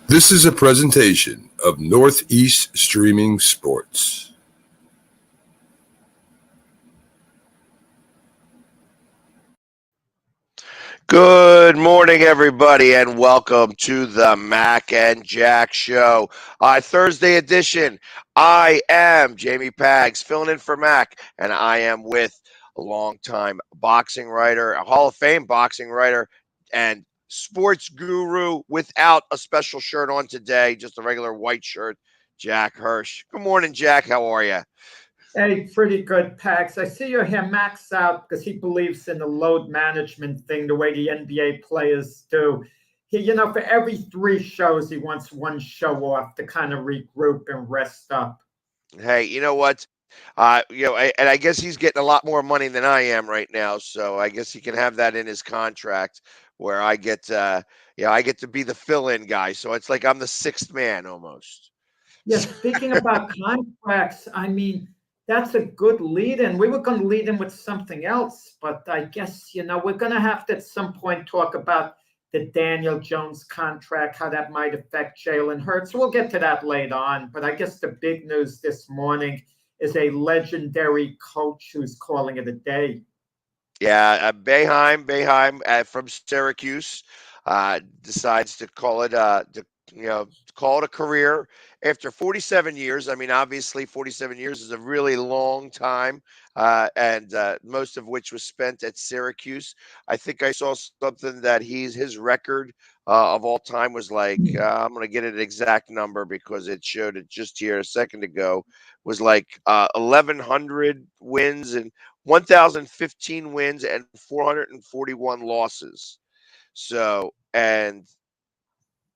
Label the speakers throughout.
Speaker 1: This is a presentation of Northeast Streaming Sports.
Speaker 2: Good morning, everybody, and welcome to the Mac and Jack Show. Thursday edition. I am Jamie Pags, filling in for Mac, and I am with a longtime boxing writer, a Hall of Fame boxing writer, and sports guru without a special shirt on today, just a regular white shirt, Jack Hirsch. Good morning, Jack. How are you?
Speaker 3: Hey, pretty good, Pax. I see your hair max out because he believes in the load management thing, the way the NBA players do. For every 3 shows, he wants one show off to kind of regroup and rest up.
Speaker 2: Hey, you know what? And I guess he's getting a lot more money than I am right now, so I guess he can have that in his contract, where I get to be the fill-in guy. So it's like I'm the sixth man almost.
Speaker 3: Yeah, speaking about contracts, I mean, that's a good lead in. We were going to lead in with something else, but I guess, we're going to have to at some point talk about the Daniel Jones contract, how that might affect Jalen Hurts. We'll get to that later on. But I guess the big news this morning is a legendary coach who's calling it a day.
Speaker 2: Yeah, Boeheim from Syracuse decides to call it call it a career after 47 years. I mean, obviously, 47 years is a really long time, and most of which was spent at Syracuse. I think I saw something that his record of all time was like I'm going to get an exact number because it showed it just here a second ago, was like 1,100 wins and 1,015 wins and 441 losses. So, and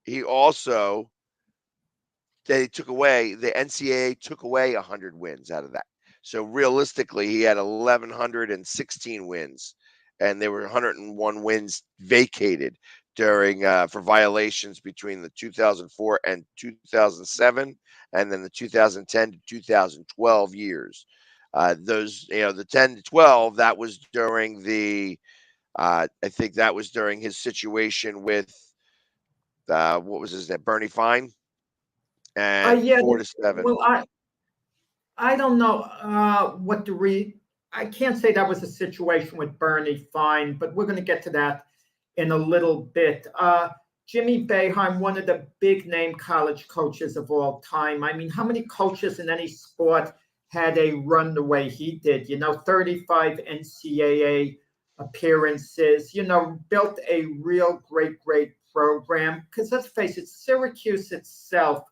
Speaker 2: he also, the NCAA took away 100 wins out of that. So realistically, he had 1,116 wins, and there were 101 wins vacated during for violations between the 2004 and 2007, and then the 2010 to 2012 years. The 10 to 12, that was during I think that was during his situation with what was his name, Bernie Fine, and
Speaker 3: Yeah,
Speaker 2: 4-7.
Speaker 3: well, I don't know what to read. I can't say that was a situation with Bernie Fine, but we're going to get to that in a little bit. Jimmy Boeheim, one of the big name college coaches of all time. I mean, how many coaches in any sport had a run the way he did? 35 NCAA appearances, built a real great program. Because let's face it, Syracuse itself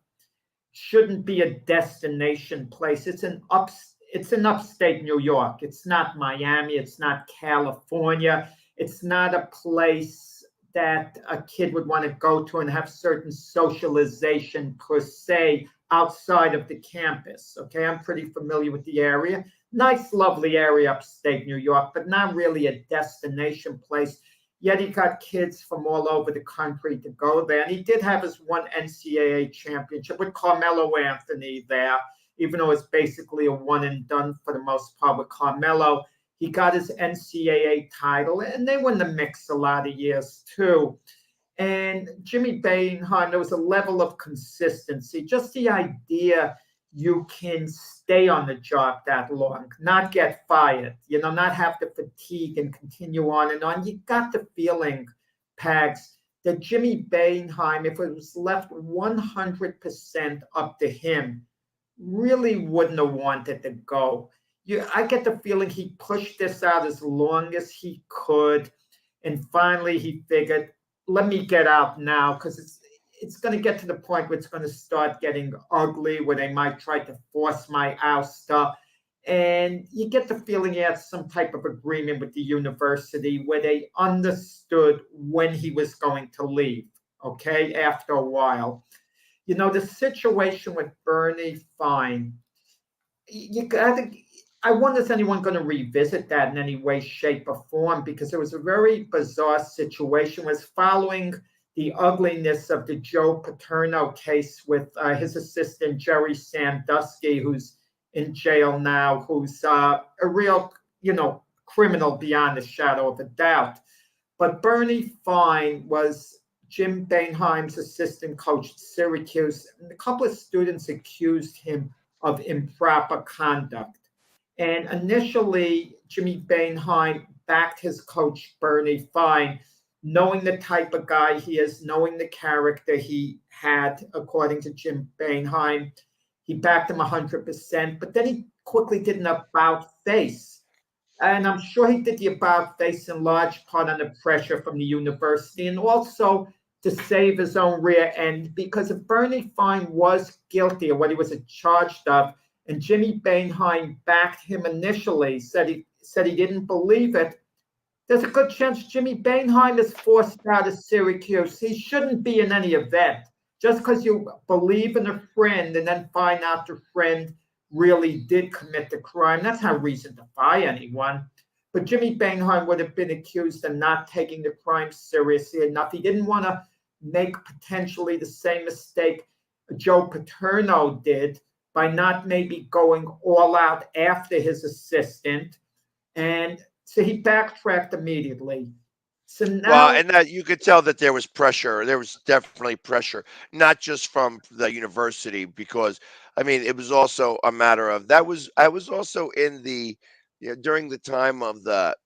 Speaker 3: shouldn't be a destination place. It's in upstate New York. It's not Miami. It's not California. It's not a place that a kid would want to go to and have certain socialization per se outside of the campus. Okay, I'm pretty familiar with the area. Nice, lovely area, upstate New York, but not really a destination place. Yet he got kids from all over the country to go there. And he did have his one NCAA championship with Carmelo Anthony there, even though it's basically a one and done for the most part with Carmelo. He got his NCAA title, and they were in the mix a lot of years too. And Jimmy Boeheim, there was a level of consistency, just the idea you can stay on the job that long, not get fired, not have the fatigue and continue on and on. You got the feeling, Pags, that Jimmy Boeheim, if it was left 100% up to him, really wouldn't have wanted to go. I get the feeling he pushed this out as long as he could. And finally, he figured, let me get out now, because it's going to get to the point where it's going to start getting ugly, where they might try to force my ouster. And you get the feeling he had some type of agreement with the university where they understood when he was going to leave, okay, after a while. The situation with Bernie Fine, I wonder if anyone going to revisit that in any way, shape, or form, because it was a very bizarre situation. It was following the ugliness of the Joe Paterno case with his assistant, Jerry Sandusky, who's in jail now, who's a real, criminal beyond a shadow of a doubt. But Bernie Fine was Jim Boeheim's assistant coach at Syracuse, and a couple of students accused him of improper conduct. And initially, Jimmy Boeheim backed his coach, Bernie Fine, knowing the type of guy he is, knowing the character he had, according to Jim Boeheim. He backed him 100%, but then he quickly did an about-face. And I'm sure he did the about-face in large part under pressure from the university and also to save his own rear end, because if Bernie Fine was guilty of what he was charged of, and Jimmy Boeheim backed him initially, said he didn't believe it, there's a good chance Jimmy Boeheim is forced out of Syracuse. He shouldn't be in any event. Just because you believe in a friend and then find out the friend really did commit the crime, that's not reason to fire anyone. But Jimmy Boeheim would have been accused of not taking the crime seriously enough. He didn't want to make potentially the same mistake Joe Paterno did by not maybe going all out after his assistant. And so he backtracked immediately. So now,
Speaker 2: Well, and that you could tell that there was pressure. There was definitely pressure, not just from the university, because I mean, it was also a matter of I was also in the during the time of the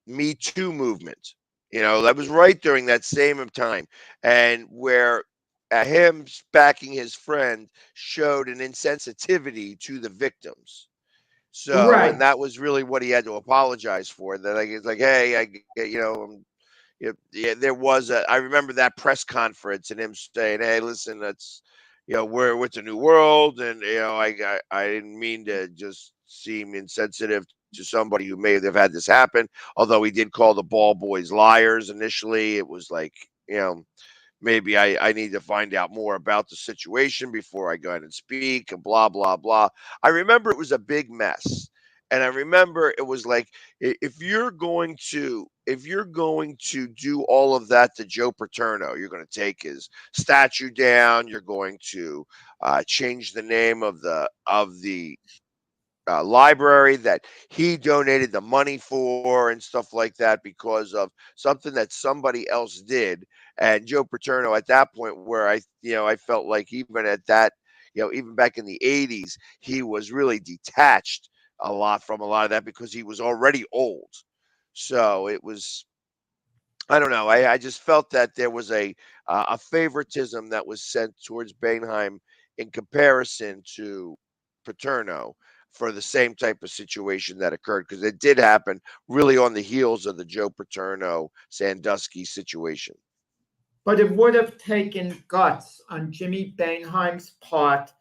Speaker 2: Me Too movement. That was right during that same time, and where him backing his friend showed an insensitivity to the victims. So, and
Speaker 3: right.
Speaker 2: that was really what he had to apologize for. That it's like, hey, yeah, there was I remember that press conference and him saying, "Hey, listen, that's we're with the new world, and I didn't mean to just seem insensitive to somebody who may have had this happen." Although he did call the ball boys liars initially, it was like maybe I need to find out more about the situation before I go ahead and speak and blah, blah, blah. I remember it was a big mess. And I remember it was like if you're going to do all of that to Joe Paterno, you're going to take his statue down, you're going to change the name of the library that he donated the money for and stuff like that because of something that somebody else did. And Joe Paterno at that point, where I felt like even at that, even back in the 80s, he was really detached a lot from a lot of that because he was already old. So it was, I don't know. I just felt that there was a favoritism that was sent towards Boeheim in comparison to Paterno for the same type of situation that occurred, because it did happen really on the heels of the Joe Paterno Sandusky situation.
Speaker 3: But it would have taken guts on Jimmy Boeheim's part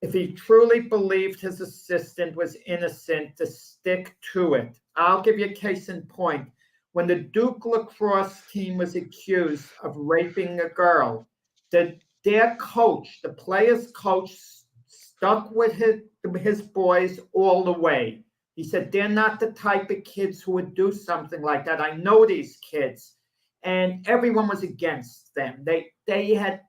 Speaker 3: if he truly believed his assistant was innocent to stick to it. I'll give you a case in point. When the Duke lacrosse team was accused of raping a girl, their coach, the player's coach, stuck with his boys all the way. He said, they're not the type of kids who would do something like that. I know these kids. And everyone was against them. They had,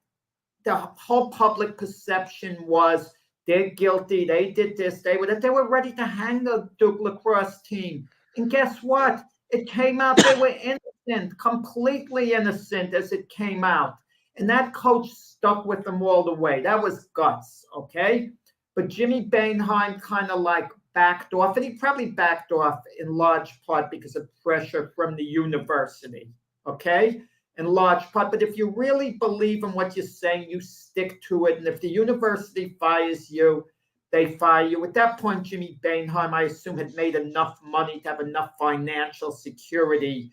Speaker 3: the whole public perception was they're guilty. They did this. They were ready to hang the Duke lacrosse team. And guess what? It came out they were innocent, completely innocent as it came out. And that coach stuck with them all the way. That was guts, okay? But Jimmy Boeheim kind of like backed off, and he probably backed off in large part because of pressure from the university, okay? In large part. But if you really believe in what you're saying, you stick to it. And if the university fires you, they fire you. At that point, Jimmy Boeheim, I assume, had made enough money to have enough financial security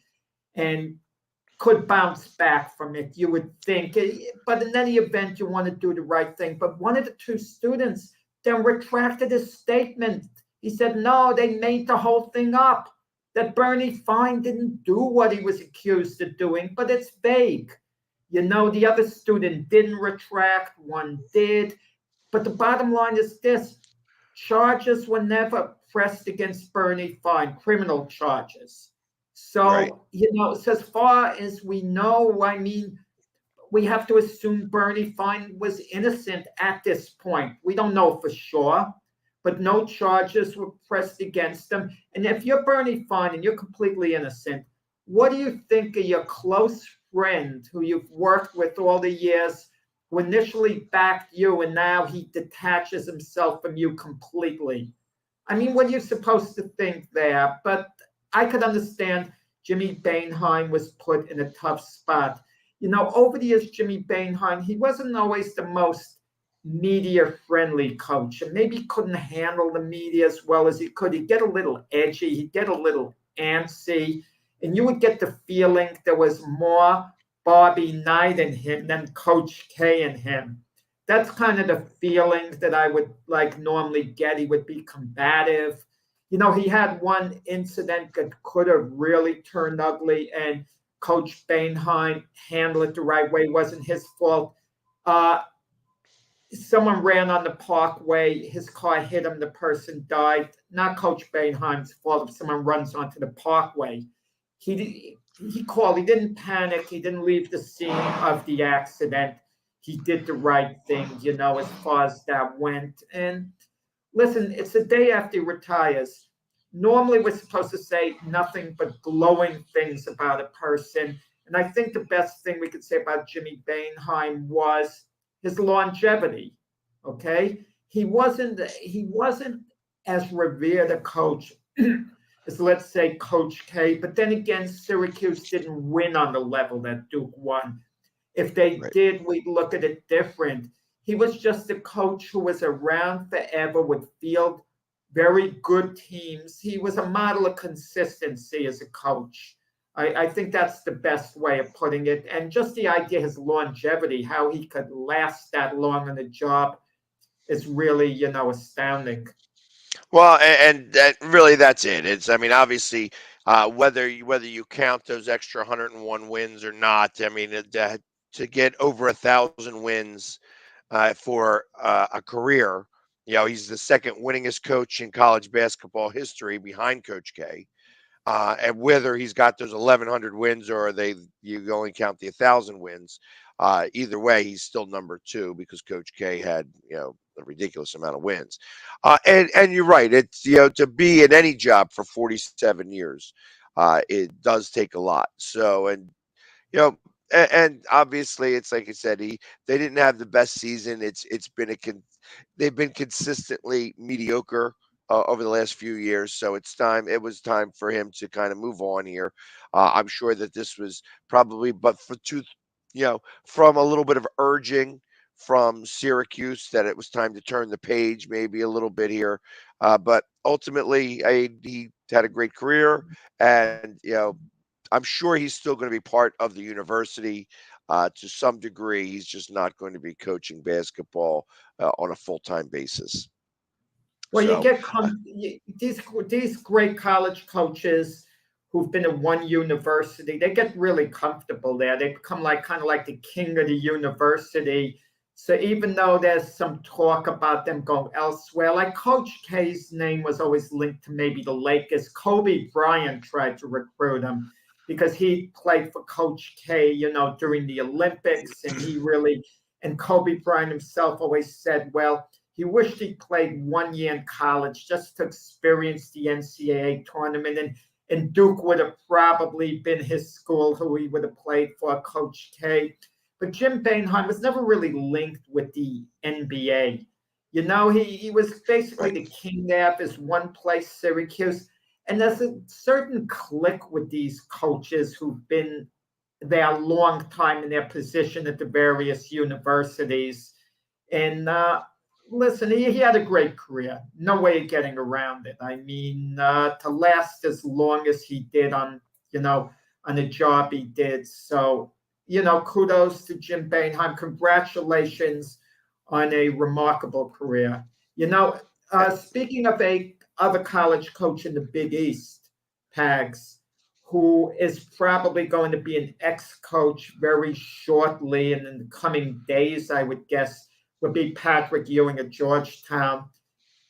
Speaker 3: and could bounce back from it, you would think. But in any event, you want to do the right thing. But one of the two students then retracted his statement. He said, no, they made the whole thing up, that Bernie Fine didn't do what he was accused of doing, but it's vague. The other student didn't retract, one did. But the bottom line is this: charges were never pressed against Bernie Fine, criminal charges. So,
Speaker 2: Right.
Speaker 3: So as far as we know, I mean, we have to assume Bernie Fine was innocent at this point. We don't know for sure, but no charges were pressed against him. And if you're Bernie Fine and you're completely innocent, what do you think of your close friend who you've worked with all the years, who initially backed you, and now he detaches himself from you completely. I mean, what are you supposed to think there? But I could understand Jimmy Boeheim was put in a tough spot. Over the years, Jimmy Boeheim, he wasn't always the most media friendly coach, and maybe couldn't handle the media as well as he could. He'd get a little edgy, he'd get a little antsy, and you would get the feeling there was more Bobby Knight in him than Coach K in him. That's kind of the feeling that I would like normally get. He would be combative. He had one incident that could have really turned ugly, and Coach Boeheim handled it the right way. It wasn't his fault. Someone ran on the parkway. His car hit him. The person died. Not Coach Boeheim's fault if someone runs onto the parkway. He called. He didn't panic. He didn't leave the scene of the accident. He did the right thing, as far as that went. And listen, it's the day after he retires. Normally, we're supposed to say nothing but glowing things about a person. And I think the best thing we could say about Jimmy Boeheim was his longevity. Okay, he wasn't as revered a coach as, let's say, Coach K. But then again, Syracuse didn't win on the level that Duke won. If they did, we'd look at it different. He was just a coach who was around forever, would field very good teams. He was a model of consistency as a coach. I think that's the best way of putting it. And just the idea, his longevity, how he could last that long on the job is really, astounding.
Speaker 2: Well, and really that's it. I mean, obviously, whether you count those extra 101 wins or not, I mean, to get over 1,000 wins for a career, he's the second winningest coach in college basketball history behind Coach K. And whether he's got those 1,100 wins or you only count the 1,000 wins, either way, he's still number two because Coach K had a ridiculous amount of wins. And you're right, it's to be in any job for 47 years, it does take a lot. So you know. And obviously, it's like I said, they didn't have the best season. They've been consistently mediocre over the last few years. So it was time for him to kind of move on here. I'm sure that this was probably, but from a little bit of urging from Syracuse that it was time to turn the page, maybe a little bit here. But ultimately, he had a great career, and I'm sure he's still going to be part of the university to some degree. He's just not going to be coaching basketball on a full-time basis.
Speaker 3: Well,
Speaker 2: So,
Speaker 3: you get these great college coaches who've been at one university. They get really comfortable there. They become kind of like the king of the university. So even though there's some talk about them going elsewhere, like Coach K's name was always linked to maybe the Lakers. Kobe Bryant tried to recruit him because he played for Coach K, during the Olympics, and Kobe Bryant himself always said, well, he wished he played 1 year in college just to experience the NCAA tournament, and Duke would have probably been his school who he would have played for, Coach K. But Jim Boeheim was never really linked with the NBA. He was basically the king there of his one place, Syracuse. And there's a certain clique with these coaches who've been there a long time in their position at the various universities. And listen, he had a great career. No way of getting around it. I mean, to last as long as he did on the job he did. So, kudos to Jim Boeheim. Congratulations on a remarkable career. Speaking of other college coach in the Big East, Pags, who is probably going to be an ex-coach very shortly and in the coming days, I would guess, would be Patrick Ewing at Georgetown.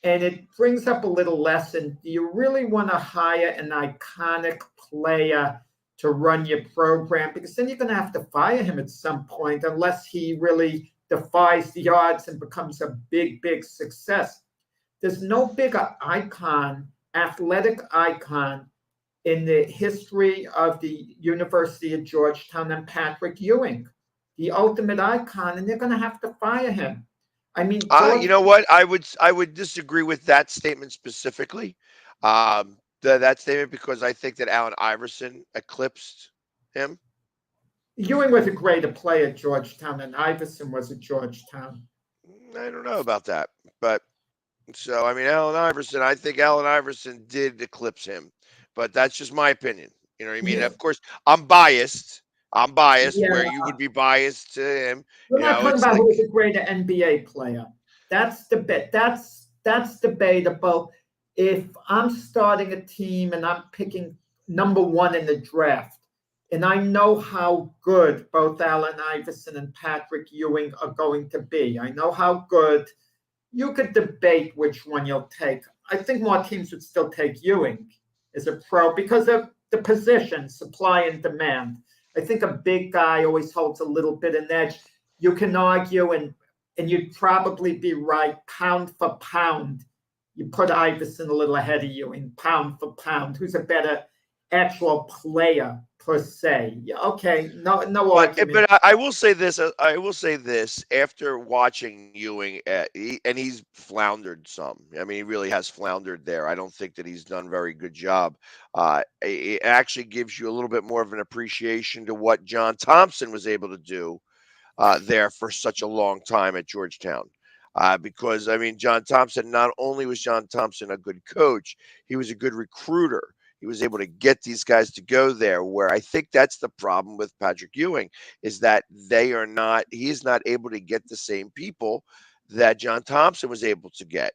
Speaker 3: And it brings up a little lesson. Do you really want to hire an iconic player to run your program? Because then you're going to have to fire him at some point unless he really defies the odds and becomes a big, big success. There's no bigger icon, athletic icon, in the history of the University of Georgetown than Patrick Ewing, the ultimate icon, and they're going to have to fire him. I mean,
Speaker 2: You know what? I would disagree with that statement specifically. That statement, because I think that Allen Iverson eclipsed him.
Speaker 3: Ewing was a greater player at Georgetown than Iverson was at Georgetown.
Speaker 2: I don't know about that, but so I mean, Allen Iverson. I think Allen Iverson did eclipse him, but that's just my opinion. You know what I mean?
Speaker 3: Yeah,
Speaker 2: Of course, I'm biased. I'm biased
Speaker 3: yeah.
Speaker 2: where you would be biased to him.
Speaker 3: We're
Speaker 2: You
Speaker 3: not
Speaker 2: know,
Speaker 3: talking
Speaker 2: it's
Speaker 3: about
Speaker 2: like
Speaker 3: who is a greater NBA player. That's debate. That's debatable. If I'm starting a team and I'm picking number one in the draft, and I know how good both Allen Iverson and Patrick Ewing are going to be, I know how good. You could debate which one you'll take. I think more teams would still take Ewing as a pro because of the position, supply and demand. I think a big guy always holds a little bit of an edge. You can argue, and you'd probably be right, pound for pound. You put Iverson a little ahead of Ewing, pound for pound. Who's a better actual player per se? Yeah, okay, no argument.
Speaker 2: but I will say this. I will say this. After watching Ewing, and he's floundered some. I mean, he really has floundered there. I don't think that he's done a very good job. It actually gives you a little bit more of an appreciation to what John Thompson was able to do there for such a long time at Georgetown. Because I mean, John Thompson, not only was John Thompson a good coach, he was a good recruiter. He was able to get these guys to go there. Where I think that's the problem with Patrick Ewing is that they are not. He is not able to get the same people that John Thompson was able to get,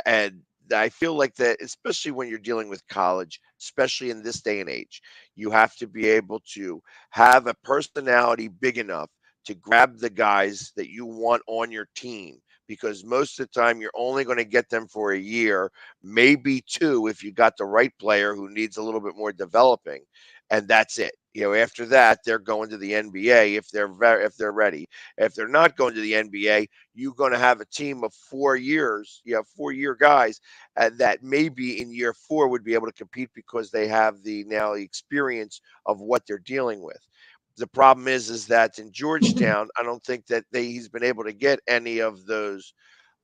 Speaker 2: and I feel like that, especially when you're dealing with college, especially in this day and age, you have to be able to have a personality big enough to grab the guys that you want on your team, because most of the time you're only going to get them for a year, maybe two if you got the right player who needs a little bit more developing, and that's it. You know, after that they're going to the NBA if they're ready. If they're not going to the NBA, you're going to have a team of 4 years. You have 4 year guys that maybe in year four would be able to compete because they have the experience of what they're dealing with. The problem is that in Georgetown, I don't think that he's been able to get any of those,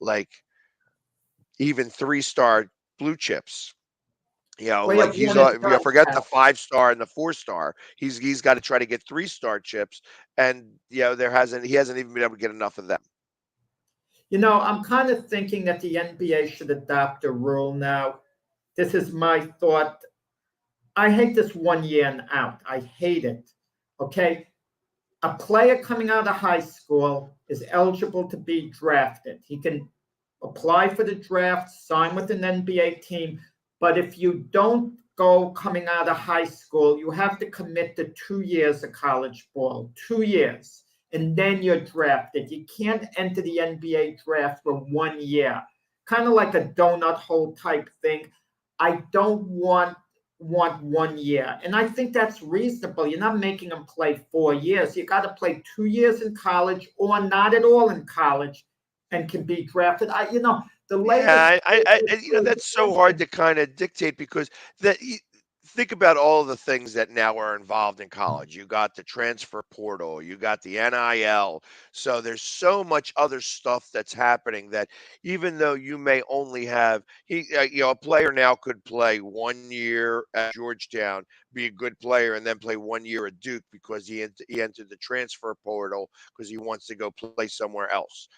Speaker 2: like, even 3 star blue chips. You know,
Speaker 3: Way
Speaker 2: like
Speaker 3: up
Speaker 2: he's
Speaker 3: one is
Speaker 2: you forget the
Speaker 3: done.
Speaker 2: 5 star and the 4 star. He's got to try to get 3 star chips, and he hasn't even been able to get enough of them.
Speaker 3: You know, I'm kind of thinking that the NBA should adopt a rule now. This is my thought. I hate this 1 year and out. I hate it. Okay. A player coming out of high school is eligible to be drafted. He can apply for the draft, sign with an NBA team. But if you don't go coming out of high school, you have to commit to 2 years of college ball, 2 years, and then you're drafted. You can't enter the NBA draft for 1 year, kind of like a donut hole type thing. I don't want 1 year. And I think that's reasonable. You're not making them play 4 years. You got to play 2 years in college or not at all in college and can be drafted. The latest.
Speaker 2: Yeah, that's so hard to kind of dictate, because think about all the things that now are involved in college. You got the transfer portal, you got the NIL. So there's so much other stuff that's happening that even though you may only have a player now could play 1 year at Georgetown, be a good player, and then play 1 year at Duke because he entered the transfer portal because he wants to go play somewhere else.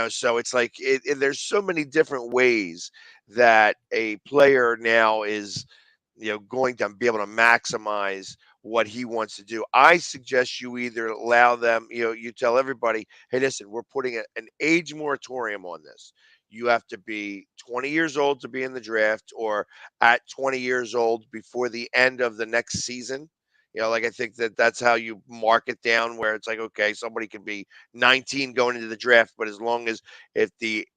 Speaker 2: So it's like there's so many different ways that a player now is going to be able to maximize what he wants to do. I suggest you either allow them, you tell everybody, hey, listen, we're putting an age moratorium on this. You have to be 20 years old to be in the draft, or at 20 years old before the end of the next season. Like, I think that's how you mark it down, where it's like, okay, somebody can be 19 going into the draft, but as long as if the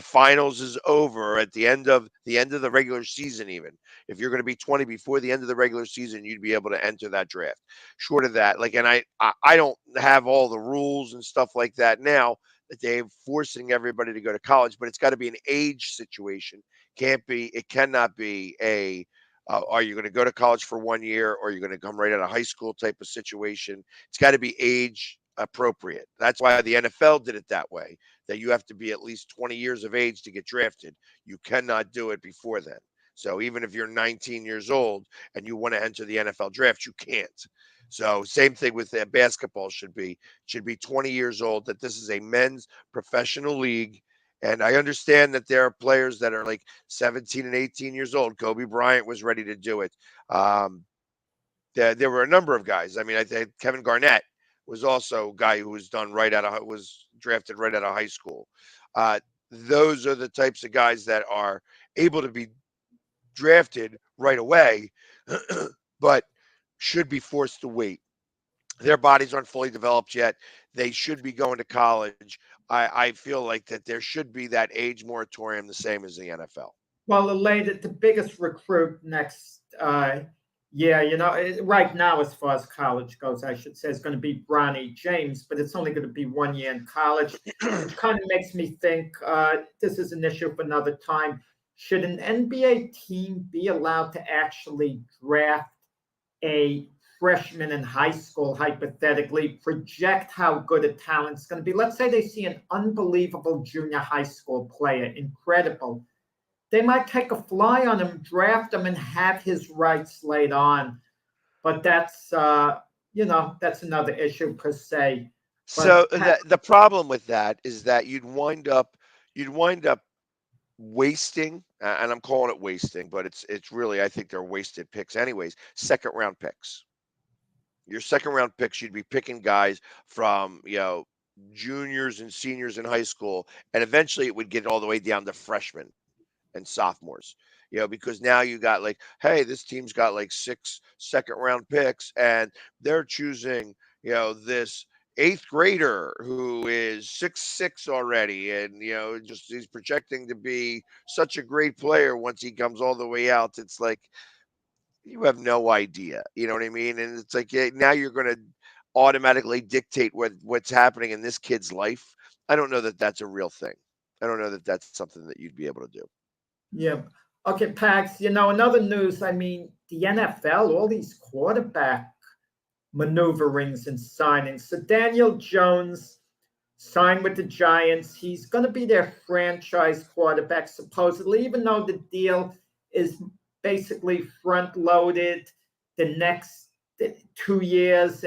Speaker 2: finals is over at the end of the regular season, even if you're going to be 20 before the end of the regular season, you'd be able to enter that draft. Short of that, like, and I don't have all the rules and stuff like that now that they're forcing everybody to go to college, but it's got to be an age situation. It cannot be Are you going to go to college for 1 year, or are you going to come right out of high school type of situation? It's got to be age appropriate. That's why the NFL did it that way, that you have to be at least 20 years of age to get drafted. You cannot do it before then. So even if you're 19 years old and you want to enter the NFL draft, you can't. So same thing with basketball should be 20 years old, that this is a men's professional league. And I understand that there are players that are like 17 and 18 years old. Kobe Bryant was ready to do it. Um, there were a number of guys. I mean, I think Kevin Garnett was also a guy who was drafted right out of high school. Those are the types of guys that are able to be drafted right away, but should be forced to wait. Their bodies aren't fully developed yet. They should be going to college. I feel like that there should be that age moratorium, the same as the NFL.
Speaker 3: Well, the biggest recruit next year, right now, as far as college goes, I should say, is going to be Bronny James, but it's only going to be 1 year in college, which kind of makes me think this is an issue for another time. Should an NBA team be allowed to actually draft a freshman in high school, hypothetically, project how good a talent's going to be? Let's say they see an unbelievable junior high school player, incredible. They might take a fly on him, draft him, and have his rights laid on. But that's that's another issue per se.
Speaker 2: So the problem with that is that you'd wind up wasting, and I'm calling it wasting, but it's really, I think they're wasted picks anyways. Second round picks. Your second round picks, you'd be picking guys from juniors and seniors in high school, and eventually it would get all the way down to freshmen and sophomores. Because now you got like, hey, this team's got like 6 second round picks, and they're choosing, this eighth grader who is 6'6" already, and just he's projecting to be such a great player once he comes all the way out. It's like you have no idea. You know what I mean? And it's like, yeah, now you're going to automatically dictate what's happening in this kid's life. I don't know that that's a real thing. I don't know that that's something that you'd be able to do.
Speaker 3: Yeah. Okay, Pax, another news, I mean, the NFL, all these quarterback maneuverings and signings. So Daniel Jones signed with the Giants. He's going to be their franchise quarterback, supposedly, even though the deal is basically front-loaded the next 2 years.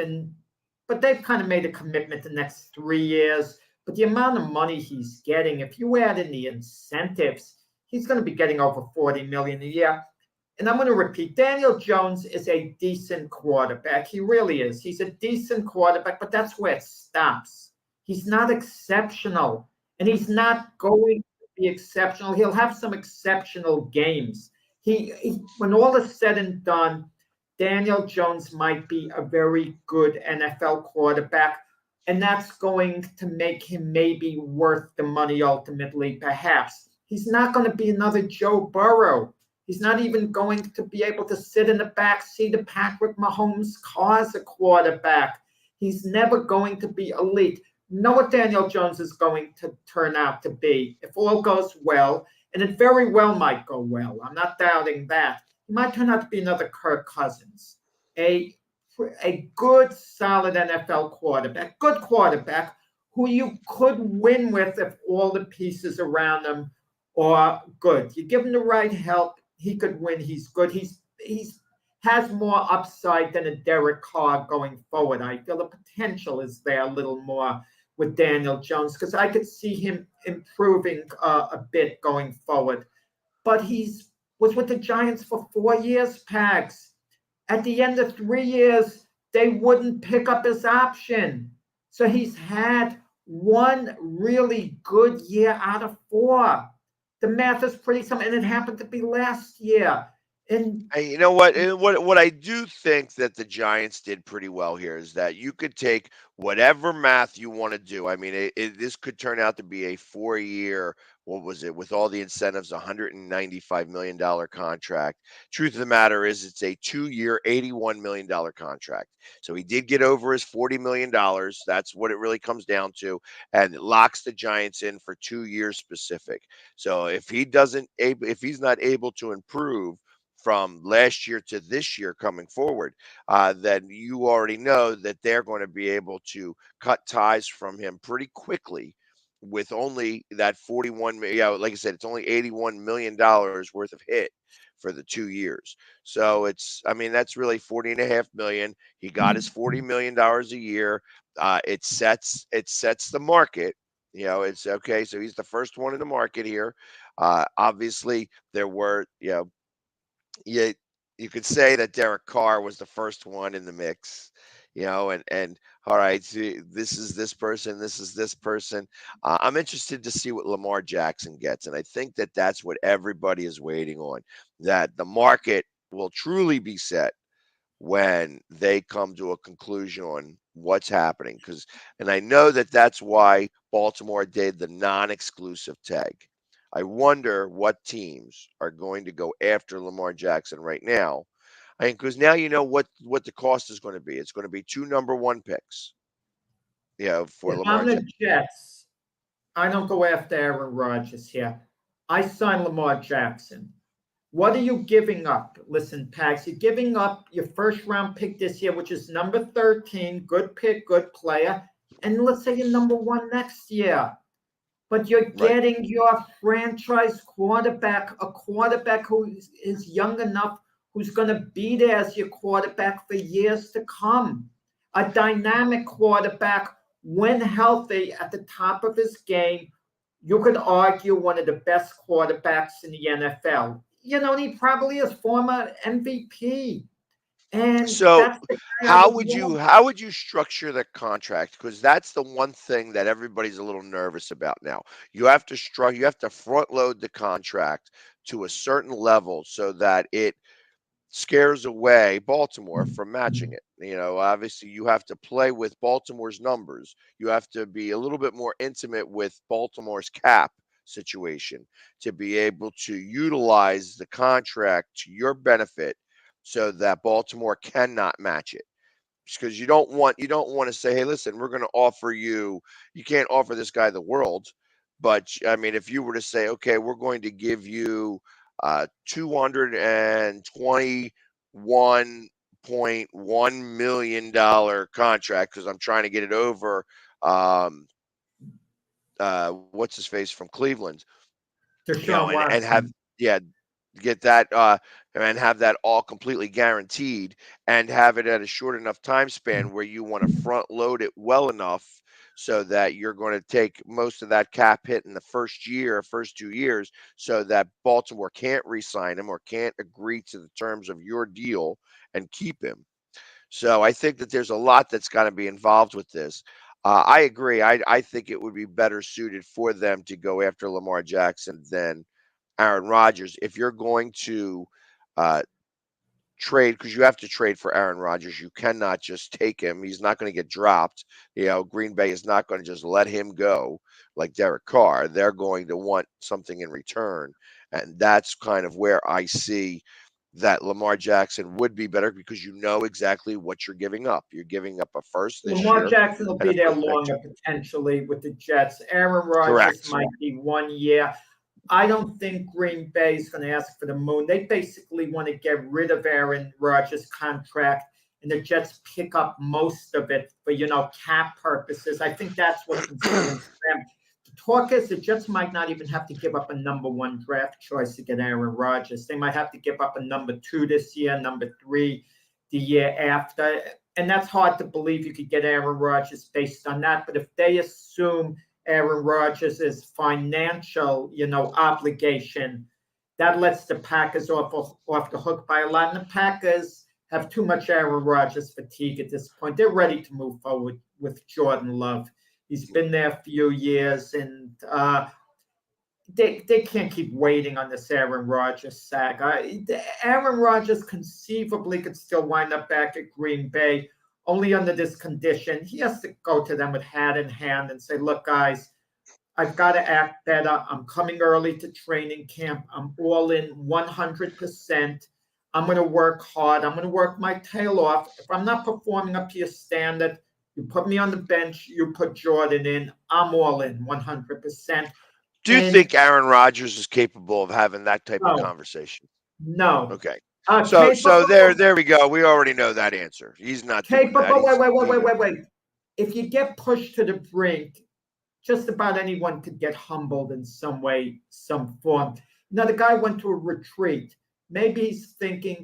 Speaker 3: But they've kind of made a commitment the next 3 years. But the amount of money he's getting, if you add in the incentives, he's going to be getting over $40 million a year. And I'm going to repeat, Daniel Jones is a decent quarterback. He really is. He's a decent quarterback, but that's where it stops. He's not exceptional, and he's not going to be exceptional. He'll have some exceptional games. When all is said and done, Daniel Jones might be a very good NFL quarterback, and that's going to make him maybe worth the money ultimately, perhaps. He's not going to be another Joe Burrow. He's not even going to be able to sit in the back seat of Patrick Mahomes' car as a quarterback. He's never going to be elite. You know what Daniel Jones is going to turn out to be, if all goes well, and it very well might go well. I'm not doubting that. He might turn out to be another Kirk Cousins, a good, solid NFL quarterback, good quarterback who you could win with if all the pieces around him are good. You give him the right help, he could win. He's good. He's has more upside than a Derek Carr going forward. I feel the potential is there a little more with Daniel Jones because I could see him improving a bit going forward. But was with the Giants for 4 years, Pags. At the end of 3 years, they wouldn't pick up his option. So he's had one really good year out of 4. The math is pretty simple, and it happened to be last year. And
Speaker 2: you know what? What I do think that the Giants did pretty well here is that you could take whatever math you want to do. I mean, this could turn out to be a 4-year, what was it, with all the incentives, $195 million contract. Truth of the matter is, it's a 2-year, $81 million contract. So he did get over his $40 million. That's what it really comes down to, and it locks the Giants in for 2 years specific. So if he's not able to improve from last year to this year coming forward, then you already know that they're going to be able to cut ties from him pretty quickly with only that 41 million. Yeah, like I said, it's only $81 million worth of hit for the 2 years. So I mean, that's really 40.5 million. He got his $40 million a year. It sets the market. It's okay. So he's the first one in the market here. Obviously, there were, you you could say that Derek Carr was the first one in the mix, and all right, see, this is this person, this is this person. I'm interested to see what Lamar Jackson gets, and I think that that's what everybody is waiting on. That the market will truly be set when they come to a conclusion on what's happening. And I know that that's why Baltimore did the non-exclusive tag. I wonder what teams are going to go after Lamar Jackson right now. I mean, because now you know what the cost is going to be. It's going to be 2 number 1 picks, for
Speaker 3: If
Speaker 2: Lamar
Speaker 3: I'm
Speaker 2: Jackson.
Speaker 3: the Jets, I don't go after Aaron Rodgers here. I sign Lamar Jackson. What are you giving up? Listen, Pags, you're giving up your first round pick this year, which is number 13. Good pick, good player. And let's say you're number 1 next year. But you're
Speaker 2: Right.
Speaker 3: getting your franchise quarterback, a quarterback who is young enough, who's going to be there as your quarterback for years to come. A dynamic quarterback, when healthy, at the top of his game. You could argue one of the best quarterbacks in the NFL. He probably is former MVP. And
Speaker 2: So
Speaker 3: that's the guy I
Speaker 2: how
Speaker 3: would
Speaker 2: would you
Speaker 3: want.
Speaker 2: how would you structure the contract? Because that's the one thing that everybody's a little nervous about now. You have to front load the contract to a certain level so that it scares away Baltimore from matching it. Obviously you have to play with Baltimore's numbers. You have to be a little bit more intimate with Baltimore's cap situation to be able to utilize the contract to your benefit so that Baltimore cannot match it. Because you don't want to say, hey, listen, we're going to offer you can't offer this guy the world. But I mean, if you were to say, okay, we're going to give you $221.1 million contract because I'm trying to get it over what's his face from Cleveland,
Speaker 3: Deshaun
Speaker 2: and have
Speaker 3: Watson.
Speaker 2: yeah get that and have that all completely guaranteed and have it at a short enough time span where you want to front load it well enough so that you're going to take most of that cap hit in the first 2 years, so that Baltimore can't re-sign him or can't agree to the terms of your deal and keep him. So I think that there's a lot that's got to be involved with this. I agree. I think it would be better suited for them to go after Lamar Jackson than Aaron Rodgers. If you're going to uh, trade, because you have to trade for Aaron Rodgers, you cannot just take him. He's not going to get dropped. Green Bay is not going to just let him go like Derek Carr. They're going to want something in return. And that's kind of where I see that Lamar Jackson would be better because you know exactly what you're giving up. You're giving up a first this
Speaker 3: Lamar
Speaker 2: year
Speaker 3: Jackson will
Speaker 2: and a
Speaker 3: be there
Speaker 2: first next
Speaker 3: longer
Speaker 2: year.
Speaker 3: potentially with the Jets. Aaron Rodgers
Speaker 2: Correct.
Speaker 3: might be 1 year. I don't think Green Bay is going to ask for the moon. They basically want to get rid of Aaron Rodgers' contract, and the Jets pick up most of it for cap purposes. I think that's what concerns them. The talk is the Jets might not even have to give up a number 1 draft choice to get Aaron Rodgers. They might have to give up a number 2 this year, number 3 the year after. And that's hard to believe you could get Aaron Rodgers based on that. But if they assume Aaron Rodgers' financial, obligation, that lets the Packers off the hook by a lot. And the Packers have too much Aaron Rodgers fatigue at this point. They're ready to move forward with Jordan Love. He's been there a few years, and they can't keep waiting on this Aaron Rodgers saga. Aaron Rodgers conceivably could still wind up back at Green Bay, only under this condition. He has to go to them with hat in hand and say, look, guys, I've got to act better. I'm coming early to training camp. I'm all in 100%. I'm going to work hard. I'm going to work my tail off. If I'm not performing up to your standard, you put me on the bench, you put Jordan in, I'm all in 100%.
Speaker 2: Do you
Speaker 3: And
Speaker 2: think Aaron Rodgers is capable of having that type of
Speaker 3: no,
Speaker 2: conversation?
Speaker 3: no,
Speaker 2: Okay. So there we go. We already know that answer. He's not doing that.
Speaker 3: But wait. If you get pushed to the brink, just about anyone could get humbled in some way, some form. Now, the guy went to a retreat. Maybe he's thinking,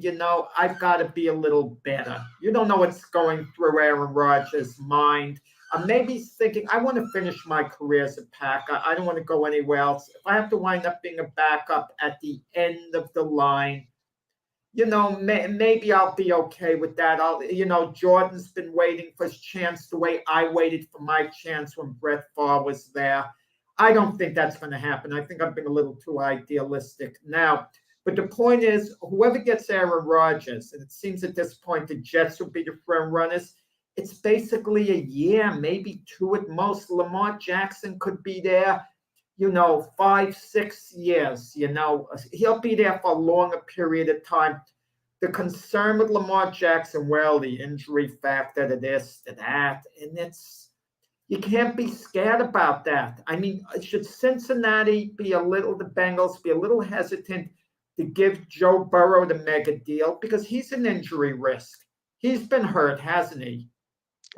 Speaker 3: I've got to be a little better. You don't know what's going through Aaron Rodgers' mind. Maybe he's thinking, I want to finish my career as a Packer. I don't want to go anywhere else. If I have to wind up being a backup at the end of the line, maybe I'll be okay with that. Jordan's been waiting for his chance the way I waited for my chance when Brett Favre was there. I don't think that's going to happen. I think I've been a little too idealistic now. But the point is, whoever gets Aaron Rodgers, and it seems at this point the Jets will be the front runners, it's basically a year, maybe two at most. Lamar Jackson could be there, 5, 6 years. He'll be there for a longer period of time. The concern with Lamar Jackson, well, the injury factor to this, to that, and you can't be scared about that. I mean, should Cincinnati the Bengals be a little hesitant to give Joe Burrow the mega deal because he's an injury risk? He's been hurt, hasn't he?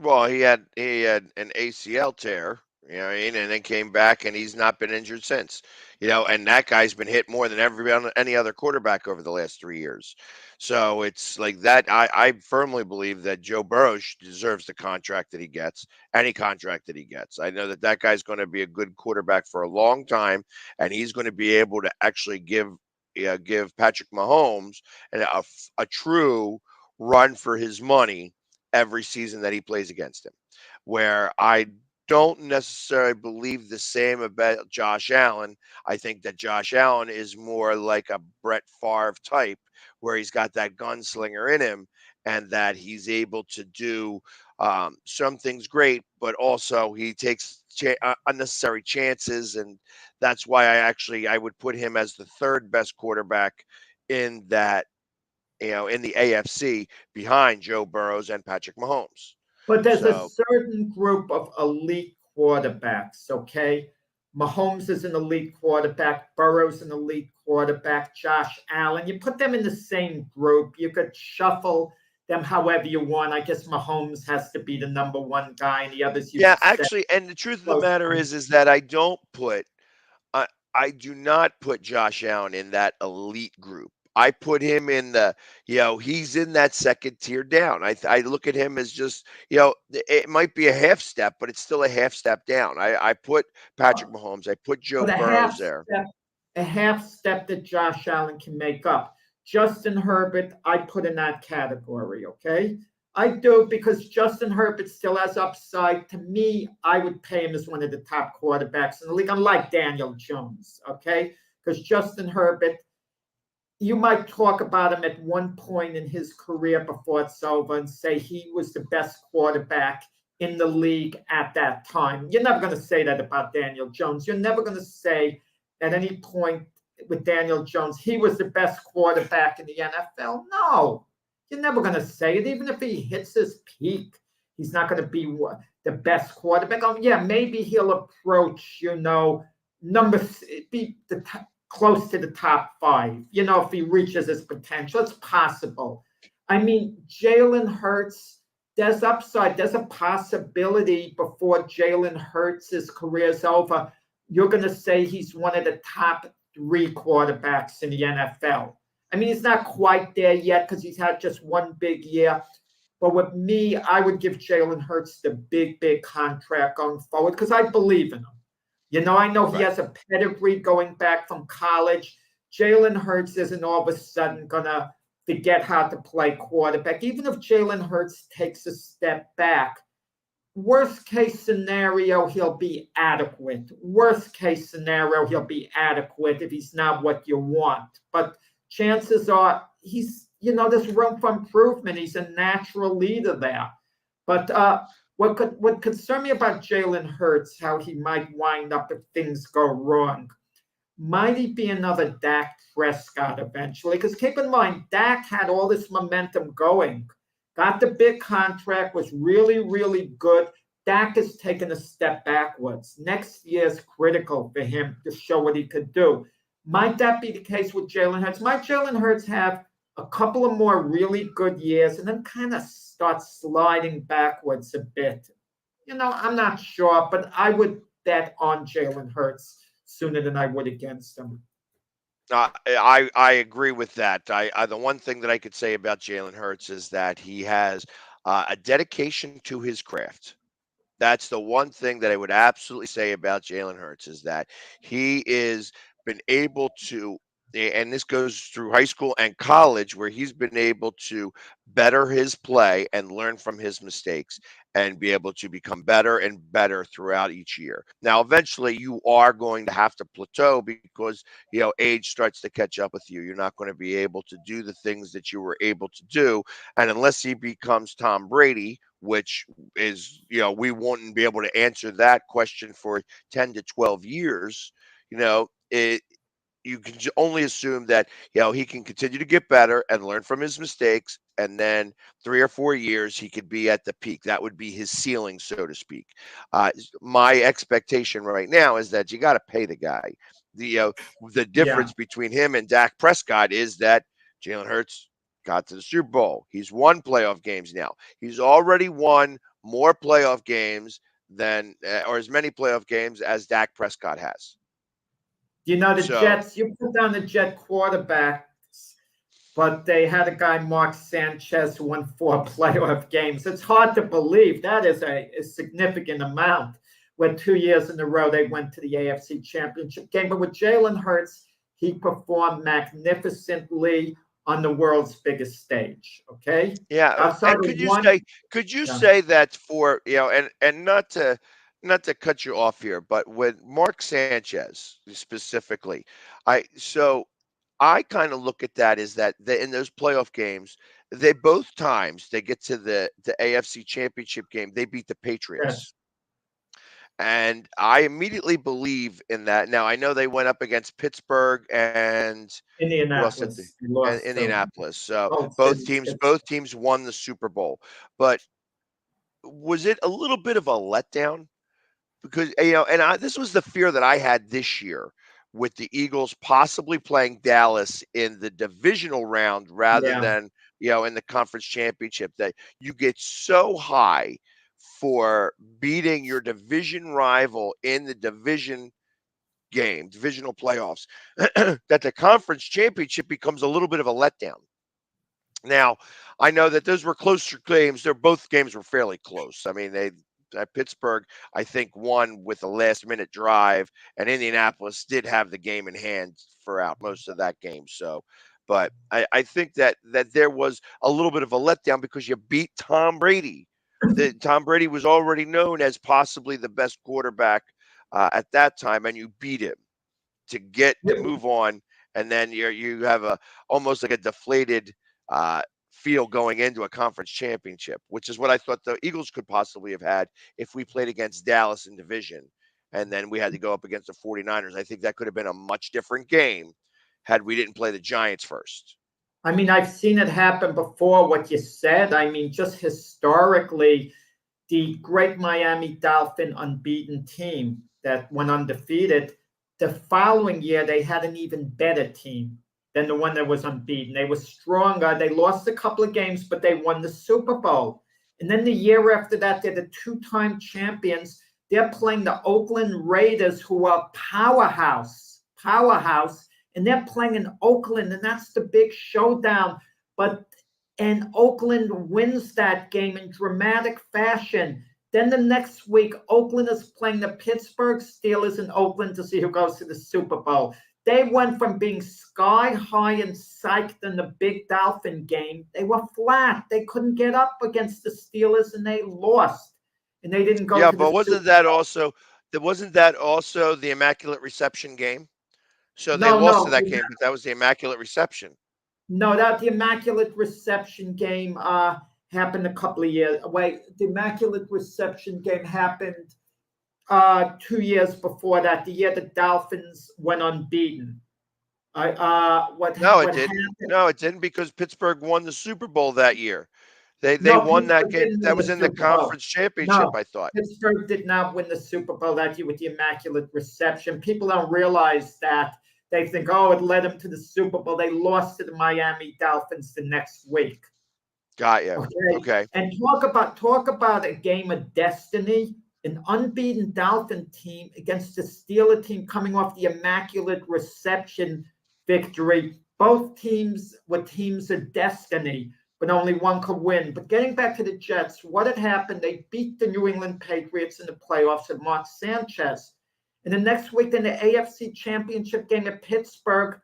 Speaker 2: Well, he had an ACL tear, and then came back, and he's not been injured since. And that guy's been hit more than any other quarterback over the last 3 years. So it's like that. I firmly believe that Joe Burrow deserves the contract that he gets, any contract that he gets. I know that guy's going to be a good quarterback for a long time, and he's going to be able to actually give Patrick Mahomes a true run for his money every season that he plays against him, where I don't necessarily believe the same about Josh Allen. I think that Josh Allen is more like a Brett Favre type, where he's got that gunslinger in him and that he's able to do some things great, but also he takes unnecessary chances. And that's why I would put him as the third best quarterback in that, in the AFC behind Joe Burrows and Patrick Mahomes.
Speaker 3: But there's a certain group of elite quarterbacks, okay? Mahomes is an elite quarterback. Burrow's an elite quarterback. Josh Allen. You put them in the same group. You could shuffle them however you want. I guess Mahomes has to be the number one guy, and the others.
Speaker 2: Actually, and the truth of the matter is that I do not put Josh Allen in that elite group. I put him in he's in that second tier down. I look at him as just, it might be a half step, but it's still a half step down. I put Patrick Mahomes. I put Joe Burrows there.
Speaker 3: A half step that Josh Allen can make up. Justin Herbert, I put in that category, okay? I do, because Justin Herbert still has upside. To me, I would pay him as one of the top quarterbacks in the league, unlike Daniel Jones, okay? Because Justin Herbert, you might talk about him at one point in his career before it's over and say he was the best quarterback in the league at that time. You're never going to say that about Daniel Jones. You're never going to say at any point with Daniel Jones, he was the best quarterback in the NFL. No, you're never going to say it. Even if he hits his peak, he's not going to be the best quarterback. Maybe he'll approach, close to the top 5, if he reaches his potential. It's possible. I mean, Jalen Hurts, there's upside. There's a possibility before Jalen Hurts' career is over, you're going to say he's one of the top 3 quarterbacks in the NFL. I mean, he's not quite there yet because he's had just one big year. But with me, I would give Jalen Hurts the big contract going forward because I believe in him. I know he has a pedigree going back from college. Jalen Hurts isn't all of a sudden going to forget how to play quarterback. Even if Jalen Hurts takes a step back, worst case scenario, he'll be adequate. Worst case scenario, he'll be adequate if he's not what you want. But chances are there's room for improvement. He's a natural leader there. But what concerned me about Jalen Hurts, how he might wind up if things go wrong, might he be another Dak Prescott eventually? Because keep in mind, Dak had all this momentum going, got the big contract, was really, really good. Dak has taken a step backwards. Next year is critical for him to show what he could do. Might that be the case with Jalen Hurts? Might Jalen Hurts have a couple of more really good years, and then kind of start sliding backwards a bit. I'm not sure, but I would bet on Jalen Hurts sooner than I would against him.
Speaker 2: I agree with that. The one thing that I could say about Jalen Hurts is that he has a dedication to his craft. That's the one thing that I would absolutely say about Jalen Hurts is that he is been able to, and this goes through high school and college, where he's been able to better his play and learn from his mistakes and be able to become better and better throughout each year. Now, eventually, you are going to have to plateau because age starts to catch up with you. You're not going to be able to do the things that you were able to do, and unless he becomes Tom Brady, which is, we won't be able to answer that question for 10 to 12 years, it, you can only assume that, he can continue to get better and learn from his mistakes. And then 3 or 4 years, he could be at the peak. That would be his ceiling, so to speak. My expectation right now is that you got to pay the guy. The
Speaker 3: Yeah.
Speaker 2: difference between him and Dak Prescott is that Jalen Hurts got to the Super Bowl. He's won playoff games now. He's already won more playoff games than, or as many playoff games as Dak Prescott has.
Speaker 3: The
Speaker 2: So,
Speaker 3: Jets, you put down the Jet quarterbacks, but they had a guy, Mark Sanchez, who won 4 playoff games. It's hard to believe that is a significant amount. When 2 years in a row they went to the AFC Championship game. But with Jalen Hurts, he performed magnificently on the world's biggest stage. Okay,
Speaker 2: yeah,
Speaker 3: outside
Speaker 2: and
Speaker 3: of one,
Speaker 2: could you
Speaker 3: yeah,
Speaker 2: say that for, and not to cut you off here, but with Mark Sanchez specifically, so I kind of look at that as that in those playoff games, they both times they get to the AFC Championship game, they beat the Patriots.
Speaker 3: yes,
Speaker 2: And I immediately believe in that. Now I know they went up against Pittsburgh and who else did they?
Speaker 3: Indianapolis, he
Speaker 2: And
Speaker 3: lost to
Speaker 2: Indianapolis. So
Speaker 3: Cold
Speaker 2: both
Speaker 3: City.
Speaker 2: teams both teams won the Super Bowl. But was it a little bit of a letdown? Because this was the fear that I had this year with the Eagles possibly playing Dallas in the divisional round rather
Speaker 3: Yeah.
Speaker 2: than in the conference championship, that you get so high for beating your division rival in the divisional playoffs, that the conference championship becomes a little bit of a letdown. Now, I know that those were closer games. Both games were fairly close. I mean, Pittsburgh, I think, won with a last-minute drive, and Indianapolis did have the game in hand throughout most of that game. So, but I think that there was a little bit of a letdown because you beat Tom Brady. Tom Brady was already known as possibly the best quarterback at that time, and you beat him to move on, and then you have almost like a deflated uh, feel going into a conference championship, which is what I thought the Eagles could possibly have had if we played against Dallas in division, and then we had to go up against the 49ers. I think that could have been a much different game had we didn't play the Giants first.
Speaker 3: I mean, I've seen it happen before, what you said. I mean, just historically, the great Miami Dolphin unbeaten team that went undefeated, the following year, they had an even better team than the one that was unbeaten. They were stronger. They lost a couple of games, but they won the Super Bowl. And then the year after that, they're the two-time champions. They're playing the Oakland Raiders, who are powerhouse, and they're playing in Oakland, and that's the big showdown. And Oakland wins that game in dramatic fashion. Then the next week, Oakland is playing the Pittsburgh Steelers in Oakland to see who goes to the Super Bowl. They went from being sky high and psyched in the big Dolphin game. They were flat. They couldn't get up against the Steelers, and they lost. And they didn't go
Speaker 2: Yeah,
Speaker 3: to the
Speaker 2: but
Speaker 3: Super Bowl.
Speaker 2: wasn't that also the Immaculate Reception game? So they
Speaker 3: No,
Speaker 2: lost to
Speaker 3: no.
Speaker 2: that game, but that was the Immaculate Reception.
Speaker 3: No, that the Immaculate Reception game happened a couple of years. Wait, the Immaculate Reception game happened 2 years before that. The year the Dolphins went unbeaten. What
Speaker 2: No, it
Speaker 3: what
Speaker 2: didn't.
Speaker 3: happened?
Speaker 2: No, it didn't because Pittsburgh won the Super Bowl that year. They
Speaker 3: No,
Speaker 2: won that
Speaker 3: Pittsburgh
Speaker 2: game.
Speaker 3: didn't
Speaker 2: That
Speaker 3: win
Speaker 2: was
Speaker 3: the
Speaker 2: in the
Speaker 3: Super Bowl.
Speaker 2: conference championship,
Speaker 3: No,
Speaker 2: I thought.
Speaker 3: Pittsburgh did not win the Super Bowl that year with the Immaculate Reception. People don't realize that They think, oh, it led them to the Super Bowl. They lost to the Miami Dolphins the next week.
Speaker 2: Got you.
Speaker 3: Okay.
Speaker 2: Okay.
Speaker 3: And talk about a game of destiny. An unbeaten Dolphin team against the Steeler team coming off the immaculate reception victory. Both teams were teams of destiny, but only one could win. But getting back to the Jets, what had happened? They beat the New England Patriots in the playoffs and Mark Sanchez. And the next week in the AFC Championship game at Pittsburgh,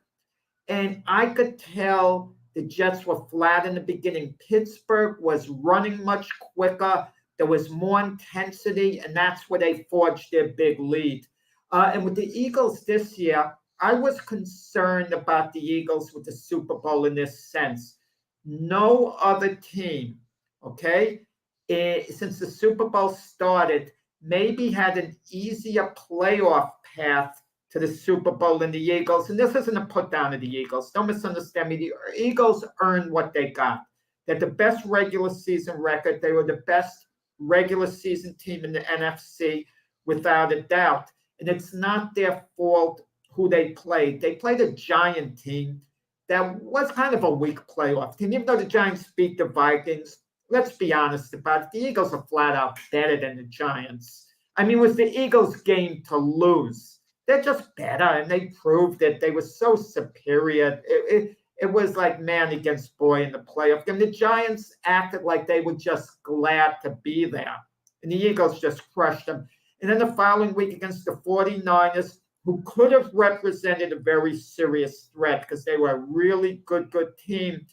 Speaker 3: and I could tell the Jets were flat in the beginning. Pittsburgh was running much quicker. There was more intensity, and that's where they forged their big lead. And with the Eagles this year, I was concerned about the Eagles with the Super Bowl in this sense. No other team, okay, since the Super Bowl started, maybe had an easier playoff path to the Super Bowl than the Eagles. And this isn't a put down of the Eagles. Don't misunderstand me. The Eagles earned what they got. They're the best regular season record. They were the best regular season team in the NFC without a doubt. And it's not their fault who they played. They played a Giant team that was kind of a weak playoff team. Even though the Giants beat the Vikings, let's be honest about it. The Eagles are flat out better than the Giants. I mean, it was the Eagles' game to lose. They're just better, and they proved that they were so superior. It was like man against boy in the playoff game. The Giants acted like they were just glad to be there, and the Eagles just crushed them. And then the following week against the 49ers, who could have represented a very serious threat because they were a really good team,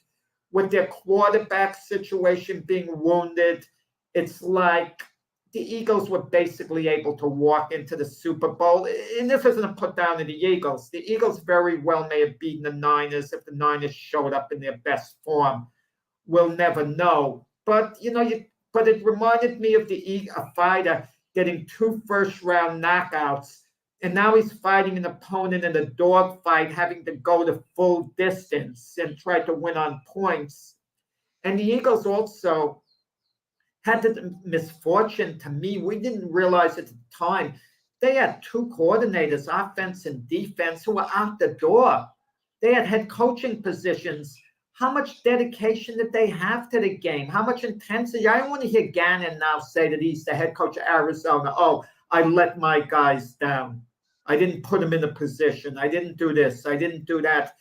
Speaker 3: with their quarterback situation being wounded, it's like the Eagles were basically able to walk into the Super Bowl. And this isn't a put down of the Eagles. The Eagles very well may have beaten the Niners if the Niners showed up in their best form. We'll never know. But but it reminded me of a fighter getting 2 first-round knockouts, and now he's fighting an opponent in a dogfight, having to go the full distance and try to win on points. And the Eagles also had the misfortune, to me, we didn't realize at the time, they had 2 coordinators, offense and defense, who were out the door. They had head coaching positions. How much dedication did they have to the game? How much intensity? I don't want to hear Gannon now say that he's the head coach of Arizona. Oh, I let my guys down. I didn't put them in a position. I didn't do this. I didn't do that.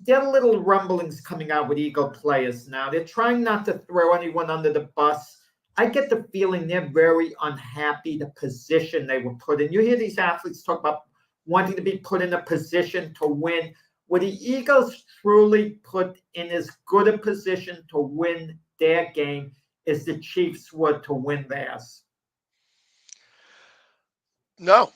Speaker 3: There are little rumblings coming out with Eagle players now. They're trying not to throw anyone under the bus. I get the feeling they're very unhappy the position they were put in. You hear these athletes talk about wanting to be put in a position to win. Were the Eagles truly put in as good a position to win their game as the Chiefs were to win theirs?
Speaker 2: No,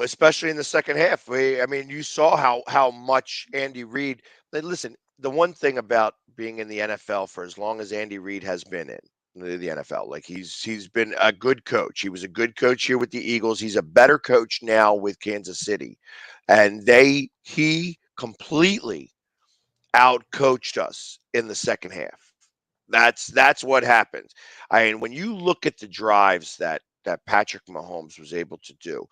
Speaker 2: especially in the second half. I mean, you saw how much Andy Reid. Listen, the one thing about being in the NFL for as long as Andy Reid has been in the NFL, like he's been a good coach. He was a good coach here with the Eagles. He's a better coach now with Kansas City, and he completely out coached us in the second half. That's what happens. I mean, when you look at the drives that Patrick Mahomes was able to do,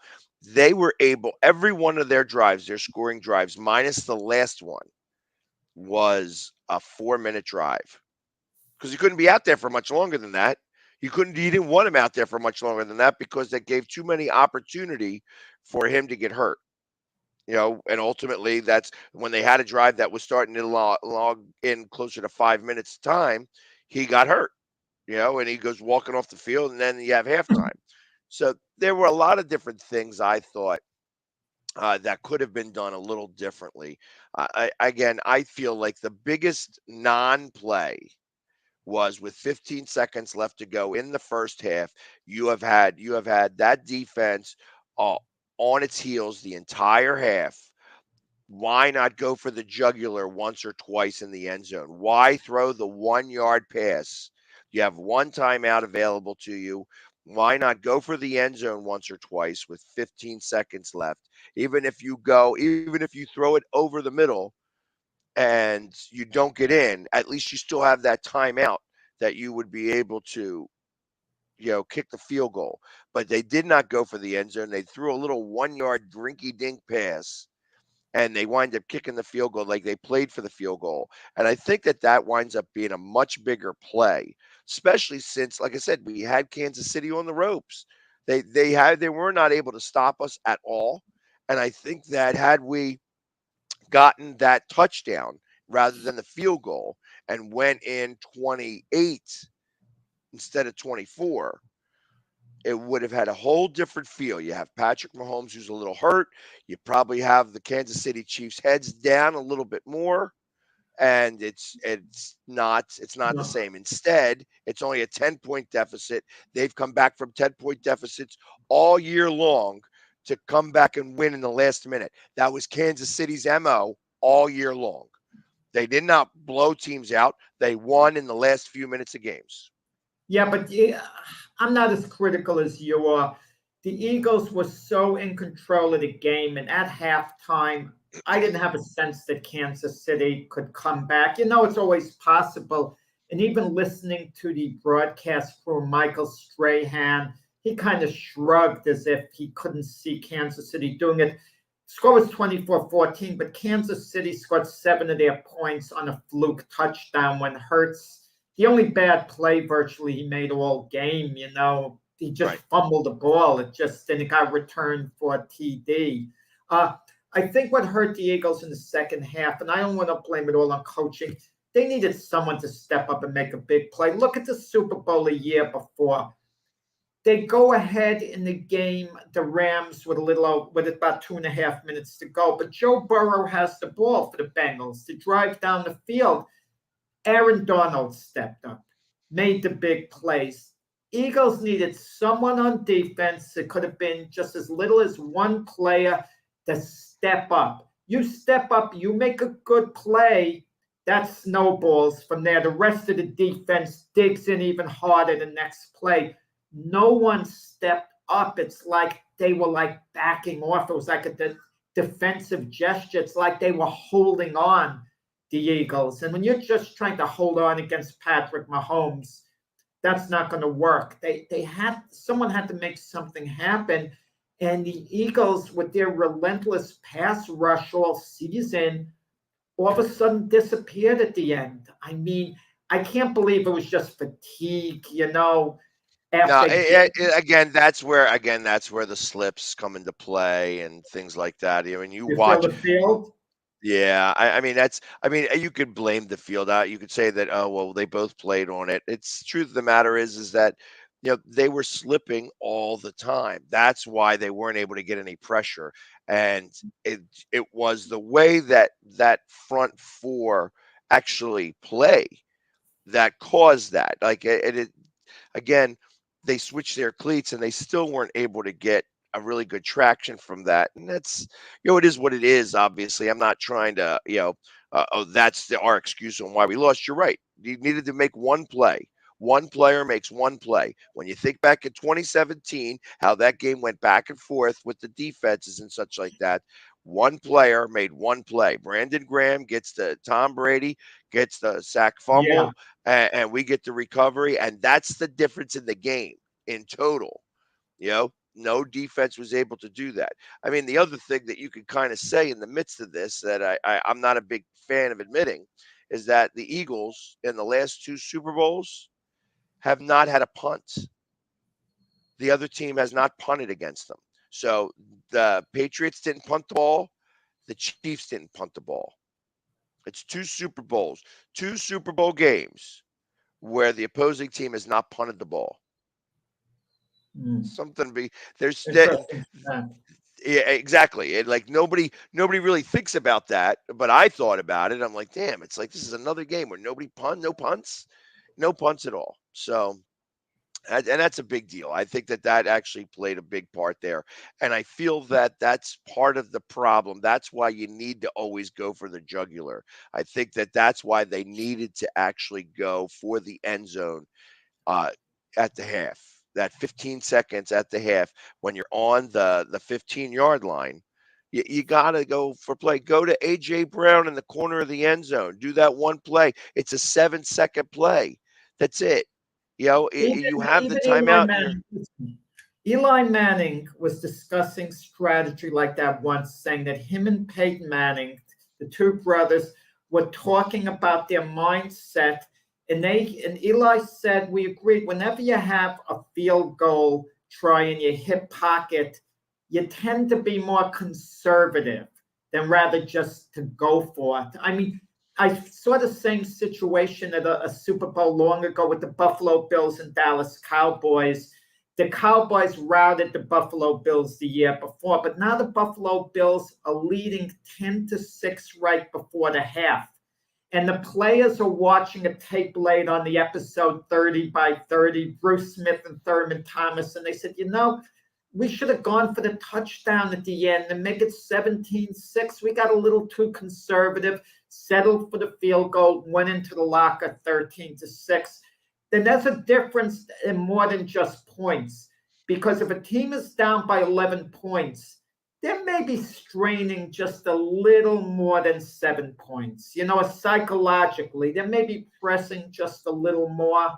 Speaker 2: they were able, every one of their drives, their scoring drives, minus the last one, was a 4-minute drive because he couldn't be out there for much longer than that. He didn't want him out there for much longer than that because that gave too many opportunity for him to get hurt. And ultimately that's when they had a drive that was starting to log in closer to 5 minutes time, he got hurt, and he goes walking off the field, and then you have halftime. So there were a lot of different things I thought that could have been done a little differently. I feel like the biggest non-play was with 15 seconds left to go in the first half. You have had that defense uh, on its heels the entire half. Why not go for the jugular once or twice in the end zone? Why throw the 1 yard pass? You have one timeout available to you. Why not go for the end zone once or twice with 15 seconds left? Even if you throw it over the middle and you don't get in, at least you still have that timeout that you would be able to, kick the field goal. But they did not go for the end zone. They threw a little 1 yard drinky dink pass and they wind up kicking the field goal like they played for the field goal. And I think that that winds up being a much bigger play, especially since, like I said, we had Kansas City on the ropes. They were not able to stop us at all. And I think that had we gotten that touchdown rather than the field goal and went in 28 instead of 24, it would have had a whole different feel. You have Patrick Mahomes, who's a little hurt. You probably have the Kansas City Chiefs heads down a little bit more, and it's not the
Speaker 3: No.
Speaker 2: same. Instead, it's only a 10-point deficit. They've come back from 10-point deficits all year long to come back and win in the last minute. That was Kansas City's MO all year long. They did not blow teams out. They won in the last few minutes of games.
Speaker 3: Yeah, but I'm not as critical as you are. The Eagles were so in control of the game, and at halftime, I didn't have a sense that Kansas City could come back. It's always possible. And even listening to the broadcast crew, Michael Strahan, he kind of shrugged as if he couldn't see Kansas City doing it. Score was 24-14, but Kansas City scored 7 of their points on a fluke touchdown when Hurts, the only bad play virtually he made all game, he just
Speaker 2: Right.
Speaker 3: fumbled the ball. And it got returned for a TD. I think what hurt the Eagles in the second half, and I don't want to blame it all on coaching, they needed someone to step up and make a big play. Look at the Super Bowl a year before. They go ahead in the game, the Rams, with about 2.5 minutes to go. But Joe Burrow has the ball for the Bengals to drive down the field. Aaron Donald stepped up, made the big plays. Eagles needed someone on defense. It could have been just as little as one player to step up. You step up, you make a good play, that snowballs from there. The rest of the defense digs in even harder the next play. No one stepped up. It's like they were backing off. It was like a defensive gesture. It's like they were holding on, the Eagles. And when you're just trying to hold on against Patrick Mahomes, that's not going to work. Someone had to make something happen. And the Eagles, with their relentless pass rush all season, all of a sudden disappeared at the end. I mean, I can't believe it was just fatigue,
Speaker 2: No, again, that's where the slips come into play and things like that. I mean, you
Speaker 3: You feel
Speaker 2: watch.
Speaker 3: the field?
Speaker 2: Yeah, I mean, you could blame the field out. You could say that, oh, well, they both played on it. It's truth of the matter is that, they were slipping all the time. That's why they weren't able to get any pressure. And it was the way that front four actually play that caused that. Like again, they switched their cleats and they still weren't able to get a really good traction from that. And that's, it is what it is. Obviously, I'm not trying to, that's our excuse on why we lost. You're right. You needed to make one play. One player makes one play. When you think back at 2017, how that game went back and forth with the defenses and such like that, one player made one play. Brandon Graham gets the Tom Brady gets the sack
Speaker 3: Yeah.
Speaker 2: fumble, and we get the recovery, and that's the difference in the game in total. No defense was able to do that. I mean, the other thing that you could kind of say in the midst of this that I'm not a big fan of admitting is that the Eagles in the last 2 Super Bowls have not had a punt. The other team has not punted against them. So the Patriots didn't punt the ball. The Chiefs didn't punt the ball. It's 2 Super Bowls, 2 Super Bowl games where the opposing team has not punted the ball. Something be there's that.
Speaker 3: Interesting fact.
Speaker 2: Yeah, exactly. And like nobody really thinks about that, but I thought about it. I'm like, damn, it's like this is another game where no punts at all. So, and that's a big deal. I think that actually played a big part there. And I feel that that's part of the problem. That's why you need to always go for the jugular. I think that's why they needed to actually go for the end zone uh, at the half. That 15 seconds at the half when you're on the 15-yard line. You got to go for play. Go to A.J. Brown in the corner of the end zone. Do that one play. It's a 7-second play. That's it. You have the
Speaker 3: Even Eli
Speaker 2: timeout. And you're,
Speaker 3: Manning, Eli Manning was discussing strategy like that once, saying that him and Peyton Manning, the two brothers, were talking about their mindset. And Eli said, we agreed, whenever you have a field goal try in your hip pocket, you tend to be more conservative than rather just to go for it. I mean, I saw the same situation at a Super Bowl long ago with the Buffalo Bills and Dallas Cowboys. The Cowboys routed the Buffalo Bills the year before, but now the Buffalo Bills are leading 10-6 right before the half. And the players are watching a tape late on the episode 30 by 30, Bruce Smith and Thurman Thomas, and they said, we should have gone for the touchdown at the end and make it 17-6. We got a little too conservative, settled for the field goal, went into the locker 13-6. Then there's a difference in more than just points. Because if a team is down by 11 points, they may be straining just a little more than 7 points. Psychologically, they may be pressing just a little more.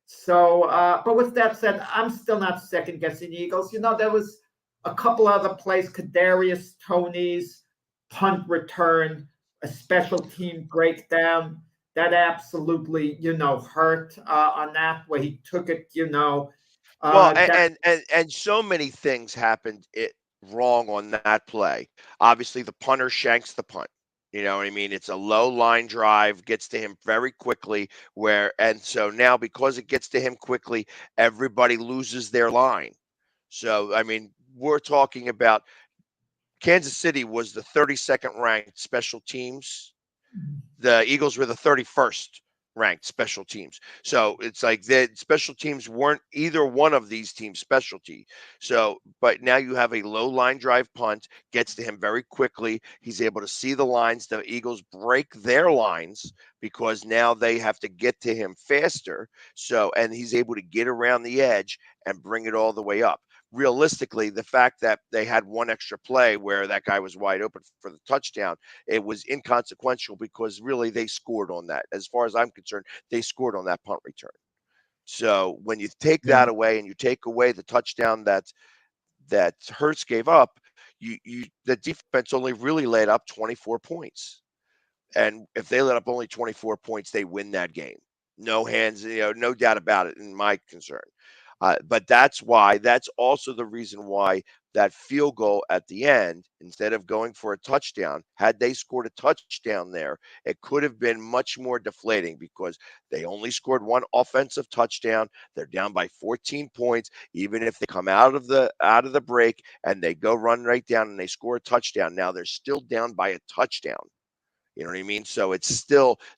Speaker 3: So, but with that said, I'm still not second guessing the Eagles. There was a couple other plays, Kadarius Toney's punt return, a special team breakdown that absolutely, hurt on that where he took it,
Speaker 2: Well,
Speaker 3: that
Speaker 2: and so many things happened wrong on that play. Obviously, the punter shanks the punt. You know what I mean? It's a low line drive, gets to him very quickly. And so now because it gets to him quickly, everybody loses their line. So I mean, we're talking about Kansas City was the 32nd ranked special teams. The Eagles were the 31st ranked special teams. So it's like the special teams weren't either one of these teams' specialty. So, but now you have a low line drive punt, gets to him very quickly. He's able to see the lines. The Eagles break their lines because now they have to get to him faster. So, and he's able to get around the edge and bring it all the way up. Realistically, the fact that they had one extra play where that guy was wide open for the touchdown, it was inconsequential because really they scored on that. As far as I'm concerned, they scored on that punt return. So when you take that away and you take away the touchdown that Hurts gave up, the defense only really laid up 24 points. And if they let up only 24 points, they win that game. No hands, no doubt about it in my concern. But that's also the reason why that field goal at the end, instead of going for a touchdown, had they scored a touchdown there, it could have been much more deflating because they only scored one offensive touchdown. They're down by 14 points. Even if they come out of the break and they go run right down and they score a touchdown, now they're still down by a touchdown. You know what I mean? So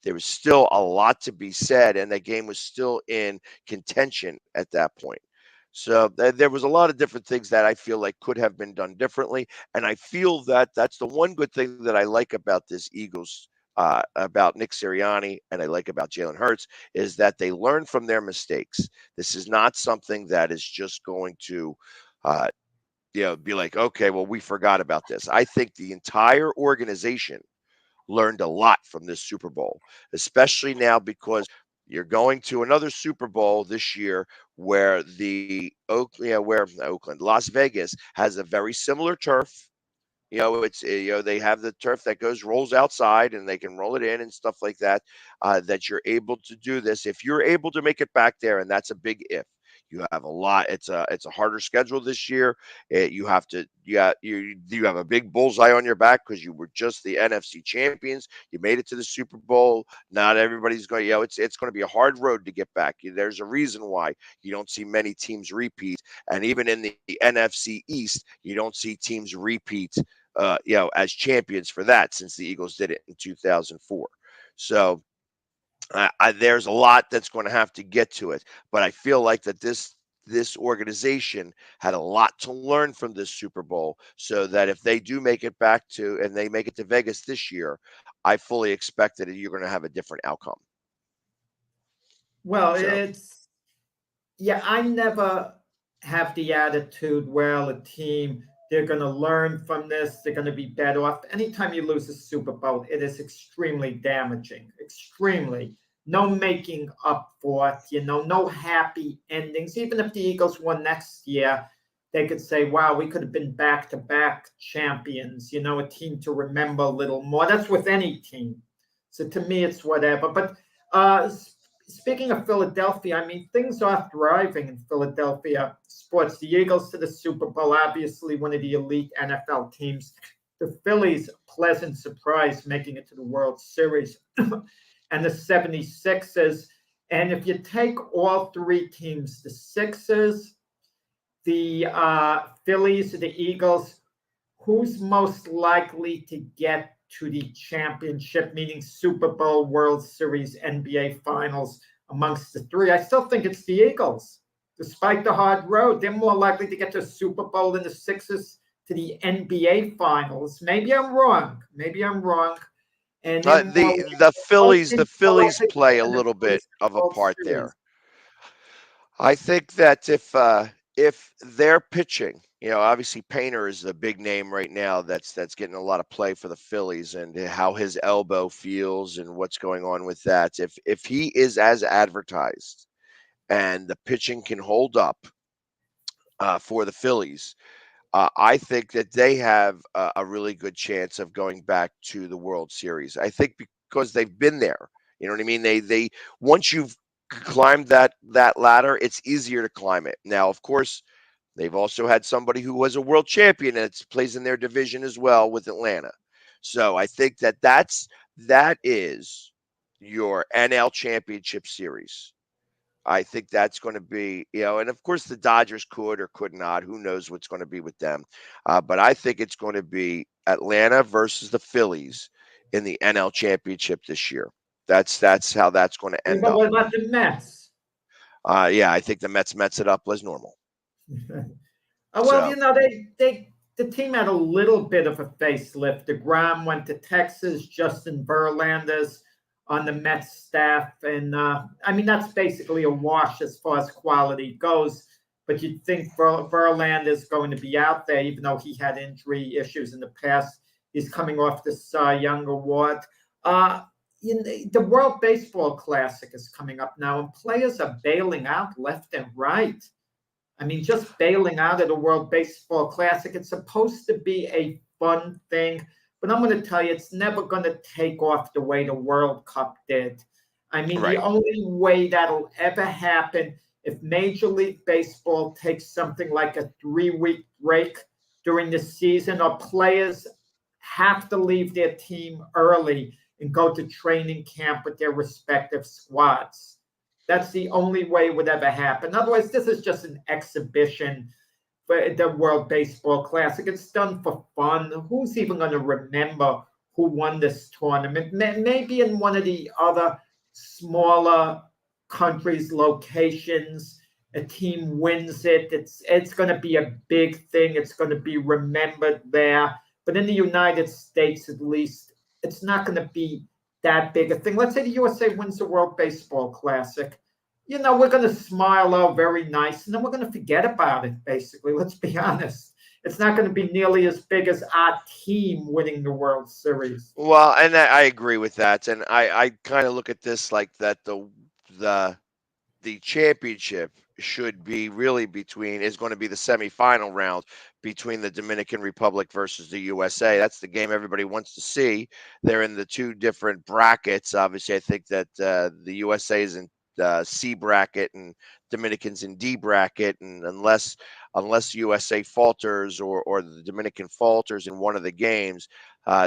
Speaker 2: there was still a lot to be said, and the game was still in contention at that point. So there was a lot of different things that I feel like could have been done differently, and I feel that that's the one good thing that I like about this Eagles, about Nick Sirianni, and I like about Jalen Hurts is that they learn from their mistakes. This is not something that is just going to, be like, okay, well, we forgot about this. I think the entire organization learned a lot from this Super Bowl, especially now because you're going to another Super Bowl this year where Las Vegas has a very similar turf. It's they have the turf that rolls outside and they can roll it in and stuff like that. That you're able to do this if you're able to make it back there, and that's a big if. You have a lot. It's a harder schedule this year. You have to you have a big bullseye on your back because you were just the NFC champions. You made it to the Super Bowl. Not everybody's going. It's going to be a hard road to get back. There's a reason why you don't see many teams repeat, and even in the NFC East, you don't see teams repeat. As champions for that since the Eagles did it in 2004. So there's a lot that's going to have to get to it, but I feel like that this organization had a lot to learn from this Super Bowl, so that if they do make it back to and they make it to Vegas this year, I fully expect that you're going to have a different outcome.
Speaker 3: Well,
Speaker 2: So.
Speaker 3: I never have the attitude, well, a team, they're going to learn from this, they're going to be better off. Anytime you lose a Super Bowl, it is extremely damaging, extremely. no making up for it, no happy endings. Even if the Eagles won next year, they could say, wow, we could have been back-to-back champions, a team to remember a little more. That's with any team. So to me, it's whatever. But speaking of Philadelphia, I mean, things are thriving in Philadelphia sports. The Eagles to the Super Bowl, obviously one of the elite NFL teams. The Phillies, pleasant surprise, making it to the World Series. And the 76ers. And if you take all three teams, the Sixers, the Phillies, the Eagles, who's most likely to get to the championship, meaning Super Bowl, World Series, NBA Finals amongst the three? I still think it's the Eagles. Despite the hard road, they're more likely to get to Super Bowl than the Sixers to the NBA Finals. Maybe I'm wrong. And
Speaker 2: The Phillies play a little bit of a part there. I think that if they're pitching, obviously Painter is the big name right now that's getting a lot of play for the Phillies, and how his elbow feels and what's going on with that. If he is as advertised and the pitching can hold up for the Phillies, I think that they have a really good chance of going back to the World Series. I think because they've been there. You know what I mean? They once you've climbed that ladder, it's easier to climb it. Now, of course, they've also had somebody who was a world champion and plays in their division as well with Atlanta. So I think that is your NL Championship Series. I think that's going to be, and of course the Dodgers could or could not. Who knows what's going to be with them? But I think it's going to be Atlanta versus the Phillies in the NL Championship this year. That's how that's going to end up.
Speaker 3: What about the Mets?
Speaker 2: Yeah, I think the Mets it up as normal.
Speaker 3: Well, the team had a little bit of a facelift. DeGrom went to Texas. Justin Verlander's on the Mets staff, and I mean that's basically a wash as far as quality goes. But you'd think Verlander is going to be out there, even though he had injury issues in the past. He's coming off the Cy Young Award. The World Baseball Classic is coming up now, and players are bailing out left and right. I mean, just bailing out of the World Baseball Classic. It's supposed to be a fun thing, but I'm going to tell you, it's never going to take off the way the World Cup did. I mean,
Speaker 2: Right.
Speaker 3: The only way that'll ever happen if Major League Baseball takes something like a 3-week break during the season, or players have to leave their team early and go to training camp with their respective squads. That's the only way it would ever happen. Otherwise, this is just an exhibition for the World Baseball Classic. It's done for fun. Who's even going to remember who won this tournament? Maybe in one of the other smaller countries, locations, a team wins it. It's going to be a big thing. It's going to be remembered there. But in the United States, at least, it's not going to be that big a thing. Let's say the USA wins the World Baseball Classic. We're going to smile, oh, very nice, and then we're going to forget about it, basically. Let's be honest. It's not going to be nearly as big as our team winning the World Series.
Speaker 2: Well, and I agree with that. And I kind of look at this like that the championship should be really is going to be the semifinal round between the Dominican Republic versus the USA. That's the game everybody wants to see. They're in the two different brackets. Obviously, I think that the USA is in C bracket and Dominicans in D bracket, and unless USA falters or the Dominican falters in one of the games,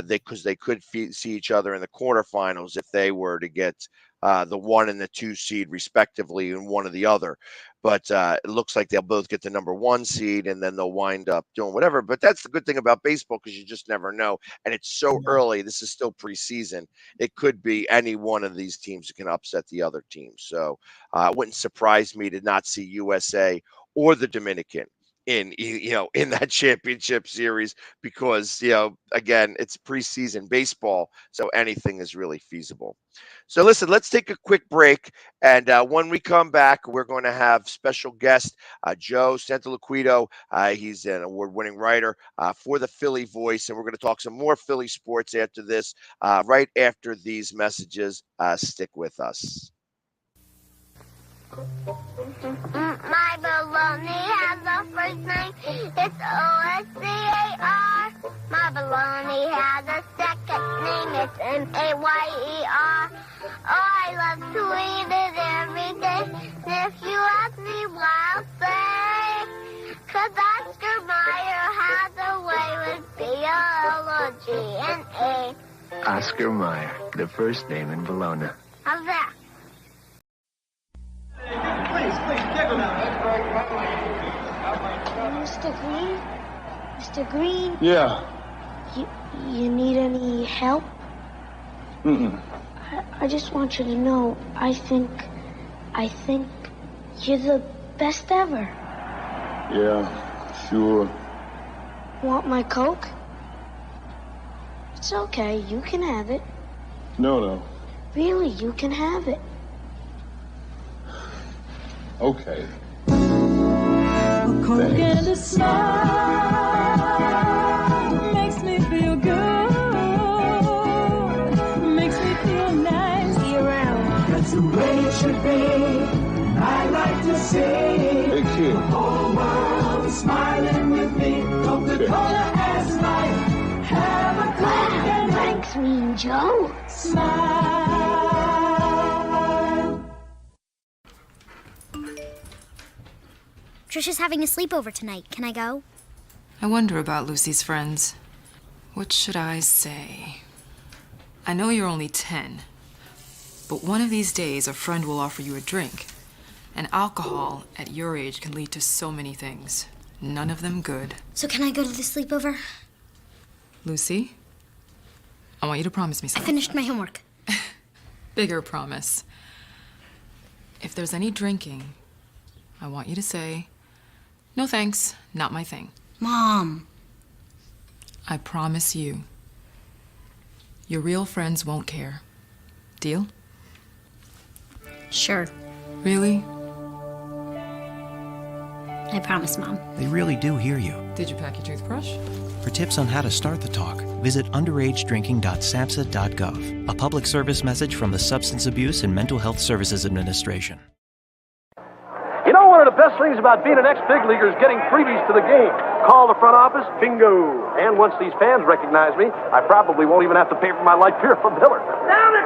Speaker 2: they could see each other in the quarterfinals if they were to get the 1 and the 2 seed respectively in one or the other. But it looks like they'll both get the number 1 seed, and then they'll wind up doing whatever. But that's the good thing about baseball, because you just never know. And it's so early. This is still preseason. It could be any one of these teams that can upset the other team. So it wouldn't surprise me to not see USA or the Dominican in in that championship series because again, it's preseason baseball, so anything is really feasible. So listen, let's take a quick break, and when we come back, we're going to have special guest Joe Santoliquito. He's an award-winning writer for the Philly Voice, and we're going to talk some more Philly sports after this, right after these messages. Stick with us.
Speaker 4: My baloney has a first name, it's O-S-C-A-R. My baloney has a second name, it's M-A-Y-E-R. Oh, I love to eat it every day, and if you ask me why, I'll say, 'cause Oscar Mayer has a way with B-O-L-O-G-N-A.
Speaker 5: Oscar Mayer, the first name in Bologna.
Speaker 4: How's that?
Speaker 6: Please, take him out.
Speaker 4: Mr. Green? Mr. Green?
Speaker 6: Yeah.
Speaker 4: You need any help? I just want you to know, I think you're the best ever.
Speaker 6: Yeah, sure.
Speaker 4: Want my Coke? It's okay, you can have it.
Speaker 6: No.
Speaker 4: Really, you can have it.
Speaker 6: Okay.
Speaker 7: A Coke and a smile makes me feel good, makes me feel nice.
Speaker 4: Be around.
Speaker 8: That's the way it should be. I like to see
Speaker 6: Hey, kid.
Speaker 8: the whole world is smiling with me. Coca-Cola as life. Have a Coke and
Speaker 4: Thanks, Mean Joe.
Speaker 8: smile.
Speaker 9: Trisha's having a sleepover tonight. Can I go?
Speaker 10: I wonder about Lucy's friends. What should I say? I know you're only 10, but one of these days a friend will offer you a drink. And alcohol at your age can lead to so many things. None of them good.
Speaker 9: So can I go to the sleepover?
Speaker 10: Lucy, I want you to promise me
Speaker 9: I
Speaker 10: something.
Speaker 9: finished my homework.
Speaker 10: Bigger promise. If there's any drinking, I want you to say, "No thanks, not my thing."
Speaker 9: Mom.
Speaker 10: I promise you. Your real friends won't care. Deal?
Speaker 9: Sure.
Speaker 10: Really?
Speaker 9: I promise, Mom.
Speaker 11: They really do hear you.
Speaker 10: Did you pack your toothbrush?
Speaker 11: For tips on how to start the talk, visit underagedrinking.samhsa.gov. A public service message from the Substance Abuse and Mental Health Services Administration.
Speaker 12: You know, one of the best things about being an ex-big leaguer is getting freebies to the game. Call the front office, bingo. And once these fans recognize me, I probably won't even have to pay for my light beer from Miller. Down it,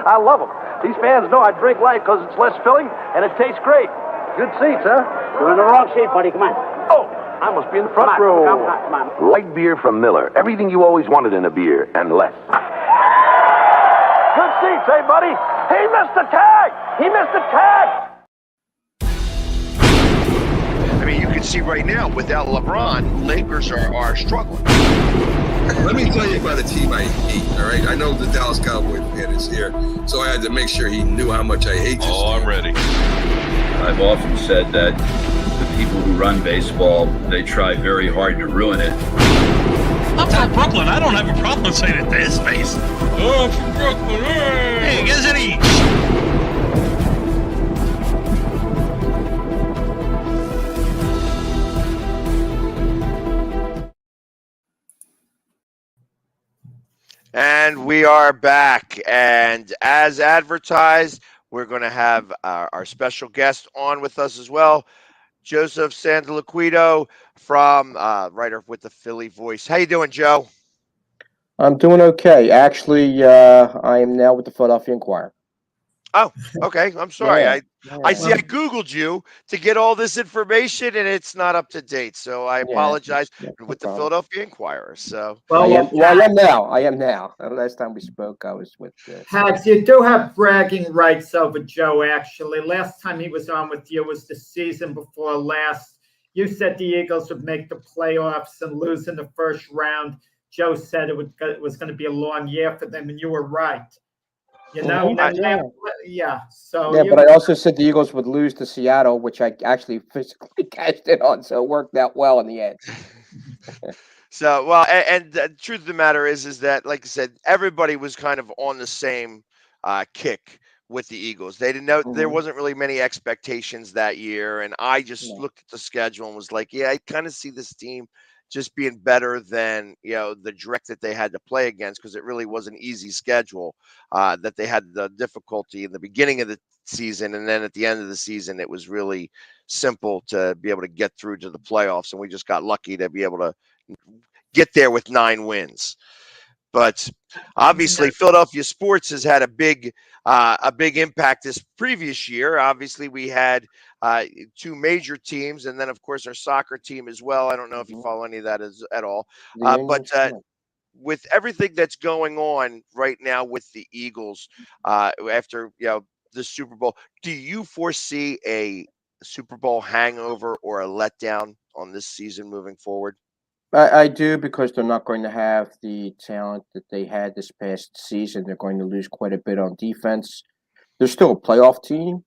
Speaker 12: I love them. These fans know I drink light because it's less filling and it tastes great. Good seats, huh?
Speaker 13: You're in the wrong seat, buddy. Come on.
Speaker 12: Oh, I must be in the front row.
Speaker 13: Come on.
Speaker 14: Light beer from Miller. Everything you always wanted in a beer, and less.
Speaker 12: Good seats, hey, buddy? He missed the tag! He missed the tag!
Speaker 2: I mean, you can see right now, without LeBron, Lakers are struggling.
Speaker 1: Let me tell you about a team I hate, all right? I know the Dallas Cowboy fan is here, so I had to make sure he knew how much I hate this team.
Speaker 15: I'm ready. I've often said that the people who run baseball, they try very hard to ruin it.
Speaker 16: I'm from Brooklyn. I don't have a problem saying it to his face. Oh, I'm from Brooklyn. Hey, get us an each.
Speaker 2: And we are back. And as advertised, we're going to have our special guest on with us as well, Joseph Santoliquito, from writer with the Philly Voice. How you doing, Joe?
Speaker 17: I'm doing okay. Actually, I am now with the Philadelphia Inquirer.
Speaker 2: Oh, okay. I'm sorry.
Speaker 17: Yeah.
Speaker 2: I see. I Googled you to get all this information, and it's not up to date. So I apologize with the Philadelphia Inquirer. So
Speaker 17: I am now. Last time we spoke, I was with.
Speaker 3: Hags, you do have bragging rights over Joe. Actually, last time he was on with you was the season before last. You said the Eagles would make the playoffs and lose in the first round. Joe said it was going to be a long year for them, and you were right. You know,
Speaker 17: Mhm.
Speaker 3: and then
Speaker 17: Yeah.
Speaker 3: yeah. So
Speaker 17: Yeah,
Speaker 3: you
Speaker 17: but I also said the Eagles would lose to Seattle, which I actually physically cashed in on, so it worked out well in the end.
Speaker 2: So, well, and the truth of the matter is that, like I said, everybody was kind of on the same kick with the Eagles. They didn't know there
Speaker 17: Mhm.
Speaker 2: wasn't really many expectations that year, and I just
Speaker 17: No.
Speaker 2: looked at the schedule and was like, yeah, I kind of see this team just being better than the direct that they had to play against, because it really was an easy schedule that they had the difficulty in the beginning of the season, and then at the end of the season it was really simple to be able to get through to the playoffs, and we just got lucky to be able to get there with 9 wins. But obviously, Philadelphia sports has had a big impact this previous year. Obviously, we had 2 major teams, and then of course our soccer team as well. I don't know if you
Speaker 17: Mhm.
Speaker 2: follow any of that at all,
Speaker 17: The
Speaker 2: but
Speaker 17: Eagles, yeah.
Speaker 2: with everything that's going on right now with the Eagles after the Super Bowl, do you foresee a Super Bowl hangover or a letdown on this season moving forward?
Speaker 17: I do, because they're not going to have the talent that they had this past season. They're going to lose quite a bit on defense. They're still a playoff team.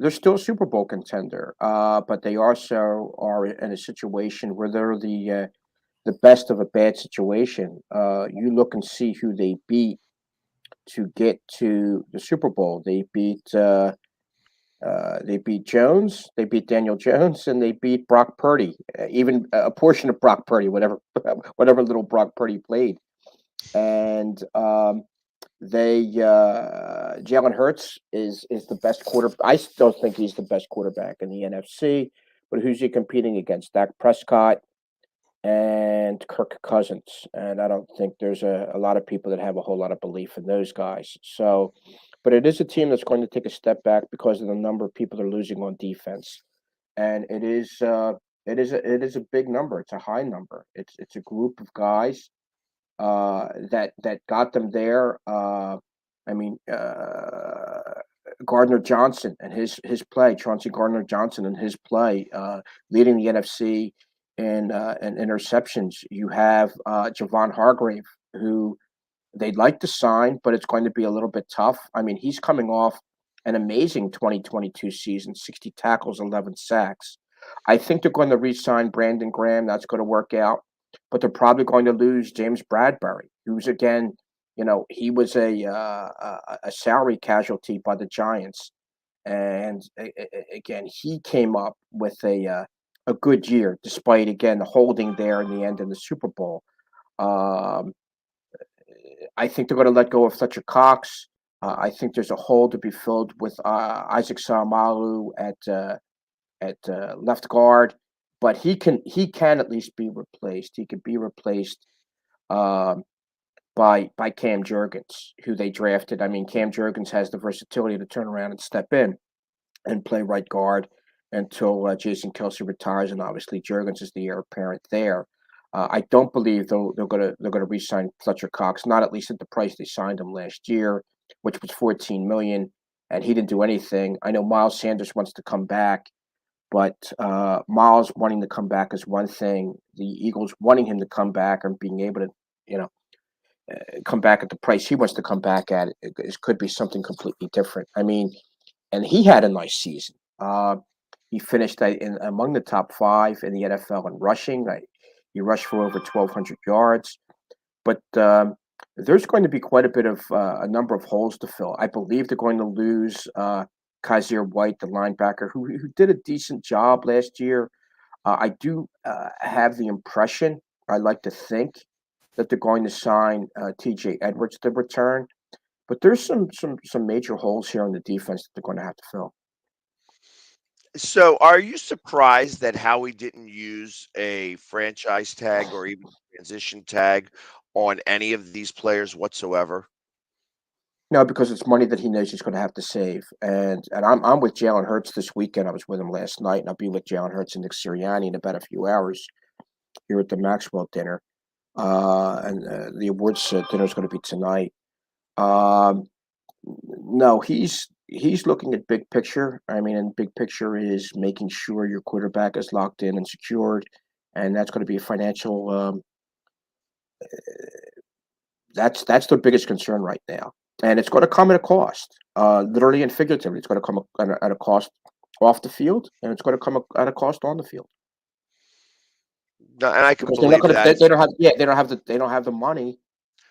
Speaker 17: They're still a Super Bowl contender, but they also are in a situation where they're the best of a bad situation. You look and see who they beat to get to the Super Bowl. They beat Jones, they beat Daniel Jones, and they beat Brock Purdy. Even a portion of Brock Purdy, whatever whatever little Brock Purdy played, and they Jalen Hurts is the best quarter. I still think he's the best quarterback in the NFC. But who's he competing against? Dak Prescott and Kirk Cousins. And I don't think there's a lot of people that have a whole lot of belief in those guys. So, but it is a team that's going to take a step back because of the number of people they're losing on defense. And it is a big number. It's a high number. It's a group of guys that got them there. I mean, Gardner Johnson and his play, Chauncey Gardner Johnson and his play, leading the NFC in interceptions. You have Javon Hargrave, who they'd like to sign, but it's going to be a little bit tough. I mean, he's coming off an amazing 2022 season, 60 tackles, 11 sacks. I think they're going to re-sign Brandon Graham. That's going to work out, but they're probably going to lose James Bradbury, who's again, he was a salary casualty by the Giants, and again, he came up with a good year, despite again holding there in the end in the Super Bowl. Um, I think they're going to let go of Fletcher Cox. I think there's a hole to be filled with Isaac Salamalu at left guard, but he can at least be replaced. He could be replaced um, by Cam Jurgens, who they drafted. I mean, Cam Jurgens has the versatility to turn around and step in and play right guard until Jason Kelsey retires, and obviously Jurgens is the heir apparent there. I don't believe they're gonna re-sign Fletcher Cox, not at least at the price they signed him last year, which was $14 million, and he didn't do anything. I know Miles Sanders wants to come back, but Miles wanting to come back is one thing. The Eagles wanting him to come back and being able to, you know, come back at the price he wants to come back at, it could be something completely different. I mean, and he had a nice season. He finished among the top 5 in the NFL in rushing. He rushed for over 1,200 yards. But there's going to be quite a bit of a number of holes to fill. I believe they're going to lose Kaiser White, the linebacker, who did a decent job last year. I do have the impression, I like to think, that they're going to sign T.J. Edwards to return. But there's some major holes here on the defense that they're going to have to fill.
Speaker 2: So, are you surprised that Howie didn't use a franchise tag or even transition tag on any of these players whatsoever?
Speaker 17: No, because it's money that he knows he's going to have to save, and I'm with Jalen Hurts this weekend. I was with him last night, and I'll be with Jalen Hurts and Nick Sirianni in about a few hours here at the Maxwell dinner. And the awards dinner is going to be tonight. Um, no, he's looking at big picture. I mean, and big picture is making sure your quarterback is locked in and secured, and that's going to be a financial. That's their biggest concern right now. and it's going to come at a cost, literally and figuratively. It's going to come at a cost off the field, and it's going to come at a cost on the field.
Speaker 2: No, and I can
Speaker 17: Because they're not
Speaker 2: believe
Speaker 17: going to.
Speaker 2: that.
Speaker 17: They don't have. Yeah, they don't have the money.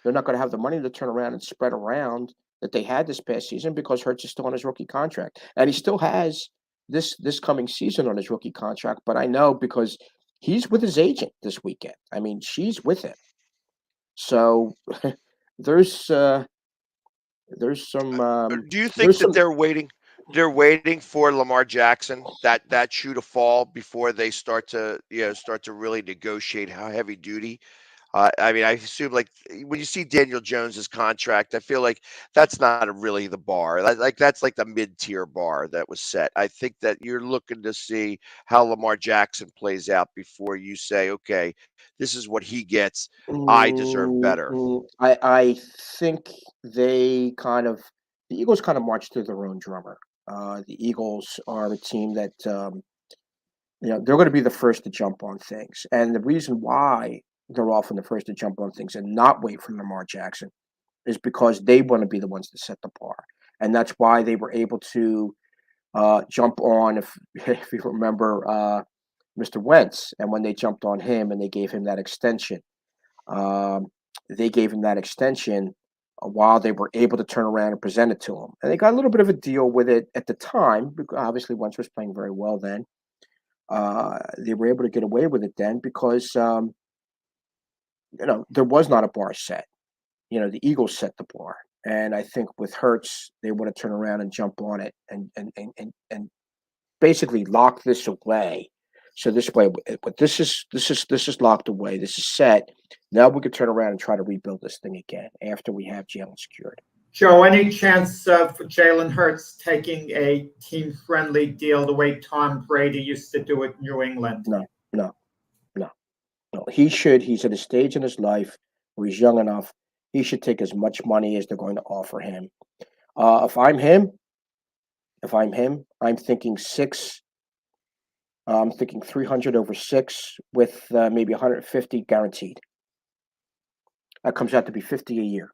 Speaker 17: They're not going to have the money to turn around and spread around that they had this past season because Hurts is still on his rookie contract, and he still has this coming season on his rookie contract. But I know because he's with his agent this weekend. I mean, she's with him. So there's some.
Speaker 2: Do you think
Speaker 17: There's
Speaker 2: that
Speaker 17: some.
Speaker 2: they're waiting? They're waiting for Lamar Jackson that shoe to fall before they start to really negotiate how heavy duty. I mean, I assume like when you see Daniel Jones's contract, I feel like that's not really the bar. Like that's like the mid-tier bar that was set. I think that you're looking to see how Lamar Jackson plays out before you say, okay, this is what he gets. I deserve better.
Speaker 17: I think the Eagles kind of march to their own drummer. The Eagles are a team that they're going to be the first to jump on things, and the reason why they're often the first to jump on things and not wait for Lamar Jackson is because they want to be the ones to set the bar, and that's why they were able to jump on. If you remember Mr. Wentz, and when they jumped on him and they gave him that extension. They gave him that extension while they were able to turn around and present it to him. And they got a little bit of a deal with it at the time. Obviously, Wentz was playing very well then. They were able to get away with it then because, there was not a bar set. The Eagles set the bar. And I think with Hurts, they want to turn around and jump on it and basically lock this away. So this way, but this is locked away. This is set. Now we can turn around and try to rebuild this thing again after we have Jalen secured.
Speaker 3: Joe, any chance for Jalen Hurts taking a team-friendly deal the way Tom Brady used to do it in New England?
Speaker 17: No. He should. He's at a stage in his life where he's young enough. He should take as much money as they're going to offer him. If I'm him, I'm thinking six. I'm thinking 300 over 6 with maybe 150 guaranteed. That comes out to be 50 a year.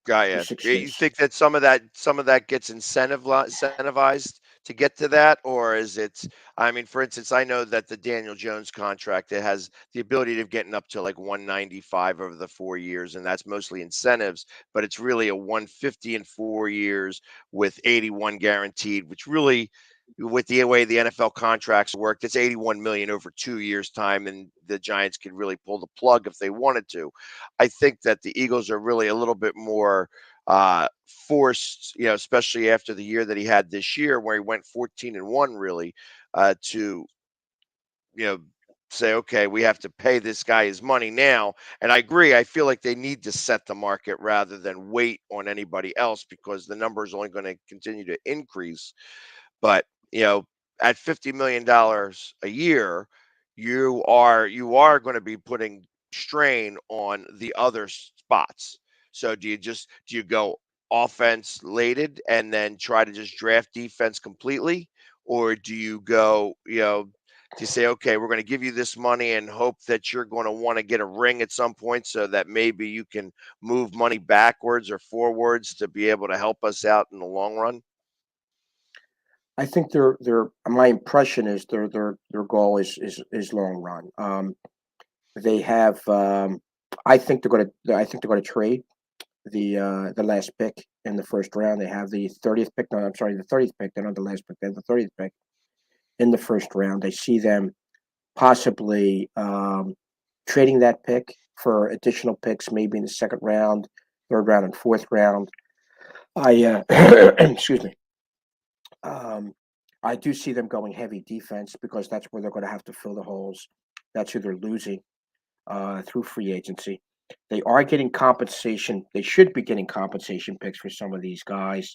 Speaker 2: Got
Speaker 17: for
Speaker 2: ya.
Speaker 17: 6
Speaker 2: You
Speaker 17: years.
Speaker 2: think that some of that gets incentivized to get to that, or is it? I mean, for instance, I know that the Daniel Jones contract, it has the ability of getting up to like 195 over the 4 years, and that's mostly incentives. But it's really a 150 in 4 years with 81 guaranteed, which really, with the way the NFL contracts work, it's 81 million over 2 years' time, and the Giants could really pull the plug if they wanted to. I think that the Eagles are really a little bit more forced, especially after the year that he had this year, where he went 14-1, really, to say, okay, we have to pay this guy his money now. And I agree. I feel like they need to set the market rather than wait on anybody else because the number is only going to continue to increase. But at $50 million a year, you are going to be putting strain on the other spots. So do you go offense lated and then try to just draft defense completely, or do you go to say, okay, we're going to give you this money and hope that you're going to want to get a ring at some point so that maybe you can move money backwards or forwards to be able to help us out in the long run?
Speaker 17: I think my impression is their goal is long run. They have I think they're going to trade the last pick in the first round. They have the 30th pick. No, I'm sorry, the 30th pick. They're not the last pick. They have the 30th pick in the first round. I see them possibly trading that pick for additional picks, maybe in the second round, third round, and fourth round. Excuse me. I do see them going heavy defense because that's where they're going to have to fill the holes. That's who they're losing through free agency. They are getting compensation. They should be getting compensation picks for some of these guys.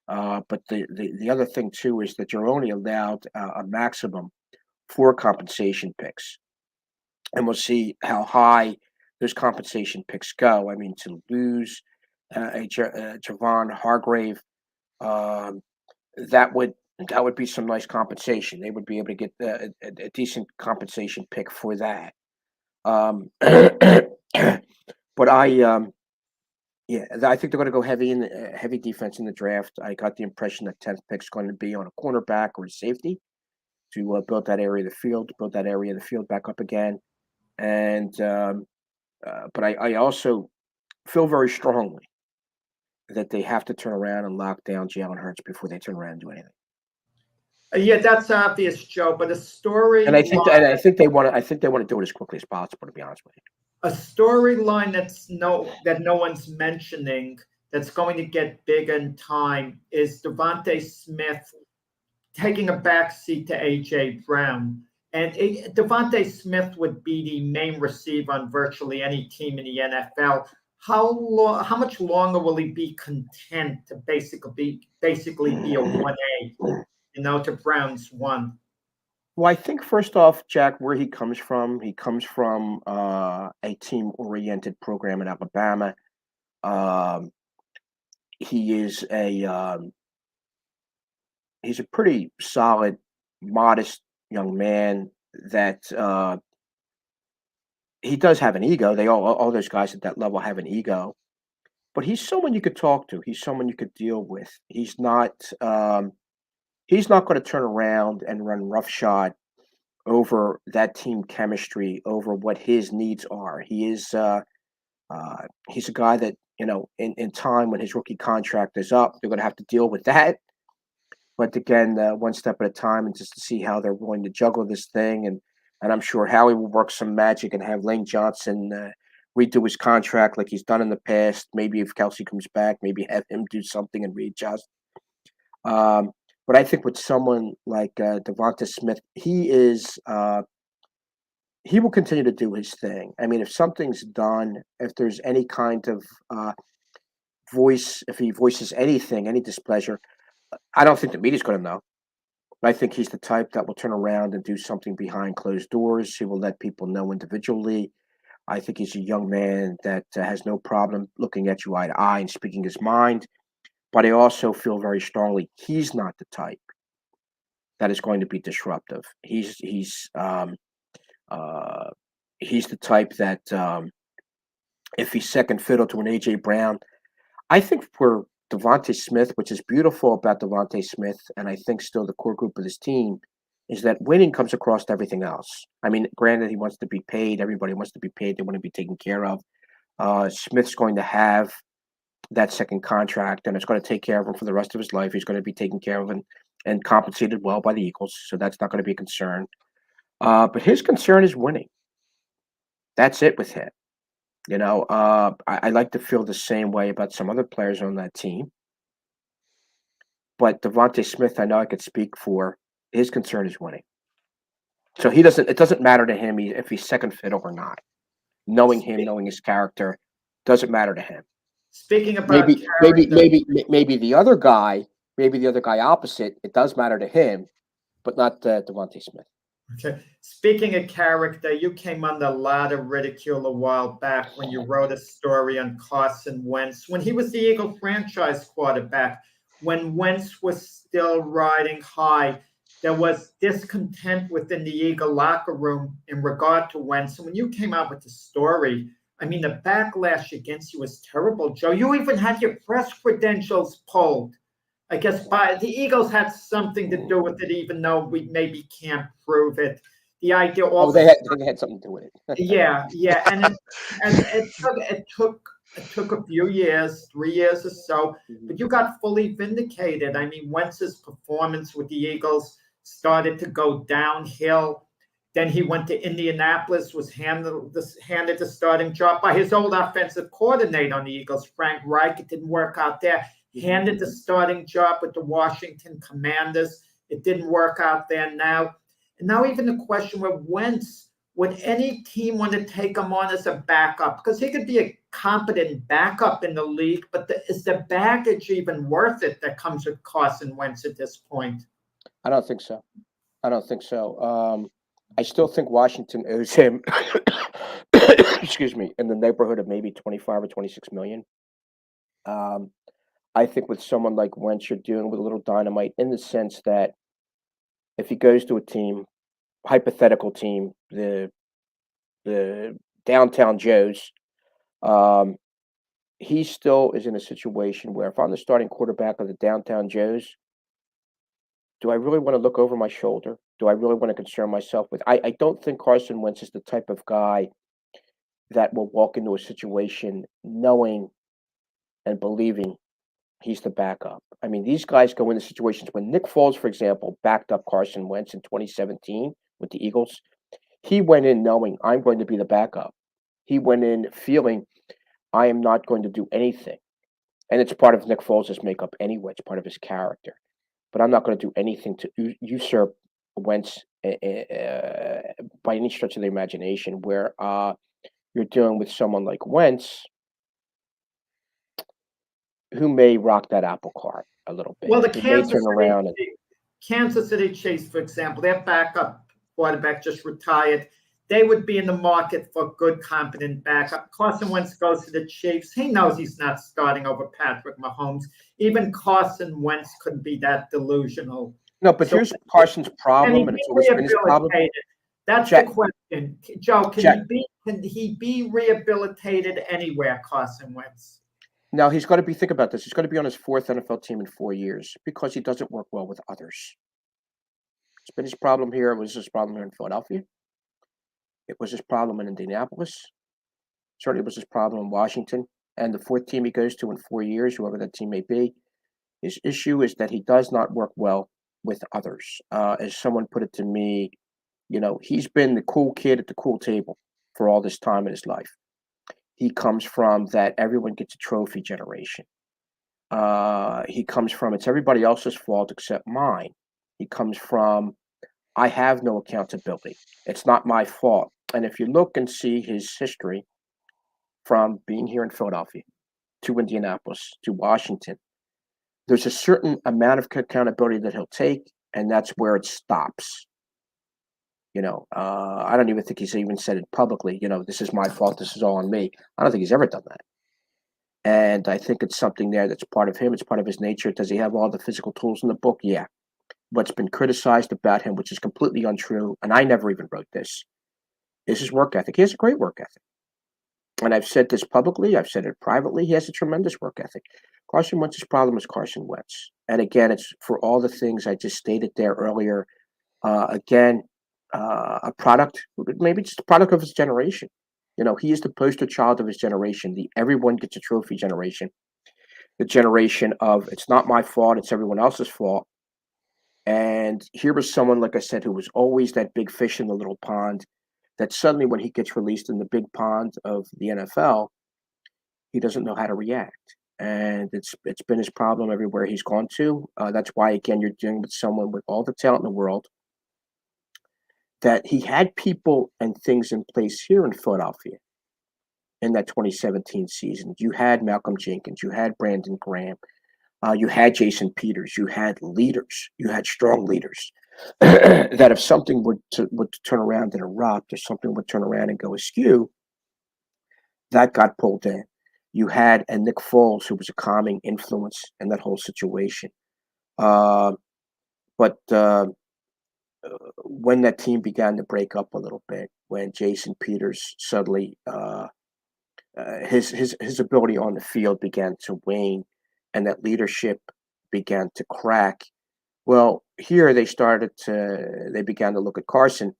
Speaker 17: But the other thing, too, is that you're only allowed a maximum 4 compensation picks. And we'll see how high those compensation picks go. I mean, to lose Javon Hargrave, that would be some nice compensation. They would be able to get a decent compensation pick for that. But Yeah, I think they're going to go heavy in the heavy defense in the draft. I got the impression that 10th pick's going to be on a cornerback or a safety to build that area of the field, build that area of the field back up again. And but I also feel very strongly that they have to turn around and lock down Jalen Hurts before they turn around and do anything.
Speaker 3: Yeah, that's obvious, Joe. But a story,
Speaker 17: And I think they want to. I think they want to do it as quickly as possible. To be honest with you,
Speaker 3: a storyline that no one's mentioning that's going to get big in time is Devontae Smith taking a backseat to AJ Brown. And Devontae Smith would be the main receiver on virtually any team in the NFL. How much longer will he be content to basically be a 1A, to Brown's 1?
Speaker 17: well, I think first off, Jack, where he comes from a team-oriented program in Alabama. He is he's a pretty solid, modest young man that he does have an ego. They all those guys at that level have an ego, but he's someone you could talk to. He's someone you could deal with. He's not going to turn around and run roughshod over that team chemistry, over what his needs are. He's a guy that in time when his rookie contract is up, they're going to have to deal with that. But again, one step at a time, and just to see how they're going to juggle this thing, and I'm sure Howie will work some magic and have Lane Johnson redo his contract like he's done in the past. Maybe if Kelsey comes back, maybe have him do something and readjust. But I think with someone like Devonta Smith, he will continue to do his thing. I mean, if something's done, if there's any kind of if he voices anything, any displeasure, I don't think the media's going to know. I think he's the type that will turn around and do something behind closed doors. He will let people know individually. I think he's a young man that has no problem looking at you eye to eye and speaking his mind. But I also feel very strongly he's not the type that is going to be disruptive. He's the type that if he's second fiddle to an AJ Brown, I think for Devontae Smith, which is beautiful about Devontae Smith, and I think still the core group of this team, is that winning comes across to everything else. I mean, granted, he wants to be paid. Everybody wants to be paid. They want to be taken care of. Smith's going to have that second contract, and it's going to take care of him for the rest of his life. He's going to be taken care of and compensated well by the Eagles, so that's not going to be a concern. But his concern is winning. That's it with him. I like to feel the same way about some other players on that team. But Devontae Smith, I know I could speak for. His concern is winning. So it doesn't matter to him if he's second fiddle or not. Knowing him, knowing his character, doesn't matter to him.
Speaker 3: Speaking about
Speaker 17: maybe the other guy, opposite, it does matter to him, but not Devontae Smith.
Speaker 3: Okay. Speaking of character, you came under a lot of ridicule a while back when you wrote a story on Carson Wentz when he was the Eagle franchise quarterback. When Wentz was still riding high, there was discontent within the Eagle locker room in regard to Wentz. And when you came out with the story, I mean, the backlash against you was terrible, Joe. You even had your press credentials pulled. I guess the Eagles had something to do with it, even though we maybe can't prove it. The idea also
Speaker 17: they had something to do with it.
Speaker 3: yeah, and it took a few years, 3 years or so, but you got fully vindicated. I mean, Wentz's performance with the Eagles started to go downhill. Then he went to Indianapolis, was handed the starting job by his old offensive coordinator on the Eagles, Frank Reich. It didn't work out there. Handed the starting job with the Washington Commanders. It didn't work out there now. And now even the question with Wentz, would any team want to take him on as a backup? Because he could be a competent backup in the league, but is the baggage even worth it that comes with Carson Wentz at this point?
Speaker 17: I don't think so. I still think Washington owes him, excuse me, in the neighborhood of maybe 25 or 26 million. I think with someone like Wentz, you're dealing with a little dynamite in the sense that if he goes to a team, hypothetical team, the downtown Joes, he still is in a situation where if I'm the starting quarterback of the Downtown Joes, do I really want to look over my shoulder? Do I really want to concern myself with? I don't think Carson Wentz is the type of guy that will walk into a situation knowing and believing he's the backup. I mean, these guys go into situations when Nick Foles, for example, backed up Carson Wentz in 2017 with the Eagles. He went in knowing I'm going to be the backup. He went in feeling I am not going to do anything. And it's part of Nick Foles' makeup anyway. It's part of his character. But I'm not going to do anything to usurp Wentz by any stretch of the imagination, where you're dealing with someone like Wentz who may rock that apple cart a little bit.
Speaker 3: Well, the
Speaker 17: Who may turn around and
Speaker 3: Kansas City Chiefs, for example, their backup quarterback just retired. They would be in the market for good, competent backup. Carson Wentz goes to the Chiefs. He knows he's not starting over Patrick Mahomes. Even Carson Wentz could be that delusional.
Speaker 17: No, but here's Carson's problem, and it's always been his problem.
Speaker 3: That's the question, Joe. Can he be rehabilitated anywhere, Carson Wentz?
Speaker 17: Now he's got to be. Think about this. He's going to be on his fourth NFL team in 4 years because he doesn't work well with others. It's been his problem here. It was his problem here in Philadelphia. It was his problem in Indianapolis. Certainly was his problem in Washington. And the fourth team he goes to in 4 years, whoever that team may be, his issue is that he does not work well with others. As someone put it to me, he's been the cool kid at the cool table for all this time in his life. He comes from that everyone gets a trophy generation. He comes from it's everybody else's fault except mine. He comes from I have no accountability. It's not my fault. And if you look and see his history from being here in Philadelphia to Indianapolis to Washington, there's a certain amount of accountability that he'll take, and that's where it stops. I don't even think he's even said it publicly, this is my fault, this is all on me. I don't think he's ever done that. And I think it's something there that's part of him. It's part of his nature. Does he have all the physical tools in the book? Yeah. What's been criticized about him, which is completely untrue, and I never even wrote this, is his work ethic. He has a great work ethic. And I've said this publicly. I've said it privately. He has a tremendous work ethic. Carson Wentz's problem is Carson Wentz. And again, it's for all the things I just stated there earlier. A product, maybe just a product of his generation. He is the poster child of his generation, the everyone gets a trophy generation, the generation of it's not my fault, it's everyone else's fault. And here was someone, like I said, who was always that big fish in the little pond, that suddenly when he gets released in the big pond of the NFL, he doesn't know how to react. And it's been his problem everywhere he's gone to. That's why, again, you're dealing with someone with all the talent in the world, that he had people and things in place here in Philadelphia in that 2017 season. You had Malcolm Jenkins, you had Brandon Graham, you had Jason Peters, you had leaders, you had strong leaders that if something would turn around and erupt or something would turn around and go askew, that got pulled in. You had Nick Foles, who was a calming influence in that whole situation. But when that team began to break up a little bit, when Jason Peters suddenly his ability on the field began to wane, and that leadership began to crack. Well, here they began to look at Carson.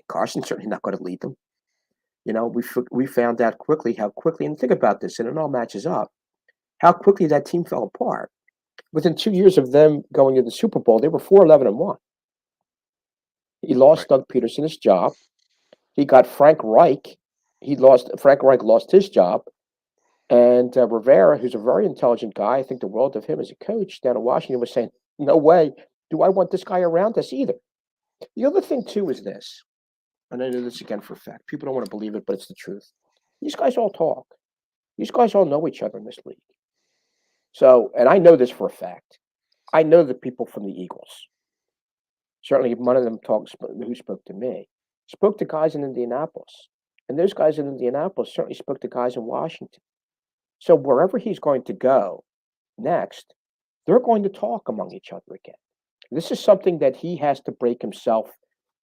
Speaker 17: Carson's certainly not going to lead them. We found out quickly how quickly, and think about this, and it all matches up, how quickly that team fell apart. Within 2 years of them going to the Super Bowl, they were 4-11-1. He lost Doug Peterson his job. He got Frank Reich. Frank Reich lost his job. And Rivera, who's a very intelligent guy, I think the world of him as a coach down in Washington, was saying, no way do I want this guy around us either. The other thing, too, is this, and I know this again for a fact. People don't want to believe it, but it's the truth. These guys all talk. These guys all know each other in this league. So, and I know this for a fact. I know the people from the Eagles. Certainly, one of them who spoke to me, spoke to guys in Indianapolis. And those guys in Indianapolis certainly spoke to guys in Washington. So wherever he's going to go next, they're going to talk among each other again. This is something that he has to break himself.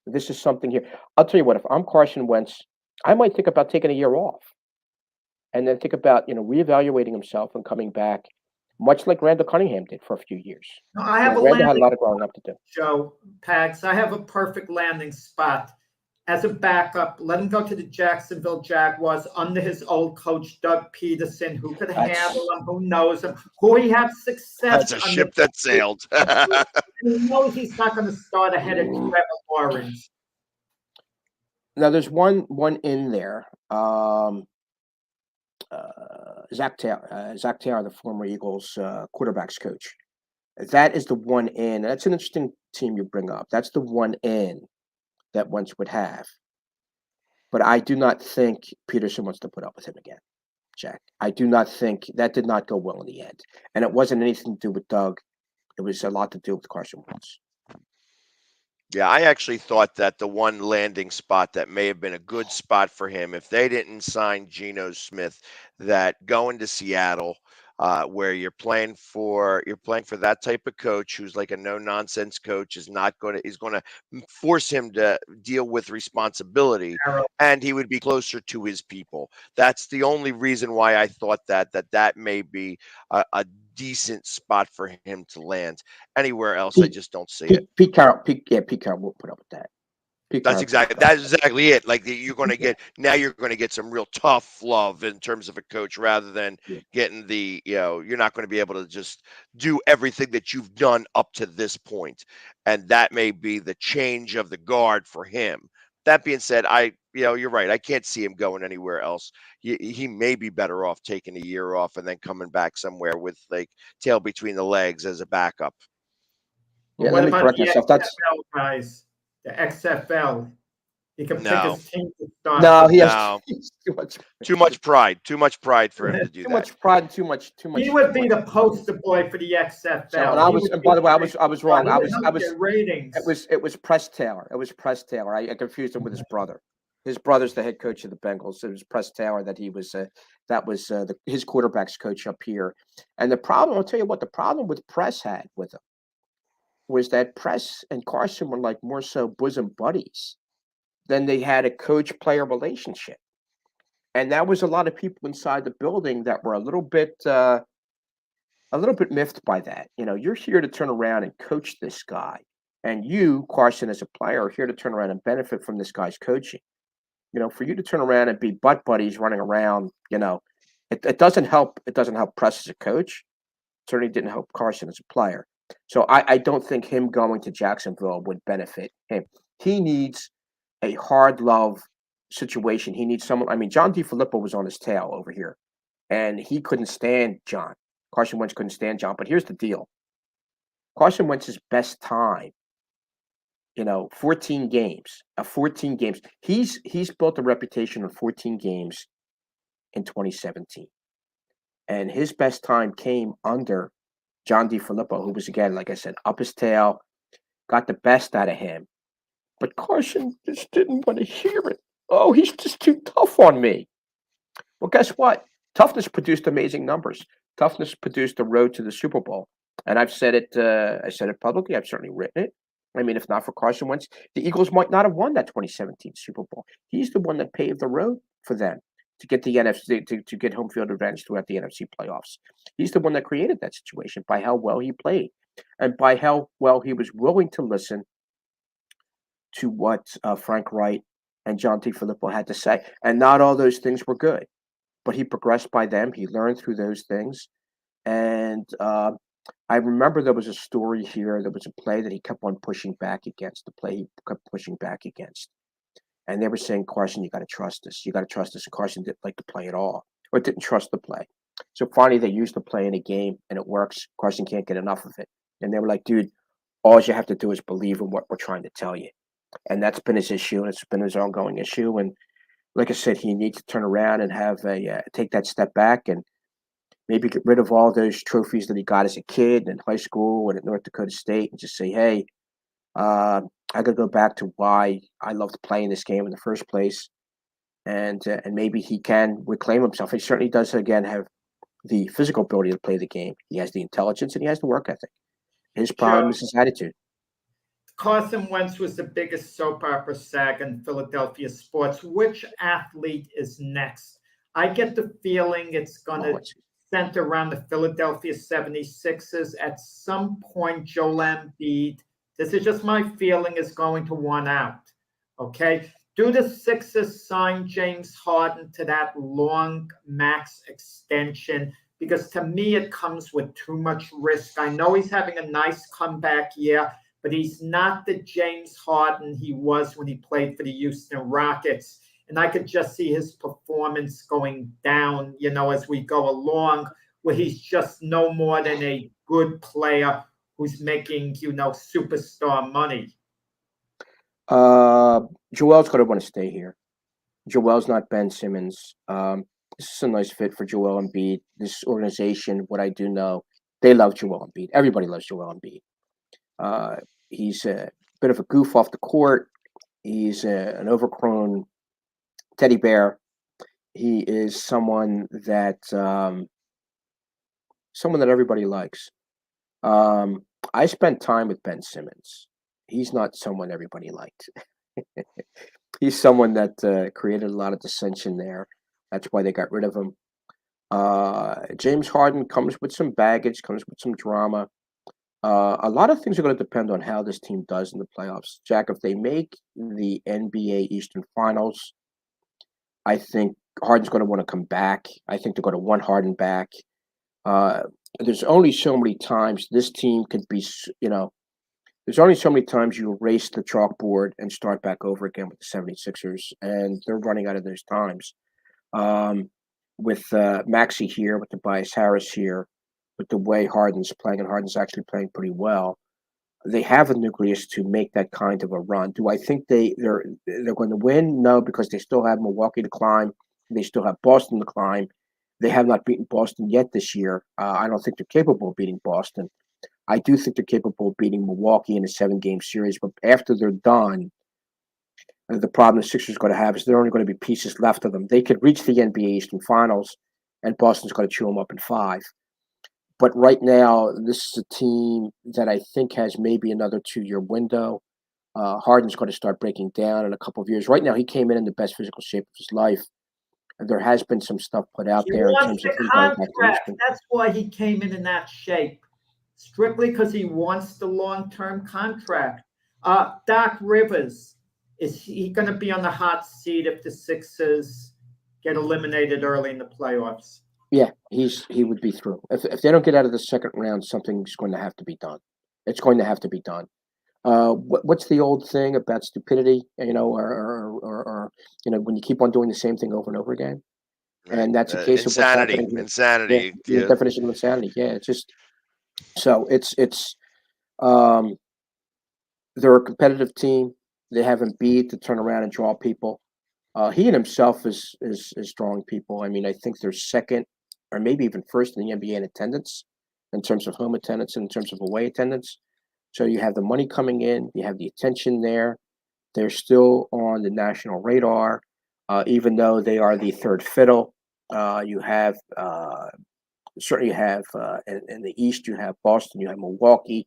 Speaker 17: This is something here. I'll tell you what, if I'm Carson Wentz, I might think about taking a year off. and then think about reevaluating himself and coming back, much like Randall Cunningham did for a few years.
Speaker 3: I have a
Speaker 17: Randall had a
Speaker 3: landing
Speaker 17: lot of growing up to do.
Speaker 3: Joe Pags. I have a perfect landing spot as a backup. Let him go to the Jacksonville Jaguars under his old coach Doug Peterson, who could handle him, who knows him, who he had success.
Speaker 2: That's a ship that sailed.
Speaker 3: He knows he's not going to start ahead of Trevor Lawrence.
Speaker 17: Now there's one in there. Zach Taylor, the former Eagles quarterbacks coach. That is the one in. That's an interesting team you bring up. That's the one in that Wentz would have. But I do not think Peterson wants to put up with him again, Jack. I do not think that did not go well in the end. And it wasn't anything to do with Doug. It was a lot to do with Carson Wentz.
Speaker 2: Yeah, I actually thought that the one landing spot that may have been a good spot for him, if they didn't sign Geno Smith, that going to Seattle, where you're playing for that type of coach who's like a no nonsense coach, is going to force him to deal with responsibility, and he would be closer to his people. That's the only reason why I thought that may be a decent spot for him to land. Anywhere else, I just don't see it.
Speaker 17: Pete Carroll won't put up with that.
Speaker 2: That's exactly it. Like you're going to get some real tough love in terms of a coach, rather than getting you're not going to be able to just do everything that you've done up to this point, and that may be the change of the guard for him. That being said, you're right. I can't see him going anywhere else. He may be better off taking a year off and then coming back somewhere with like tail between the legs as a backup.
Speaker 17: Yeah,
Speaker 3: What
Speaker 17: let me
Speaker 3: about
Speaker 17: correct
Speaker 3: the
Speaker 17: myself.
Speaker 3: XFL guys? The XFL. He can pick his team to start.
Speaker 17: No, he has
Speaker 2: too much pride. Too much pride for him to do
Speaker 17: too
Speaker 2: that.
Speaker 17: Much pride. Too much.
Speaker 3: He would be the poster boy for the XFL.
Speaker 17: So, and by the way, I was wrong. I was
Speaker 3: ratings.
Speaker 17: It was Press Taylor. It was Press Taylor. I confused him with his brother. His brother's the head coach of the Bengals. It was Press Taylor that he was. That was his quarterbacks coach up here. And the problem, I'll tell you what, the problem with Press had with him was that Press and Carson were like more so bosom buddies than they had a coach-player relationship. And that was a lot of people inside the building that were a little bit miffed by that. You're here to turn around and coach this guy. And you, Carson, as a player, are here to turn around and benefit from this guy's coaching. For you to turn around and be butt buddies running around, it doesn't help. It doesn't help Press as a coach. It certainly didn't help Carson as a player. So I don't think him going to Jacksonville would benefit him. He needs a hard love situation. He needs someone. I mean, John DeFilippo was on his tail over here, and he couldn't stand John. Carson Wentz couldn't stand John. But here's the deal: Carson Wentz's best time, 14 games. 14 games. He's built a reputation of 14 games in 2017, and his best time came under John DeFilippo, who was, again, like I said, up his tail, got the best out of him. But Carson just didn't want to hear it. Oh, he's just too tough on me. Well, guess what? Toughness produced amazing numbers. Toughness produced the road to the Super Bowl. And I've said it. I said it publicly. I've certainly written it. I mean, if not for Carson Wentz, the Eagles might not have won that 2017 Super Bowl. He's the one that paved the road for them to get the NFC to get home field advantage throughout the NFC playoffs. He's the one that created that situation by how well he played and by how well he was willing to listen to what Frank Wright and John DeFilippo had to say. And not all those things were good, but he progressed by them. He learned through those things. And I remember there was a story here. There was a play that he kept on pushing back against, the play he kept pushing back against. And they were saying, Carson, you got to trust us. You got to trust us. And Carson didn't like the play at all, or didn't trust the play. So finally, they used the play in a game, and it works. Carson can't get enough of it. And they were like, dude, all you have to do is believe in what we're trying to tell you. And that's been his issue, and it's been his ongoing issue. And like I said, he needs to turn around and have take that step back and maybe get rid of all those trophies that he got as a kid in high school and at North Dakota State, and just say, hey, I got to go back to why I loved playing this game in the first place, and maybe he can reclaim himself. He certainly does, again, have the physical ability to play the game. He has the intelligence, and he has the work ethic. His problem is his attitude.
Speaker 3: Carson Wentz was the biggest soap opera saga in Philadelphia sports. Which athlete is next? I get the feeling it's going
Speaker 17: Oh,
Speaker 3: to center around the Philadelphia 76ers. At some point, Joel Embiid, this is just my feeling, is going to want out. Okay? Do the Sixers sign James Harden to that long max extension? Because to me, it comes with too much risk. I know he's having a nice comeback year, but he's not the James Harden he was when he played for the Houston Rockets. And I could just see his performance going down, as we go along, where he's just no more than a good player who's making, superstar money.
Speaker 17: Joel's going to want to stay here. Joel's not Ben Simmons. This is a nice fit for Joel Embiid. This organization, what I do know, they love Joel Embiid. Everybody loves Joel Embiid. He's a bit of a goof off the court. He's an overgrown teddy bear. He is someone that everybody likes. I spent time with Ben Simmons. He's not someone everybody liked. He's someone that created a lot of dissension there. That's why they got rid of him. James Harden comes with some baggage, comes with some drama. A lot of things are going to depend on how this team does in the playoffs. Jack, if they make the NBA Eastern Finals, I think Harden's going to want to come back. I think they're going to want Harden back. There's only so many times this team could be, there's only so many times you erase the chalkboard and start back over again with the 76ers, and they're running out of those times. With Maxey here, with Tobias Harris here, with the way Harden's playing, and Harden's actually playing pretty well, they have a nucleus to make that kind of a run. Do I think they're going to win? No, because they still have Milwaukee to climb. They still have Boston to climb. They have not beaten Boston yet this year. I don't think they're capable of beating Boston. I do think they're capable of beating Milwaukee in a 7-game series, but after they're done, the problem the Sixers are going to have is there are only going to be pieces left of them. They could reach the NBA Eastern Finals, and Boston's going to chew them up in 5. But right now, this is a team that I think has maybe another 2-year window. Harden's going to start breaking down in a couple of years. Right now, he came in the best physical shape of his life. And there has been some stuff put out there in terms of him going back to Houston.
Speaker 3: That's why he came in that shape, strictly because he wants the long-term contract. Doc Rivers, is he going to be on the hot seat if the Sixers get eliminated early in the playoffs?
Speaker 17: Yeah, he would be through. If they don't get out of the second round, something's going to have to be done. It's going to have to be done. What's the old thing about stupidity? Or when you keep on doing the same thing over and over again, and that's a case
Speaker 2: insanity.
Speaker 17: of what's happening.
Speaker 2: Insanity.
Speaker 17: Yeah, the definition of insanity. Yeah, it's just so it's they're a competitive team. They have Embiid to turn around and draw people. He in himself is drawing people. I mean, I think they're second or maybe even first in the NBA in attendance, in terms of home attendance and in terms of away attendance. So you have the money coming in, you have the attention there. They're still on the national radar, even though they are the third fiddle. You have certainly have in the East, you have Boston, you have Milwaukee.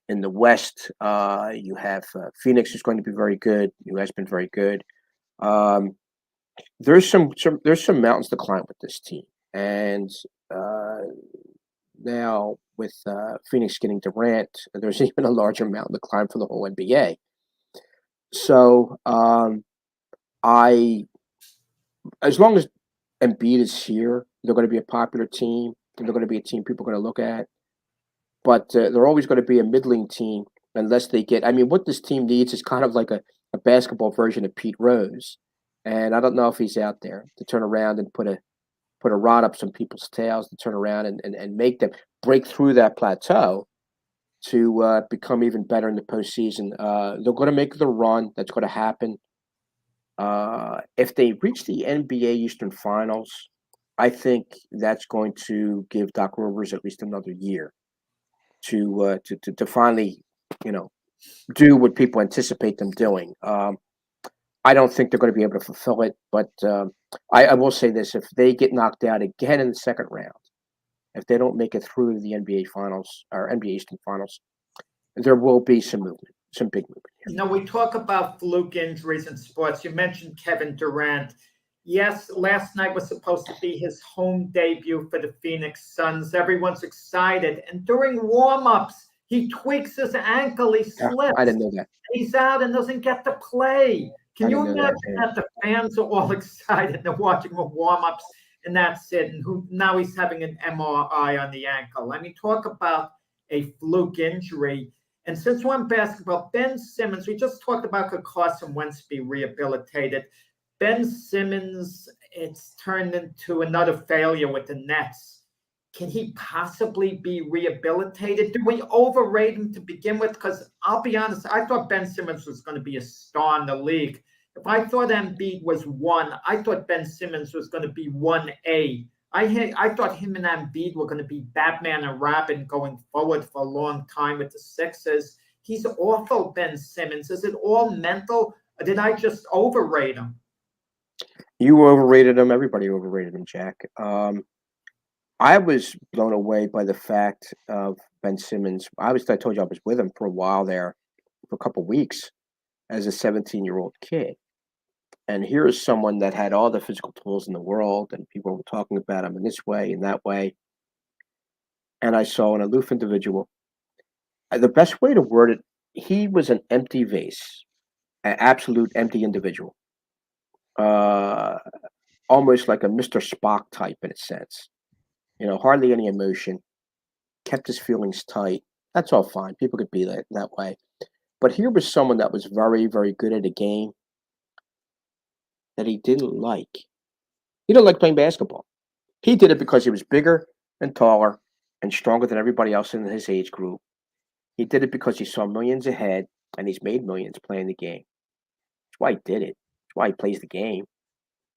Speaker 17: In the West, you have Phoenix, who's going to be very good, who has been very good. There's some mountains to climb with this team, and now with Phoenix getting Durant, there's even a larger mountain to climb for the whole NBA. So as long as Embiid is here, they're going to be a popular team. They're going to be a team people are going to look at, but they're always going to be a middling team unless they get. I mean, what this team needs is kind of like a basketball version of Pete Rose, and I don't know if he's out there to turn around and put a rod up some people's tails, to turn around and make them break through that plateau to become even better in the postseason. They're going to make the run. That's going to happen. If they reach the NBA Eastern Finals, I think that's going to give Doc Rivers at least another year to finally, do what people anticipate them doing. I don't think they're going to be able to fulfill it, but I will say this: if they get knocked out again in the second round, if they don't make it through the NBA Finals or NBA Eastern Finals, there will be some movement, some big movement here.
Speaker 3: We talk about fluke injuries in sports. You mentioned Kevin Durant. Yes, last night was supposed to be his home debut for the Phoenix Suns. Everyone's excited. And during warm-ups, he tweaks his ankle, he
Speaker 17: Yeah,
Speaker 3: slips.
Speaker 17: I didn't know that.
Speaker 3: He's out and doesn't get to play. Can
Speaker 17: I
Speaker 3: you
Speaker 17: didn't know
Speaker 3: imagine
Speaker 17: that.
Speaker 3: that the fans are all excited? They're watching the warm-ups, and that's it. And now he's having an MRI on the ankle. I mean, talk about a fluke injury. And since we're on basketball, Ben Simmons, we just talked about could Carson Wentz be rehabilitated. Ben Simmons, it's turned into another failure with the Nets. Can he possibly be rehabilitated? Do we overrate him to begin with? Because I'll be honest, I thought Ben Simmons was going to be a star in the league. If I thought Embiid was 1, I thought Ben Simmons was going to be 1A. I thought him and Embiid were going to be Batman and Robin going forward for a long time with the Sixers. He's awful, Ben Simmons. Is it all mental, or did I just overrate him?
Speaker 17: You overrated him. Everybody overrated him, Jack. I was blown away by the fact of Ben Simmons. I told you I was with him for a while there, for a couple of weeks, as a 17-year-old kid. And here is someone that had all the physical tools in the world, and people were talking about him in this way and that way. And I saw an aloof individual. The best way to word it, he was an empty vase, an absolute empty individual. Almost like a Mr. Spock type in a sense. Hardly any emotion, kept his feelings tight. That's all fine. People could be that way. But here was someone that was very, very good at a game that he didn't like. He didn't like playing basketball. He did it because he was bigger and taller and stronger than everybody else in his age group. He did it because he saw millions ahead, and he's made millions playing the game. That's why he did it. That's why he plays the game.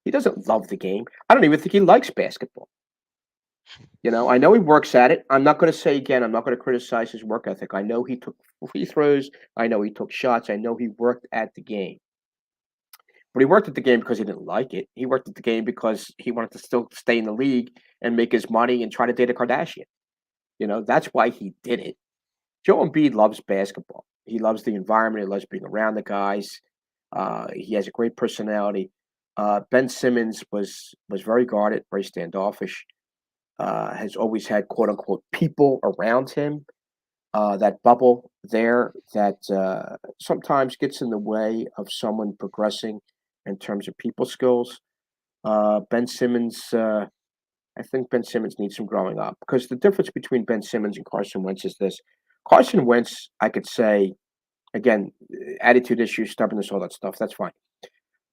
Speaker 17: He doesn't love the game. I don't even think he likes basketball. I know he works at it. I'm not going to say again, I'm not going to criticize his work ethic. I know he took free throws. I know he took shots. I know he worked at the game. But he worked at the game because he didn't like it. He worked at the game because he wanted to still stay in the league and make his money and try to date a Kardashian. That's why he did it. Joe Embiid loves basketball. He loves the environment. He loves being around the guys. He has a great personality. Ben Simmons was very guarded, very standoffish. Has always had quote unquote people around him. That bubble there that sometimes gets in the way of someone progressing in terms of people skills. Ben Simmons, I think Ben Simmons needs some growing up, because the difference between Ben Simmons and Carson Wentz is this. Carson Wentz, I could say, again, attitude issues, stubbornness, all that stuff, that's fine.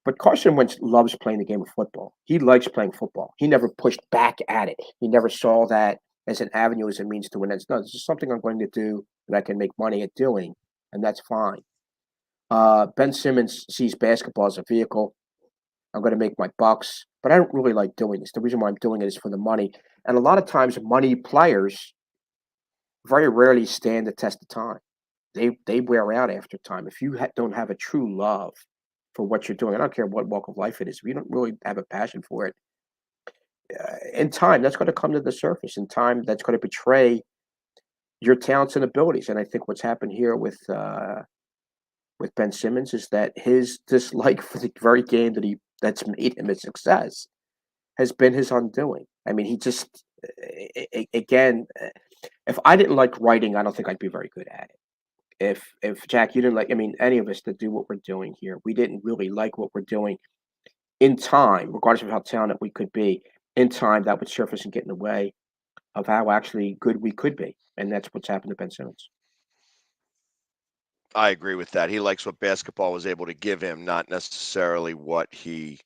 Speaker 17: But Carson Wentz loves playing the game of football. He likes playing football. He never pushed back at it. He never saw that as an avenue, as a means to an end. No, this is something I'm going to do that I can make money at doing, and that's fine. Ben Simmons sees basketball as a vehicle. I'm going to make my bucks, but I don't really like doing this. The reason why I'm doing it is for the money. And a lot of times, money players very rarely stand the test of time. They wear out after time. If you don't have a true love for what you're doing, I don't care what walk of life it is, if you don't really have a passion for it, in time, that's going to come to the surface. In time, that's going to betray your talents and abilities. And I think what's happened here with Ben Simmons is that his dislike for the very game that's made him a success has been his undoing. I mean, he just, again, if I didn't like writing, I don't think I'd be very good at it. If Jack, you didn't like, I mean, any of us that do what we're doing here, we didn't really like what we're doing in time, regardless of how talented we could be, in time, that would surface and get in the way of how actually good we could be. And that's what's happened to Ben Simmons.
Speaker 2: I agree with that. He likes what basketball was able to give him, not necessarily what he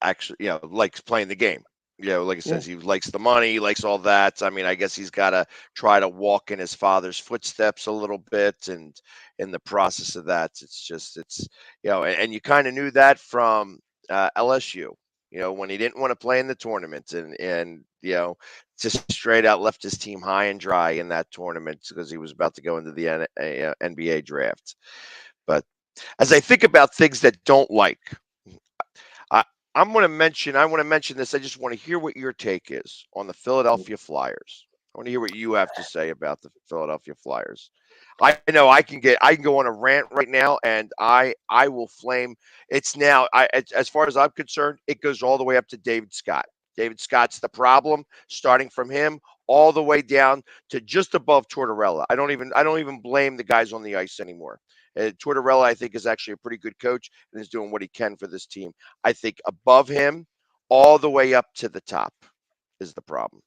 Speaker 2: actually, likes playing the game. Like I says, he likes the money, he likes all that. I mean, I guess he's got to try to walk in his father's footsteps a little bit, and in the process of that, it's and you kind of knew that from LSU. When he didn't want to play in the tournament, and just straight out left his team high and dry in that tournament because he was about to go into the NBA draft. But as I think about things that don't like, I want to mention this. I just want to hear what your take is on the Philadelphia Flyers. I want to hear what you have to say about the Philadelphia Flyers. I know I can go on a rant right now, and I will flame. It's now as far as I'm concerned, it goes all the way up to David Scott. David Scott's the problem, starting from him all the way down to just above Tortorella. I don't even blame the guys on the ice anymore. Tortorella, I think, is actually a pretty good coach and is doing what he can for this team. I think above him, all the way up to the top, is the problem.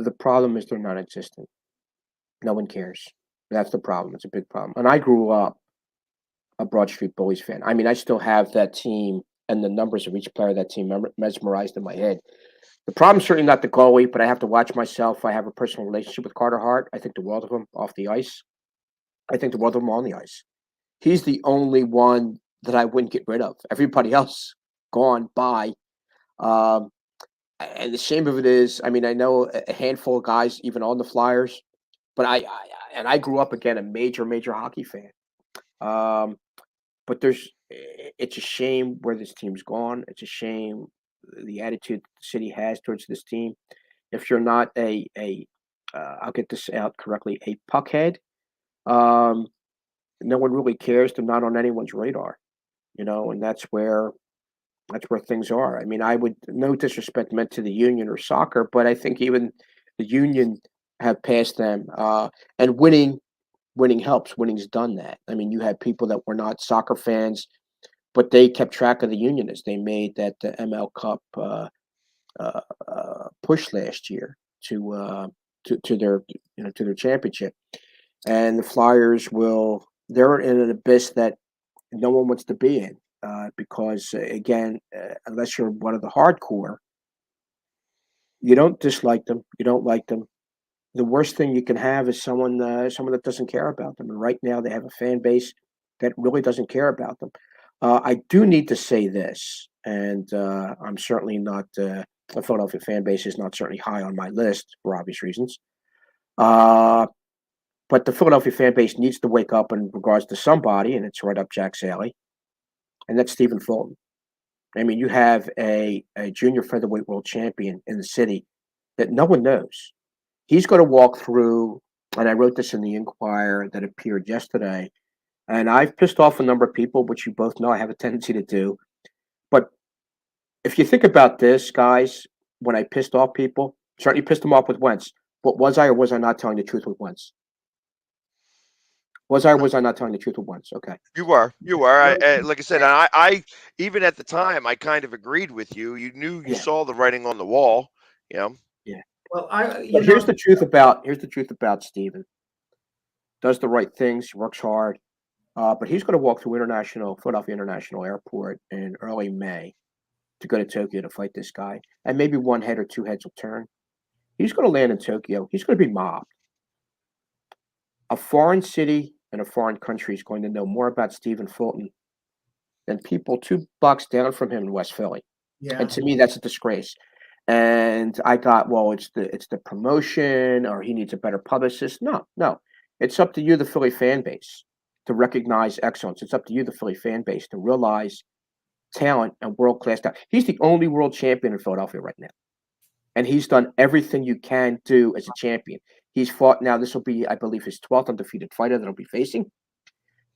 Speaker 17: The problem is they're non-existent. No one cares. That's the problem. It's a big problem. And I grew up a Broad Street Bullies fan. I mean, I still have that team and the numbers of each player of that team mesmerized in my head. The problem's certainly not the goalie, but I have to watch myself. I have a personal relationship with Carter Hart. I think the world of him off the ice. I think the world of him on the ice. He's the only one that I wouldn't get rid of. Everybody else gone by. And the shame of it is, I mean, I know a handful of guys even on the Flyers, but I grew up again a major hockey fan. But it's a shame where this team's gone. It's a shame the attitude the city has towards this team. If you're not I'll get this out correctly, a puckhead, no one really cares. They're not on anyone's radar, and that's where things are. I mean, I would no disrespect meant to the Union or soccer, but I think even the Union have passed them. And winning helps. Winning's done that. I mean, you had people that were not soccer fans, but they kept track of the Union as they made that ML Cup push last year to their championship. And the Flyers they're in an abyss that no one wants to be in. Because again, unless you're one of the hardcore, you don't dislike them. You don't like them. The worst thing you can have is someone that doesn't care about them. And right now, they have a fan base that really doesn't care about them. I do need to say this, and I'm certainly not the Philadelphia fan base is not certainly high on my list for obvious reasons. But the Philadelphia fan base needs to wake up in regards to somebody, and it's right up Jack Saley. And that's Stephen Fulton. I mean, you have a junior featherweight world champion in the city that no one knows. He's going to walk through, and I wrote this in the Inquirer that appeared yesterday, and I've pissed off a number of people, which you both know I have a tendency to do. But if you think about this, guys, when I pissed off people, certainly pissed them off with Wentz, but was I or was I not telling the truth with Wentz? Was I or was I not telling the truth with Wentz? Okay.
Speaker 2: You were. Like I said, I even at the time, I kind of agreed with you. You knew you saw the writing on the wall.
Speaker 17: Yeah.
Speaker 3: Well,
Speaker 17: here's the truth about Steven. Does the right things, works hard, but he's going to walk through Philadelphia International Airport in early May to go to Tokyo to fight this guy, and maybe one head or two heads will turn. He's going to land in Tokyo. He's going to be mobbed. A foreign city and a foreign country is going to know more about Stephen Fulton than people 2 blocks down from him in West Philly.
Speaker 3: Yeah.
Speaker 17: And to me, that's a disgrace. And I got, well, it's the promotion, or he needs a better publicist. No. It's up to you, the Philly fan base, to recognize excellence. It's up to you, the Philly fan base, to realize talent and world-class talent. He's the only world champion in Philadelphia right now. And he's done everything you can do as a champion. He's fought now. This will be, I believe, his 12th undefeated fighter that he'll be facing.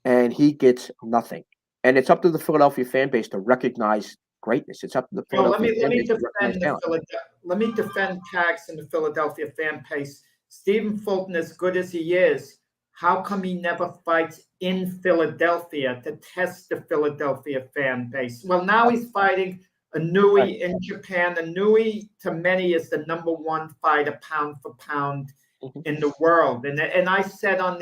Speaker 17: And he gets nothing. And it's up to the Philadelphia fan base to recognize greatness. It's up to the Philadelphia fan base to recognize talent.
Speaker 3: Let me defend Tags in the Philadelphia fan base. Stephen Fulton, as good as he is, how come he never fights in Philadelphia to test the Philadelphia fan base? Well, now he's fighting Inouye in Japan. Inouye, to many, is the #1 fighter pound for pound in the world. And I said on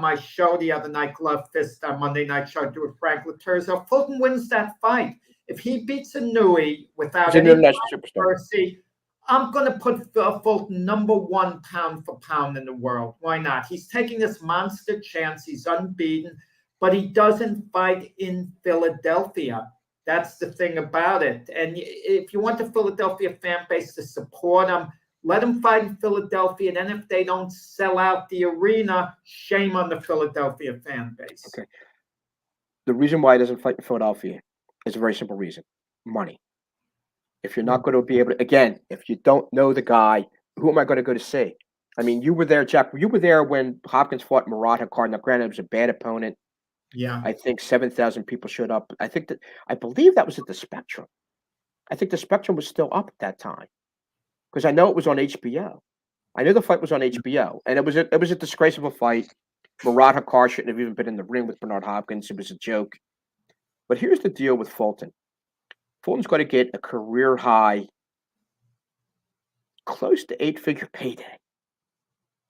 Speaker 3: my show the other night, Glove Fist, Monday night show, do with Frank Laterzo, Fulton wins that fight. If he beats Inouye without any controversy, I'm going to put Fulton #1 pound for pound in the world. Why not? He's taking this monster chance. He's unbeaten, but he doesn't fight in Philadelphia. That's the thing about it. And if you want the Philadelphia fan base to support him, let him fight in Philadelphia. And then if they don't sell out the arena, shame on the Philadelphia fan base.
Speaker 17: Okay. The reason why he doesn't fight in Philadelphia is a very simple reason. Money. If you're not going to be able to, again, if you don't know the guy who am I going to go to see? I mean, you were there, Jack. You were there when Hopkins fought Murat Hakar. Now, granted, it was a bad opponent.
Speaker 3: Yeah.
Speaker 17: I think 7,000 people showed up. I believe that was at the Spectrum. I think the Spectrum was still up at that time because I know it was on HBO. I knew the fight was on HBO, and it was a disgrace of a fight. Murat Hakar shouldn't have even been in the ring with Bernard Hopkins. It was a joke. But here's the deal with Fulton. Fulton's going to get a career high, close to 8-figure payday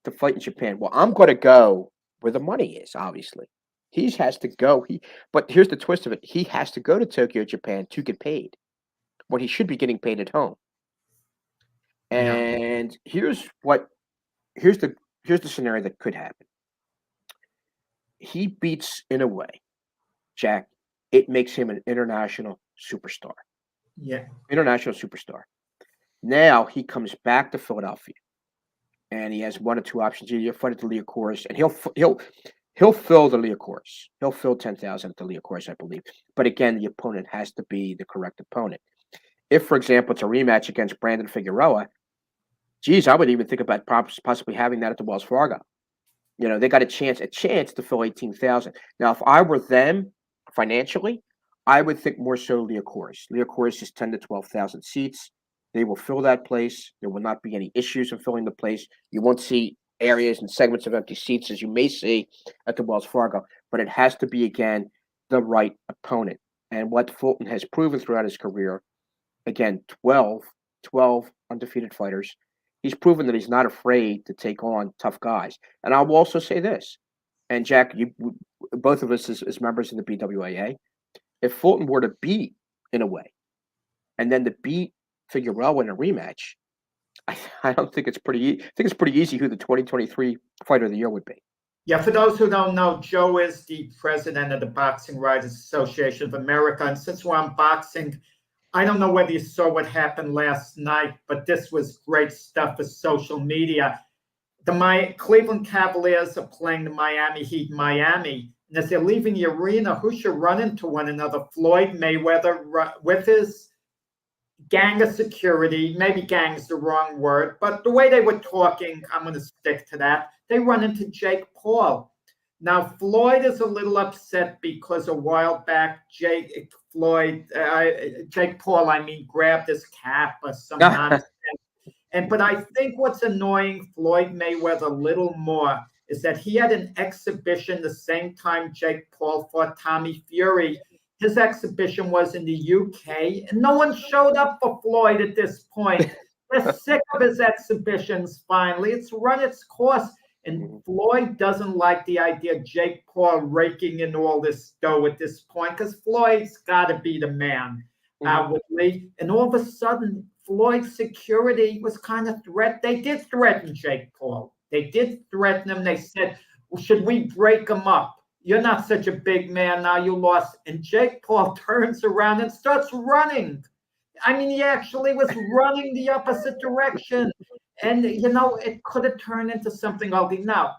Speaker 17: to fight in Japan. Well, I'm going to go where the money is, obviously. He has to go. But here's the twist of it. He has to go to Tokyo, Japan to get paid what he should be getting paid at home. And here's the scenario that could happen. He beats Inoue, Jack. It makes him an international superstar.
Speaker 3: Yeah.
Speaker 17: International superstar. Now he comes back to Philadelphia, and he has one or two options. He'll fight at the Liacourse, and he'll fill the Liacourse. He'll fill 10,000 at the Liacourse, I believe. But again, the opponent has to be the correct opponent. If, for example, it's a rematch against Brandon Figueroa, geez, I would even think about possibly having that at the Wells Fargo. You know, they got a chance to fill 18,000. Now, if I were them financially, I would think more so Liacourse. Liacourse is 10 to 12,000 seats. They will fill that place. There will not be any issues in filling the place. You won't see areas and segments of empty seats as you may see at the Wells Fargo, but it has to be, again, the right opponent. And what Fulton has proven throughout his career, again, 12 undefeated fighters. He's proven that he's not afraid to take on tough guys. And I will also say this, and Jack, both of us as members in the BWAA, if Fulton were to beat Inoue and then to beat Figueroa in a rematch, I don't think it's pretty. I think it's pretty easy who the 2023 Fighter of the Year would be.
Speaker 3: Yeah, for those who don't know, Joe is the president of the Boxing Writers Association of America, and since we're on boxing, I don't know whether you saw what happened last night, but this was great stuff for social media. The Cleveland Cavaliers are playing the Miami Heat in Miami, and as they're leaving the arena, who should run into one another? Floyd Mayweather with his gang of security. Maybe gang is the wrong word, but the way they were talking, I'm going to stick to that. They run into Jake Paul. Now, Floyd is a little upset because a while back, Jake Paul, grabbed his cap or some nonsense. But I think what's annoying Floyd Mayweather a little more is that he had an exhibition the same time Jake Paul fought Tommy Fury. His exhibition was in the UK, and no one showed up for Floyd at this point. They're sick of his exhibitions finally. It's run its course. And Floyd doesn't like the idea of Jake Paul raking in all this dough at this point because Floyd's got to be the man outwardly. And all of a sudden, Floyd's security was kind of They did threaten Jake Paul. They did threaten him. They said, well, should we break him up? You're not such a big man now. You lost. And Jake Paul turns around and starts running. I mean, he actually was running the opposite direction. And, it could have turned into something ugly. Now,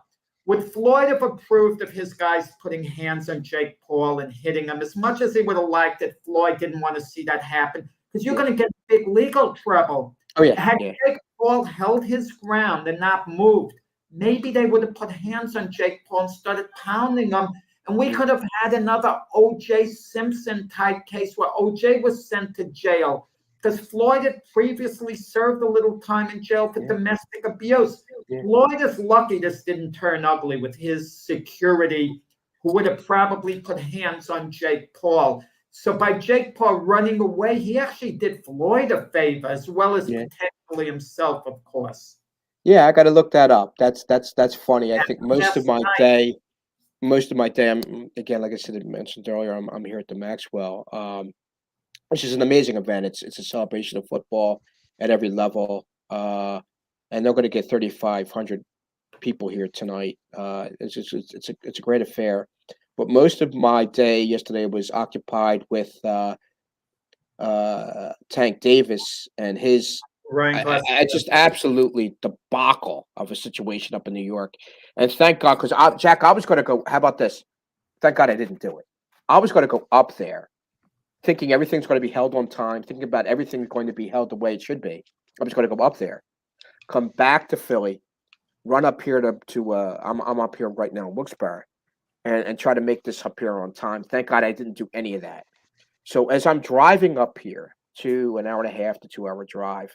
Speaker 3: would Floyd have approved of his guys putting hands on Jake Paul and hitting him as much as he would have liked it? Floyd didn't want to see that happen because you're going to get big legal trouble.
Speaker 17: Oh, yeah.
Speaker 3: Had Jake Paul held his ground and not moved, maybe they would have put hands on Jake Paul and started pounding him. And we could have had another O.J. Simpson type case where O.J. was sent to jail because Floyd had previously served a little time in jail for domestic abuse. Floyd is lucky this didn't turn ugly with his security, who would have probably put hands on Jake Paul. So by Jake Paul running away, he actually did Floyd a favor, as well as potentially himself, of course.
Speaker 17: Yeah, I got to look that up. That's funny. I think most of my day, I'm, again, like I said, I mentioned earlier, I'm here at the Maxwell, which is an amazing event. It's a celebration of football at every level, and they're going to get 3,500 people here tonight. It's a great affair. But most of my day yesterday was occupied with Tank Davis and his just absolutely debacle of a situation up in New York. And thank God, because Jack, I was going to go. How about this? Thank God I didn't do it. I was going to go up there, thinking everything's going to be held on time, thinking about everything going to be held the way it should be. I was going to go up there. come back to Philly, run up here to I'm up here right now in Wilkes-Barre, and try to make this up here on time. Thank God I didn't do any of that. So as I'm driving up here to an hour and a half to 2 hour drive,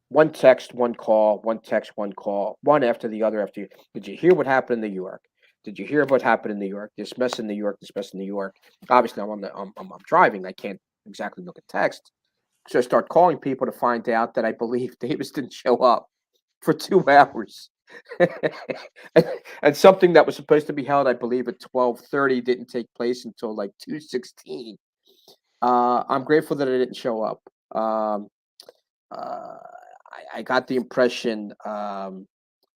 Speaker 17: one text, one call, one text, one call, one after the other after you. Did you hear what happened in New York? Did you hear what happened in New York? This mess in New York, this mess in New York. Obviously, I'm driving. I can't exactly look at text. So I start calling people to find out that I believe Davis didn't show up for 2 hours. and something that was supposed to be held, I believe, at 12:30 didn't take place until like 2:16. I'm grateful that I didn't show up. I got the impression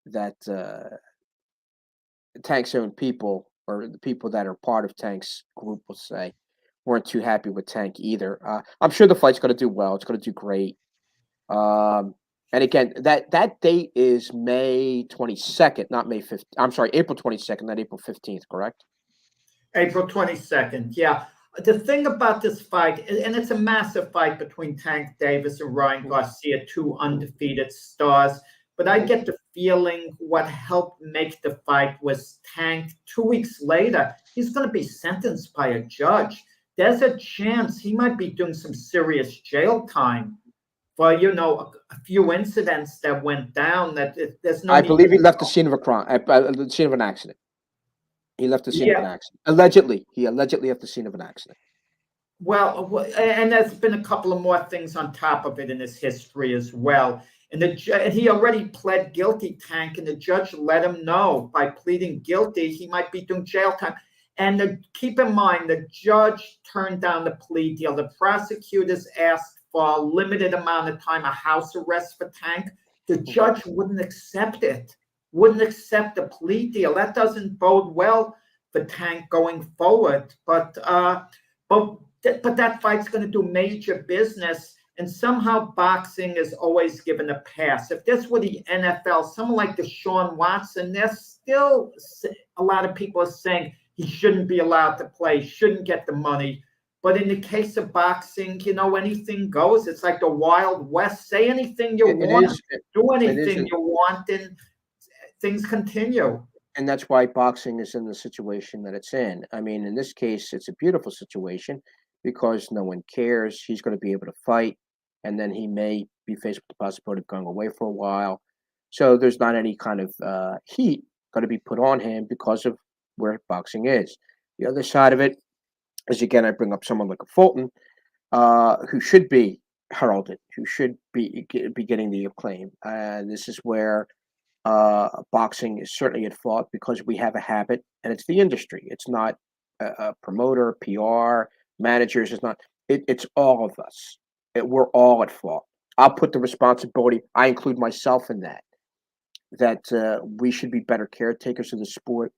Speaker 17: that Tank's own people, or the people that are part of Tank's group, will say, weren't too happy with Tank either. I'm sure the fight's going to do well. It's going to do great. And again, that date is May 22nd, not May 15th. I'm sorry, April 22nd, not April 15th, correct?
Speaker 3: April 22nd, yeah. The thing about this fight, and it's a massive fight between Tank Davis and Ryan Garcia, two undefeated stars, but I get the feeling what helped make the fight was Tank 2 weeks later, he's going to be sentenced by a judge. There's a chance he might be doing some serious jail time for, a few incidents that went down. That there's no.
Speaker 17: I believe he left the scene of a crime, the scene of an accident. He left the scene of an accident. Allegedly, he allegedly left the scene of an accident.
Speaker 3: Well, and there's been a couple of more things on top of it in his history as well. And he already pled guilty, Tank, and the judge let him know by pleading guilty he might be doing jail time. And keep in mind, the judge turned down the plea deal. The prosecutors asked for a limited amount of time, a house arrest for Tank. The judge wouldn't accept it, wouldn't accept the plea deal. That doesn't bode well for Tank going forward. But that fight's going to do major business. And somehow boxing is always given a pass. If this were the NFL, someone like Deshaun Watson, there's still a lot of people are saying he shouldn't be allowed to play, shouldn't get the money. But in the case of boxing, anything goes. It's like the Wild West. Say anything you want, do anything you want, and things continue.
Speaker 17: And that's why boxing is in the situation that it's in. I mean, in this case, it's a beautiful situation because no one cares. He's going to be able to fight, and then he may be faced with the possibility of going away for a while. So there's not any kind of heat going to be put on him because of where boxing is. The other side of it is, again, I bring up someone like a Fulton, who should be heralded, who should be getting the acclaim. And this is where boxing is certainly at fault because we have a habit, and it's the industry. It's not a promoter, PR, managers. It's not. It's all of us. We're all at fault. I'll put the responsibility. I include myself in that. That we should be better caretakers of the sport,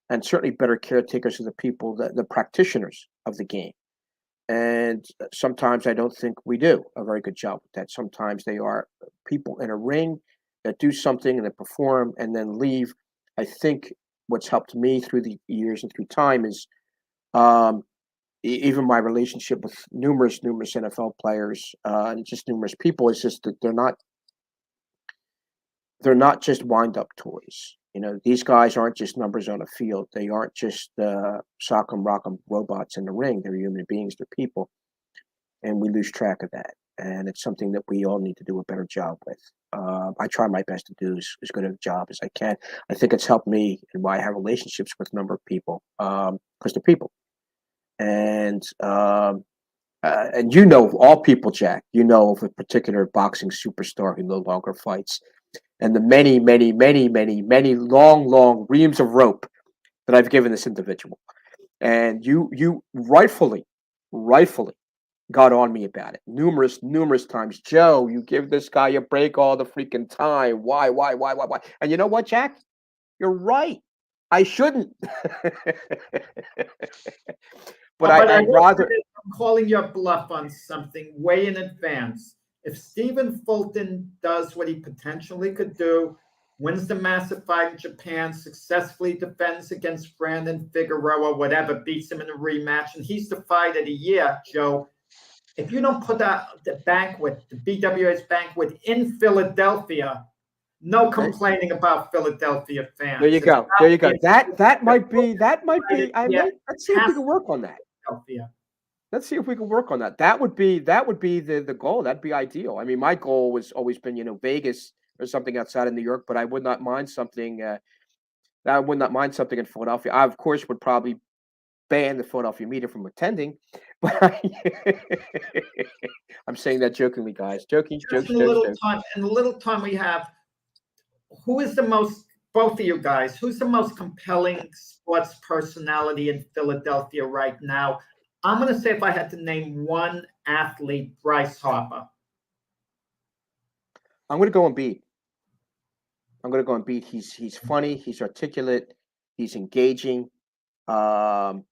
Speaker 17: and certainly better caretakers of the people, the practitioners of the game. And sometimes I don't think we do a very good job with that. Sometimes they are people in a ring that do something and then perform and then leave. I think what's helped me through the years and through time is even my relationship with numerous NFL players and just numerous people is just that they're not just wind-up toys. These guys aren't just numbers on a field. They aren't just sock 'em, rock 'em robots in the ring. They're human beings. They're people, and we lose track of that. And it's something that we all need to do a better job with. I try my best to do as good a job as I can. I think it's helped me and why I have relationships with a number of people because they're people. And all people, Jack, of a particular boxing superstar who no longer fights. And the many, many, many, many, many long reams of rope that I've given this individual. And you rightfully got on me about it numerous times. Joe, you give this guy a break all the freaking time. Why? And you know what, Jack? You're right. I shouldn't. But I'd rather.
Speaker 3: I'm calling your bluff on something way in advance. If Stephen Fulton does what he potentially could do, wins the massive fight in Japan, successfully defends against Brandon Figueroa, whatever, beats him in a rematch, and he's the fight of the year, Joe, if you don't put out the banquet, the BWS banquet in Philadelphia, no complaining about Philadelphia fans.
Speaker 17: There you go. There you go. That might be.
Speaker 3: Yeah,
Speaker 17: Let's see if we can work on that.
Speaker 3: Philadelphia.
Speaker 17: Let's see if we can work on that. That would be the goal. That'd be ideal. I mean, my goal has always been, Vegas or something outside of New York, but I would not mind something. I would not mind something in Philadelphia. I, of course, would probably ban the Philadelphia media from attending, but I'm saying that jokingly, guys. Joking.
Speaker 3: In the little time we have, who is the most? Both of you guys, who's the most compelling sports personality in Philadelphia right now? I'm going to say if I had to name one athlete, Bryce Harper.
Speaker 17: I'm going to go on Embiid. He's funny. He's articulate. He's engaging. I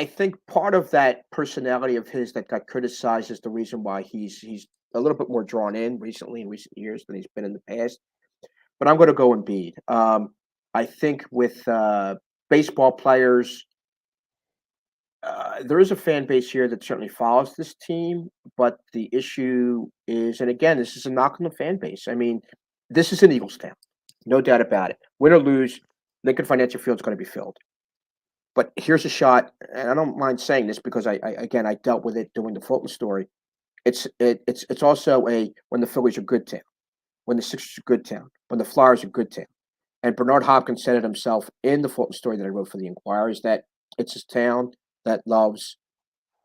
Speaker 17: think part of that personality of his that got criticized is the reason why he's a little bit more drawn in recent years than he's been in the past. But I'm going to go Embiid. I think with baseball players, there is a fan base here that certainly follows this team, but the issue is, and again, this is a knock on the fan base. I mean, this is an Eagles town, no doubt about it. Win or lose, Lincoln Financial Field is going to be filled. But here's a shot, and I don't mind saying this because I dealt with it doing the Fulton story. It's also when the Phillies are good town, when the Sixers are good town, when the Flyers are good town. And Bernard Hopkins said it himself in the Fulton story that I wrote for the Inquirer, is that it's a town that loves,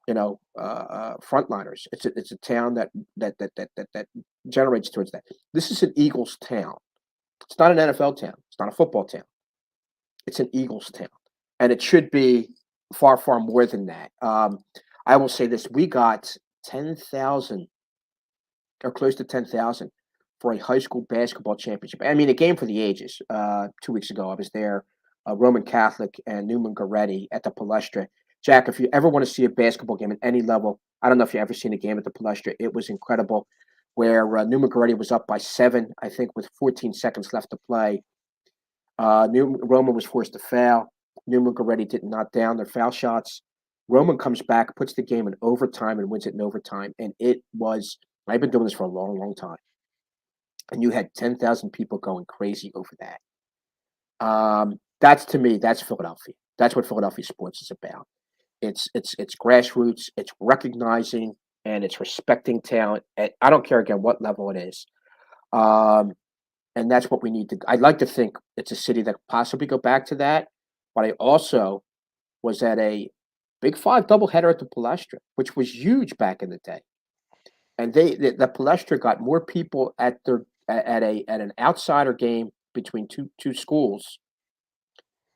Speaker 17: frontliners. It's a town that generates towards that. This is an Eagles town. It's not an NFL town. It's not a football town. It's an Eagles town, and it should be far, far more than that. I will say this: we got 10,000 or close to 10,000 for a high school basketball championship. I mean, a game for the ages. 2 weeks ago, I was there, Roman Catholic and Newman Goretti at the Palestra. Jack, if you ever want to see a basketball game at any level, I don't know if you've ever seen a game at the Palestra. It was incredible, where Newman Goretti was up by 7, I think, with 14 seconds left to play. Roman was forced to foul. Newman Goretti didn't knock down their foul shots. Roman comes back, puts the game in overtime, and wins it in overtime. And it was, I've been doing this for a long, long time. And you had 10,000 people going crazy over that. That's, to me, that's Philadelphia. That's what Philadelphia sports is about. It's grassroots, it's recognizing, and it's respecting talent. I don't care, again, what level it is. And that's what we need to. I'd like to think it's a city that possibly go back to that. But I also was at a Big 5 doubleheader at the Palestra, which was huge back in the day. And the Palestra got more people at an outsider game between two schools,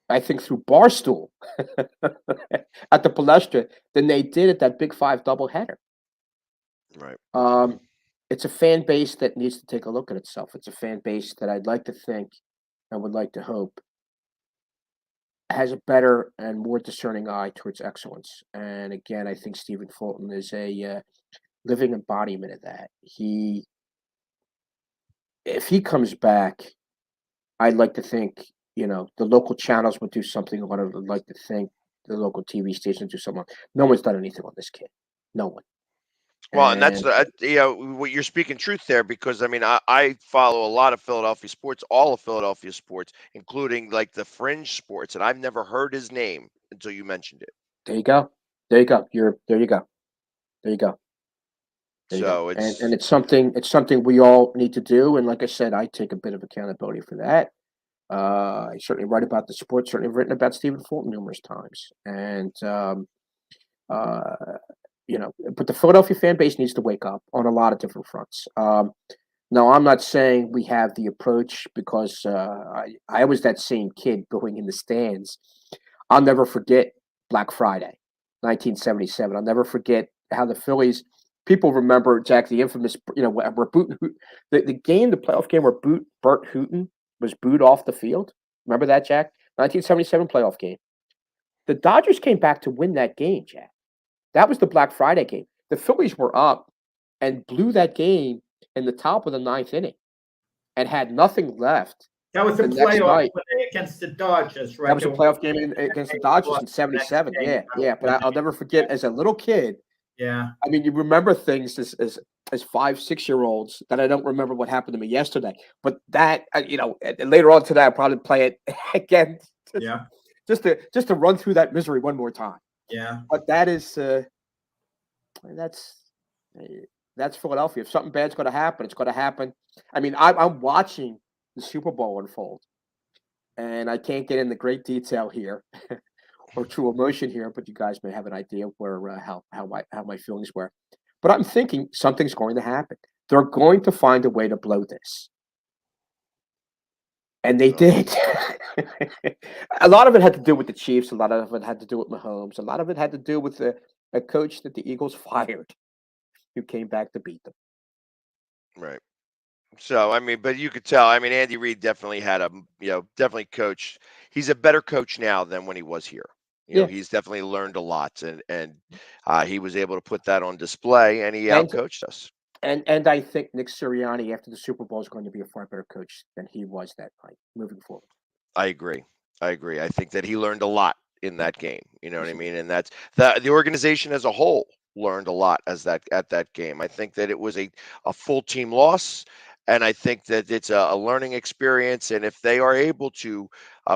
Speaker 17: I think, through Barstool at the Palestra than they did at that Big 5 doubleheader.
Speaker 2: Right.
Speaker 17: It's a fan base that needs to take a look at itself. It's a fan base that I'd like to think and would like to hope has a better and more discerning eye towards excellence. And again, I think Stephen Fulton is a living embodiment of that. If he comes back, I'd like to think, the local channels would do something on it. I'd like to think the local TV stations do something. No one's done anything on this kid. No one.
Speaker 2: Well, and that's what you're speaking truth there, because I mean I follow a lot of Philadelphia sports, all of Philadelphia sports, including like the fringe sports, and I've never heard his name until you mentioned it.
Speaker 17: There you go. There you go. There you go.
Speaker 2: So
Speaker 17: it's something we all need to do, and like I said, I take a bit of accountability for that. I certainly write about the sports. Certainly written about Stephen Fulton numerous times, and but the Philadelphia fan base needs to wake up on a lot of different fronts. Now, I'm not saying we have the approach, because I was that same kid going in the stands. I'll never forget Black Friday, 1977. I'll never forget how the Phillies. People remember, Jack, the infamous, where the playoff game where Bert Hooton was booed off the field. Remember that, Jack? 1977 playoff game. The Dodgers came back to win that game, Jack. That was the Black Friday game. The Phillies were up and blew that game in the top of the 9th inning and had nothing left.
Speaker 3: That was a playoff against the Dodgers, right?
Speaker 17: That was a playoff game against the Dodgers in 77. Yeah. But I'll never forget, as a little kid,
Speaker 3: Yeah.
Speaker 17: I mean, you remember things as 5, 6-year-olds that I don't remember what happened to me yesterday. But that, and later on today, I'll probably play it again.
Speaker 3: Yeah.
Speaker 17: Just to run through that misery one more time.
Speaker 3: Yeah.
Speaker 17: But that's Philadelphia. If something bad's going to happen, it's going to happen. I mean, I'm watching the Super Bowl unfold, and I can't get into great detail here or true emotion here, but you guys may have an idea of where how my feelings were. But I'm thinking something's going to happen. They're going to find a way to blow this. And they did. A lot of it had to do with the Chiefs. A lot of it had to do with Mahomes. A lot of it had to do with a coach that the Eagles fired who came back to beat them.
Speaker 2: Right. So, I mean, but you could tell, I mean, Andy Reid definitely had definitely coached. He's a better coach now than when he was here. He's definitely learned a lot, and he was able to put that on display, and he outcoached us.
Speaker 17: And I think Nick Sirianni after the Super Bowl is going to be a far better coach than he was that night moving forward.
Speaker 2: I agree. I think that he learned a lot in that game. You know what I mean? And that's the organization as a whole learned a lot at that game. I think that it was a full team loss, and I think that it's a learning experience. And if they are able to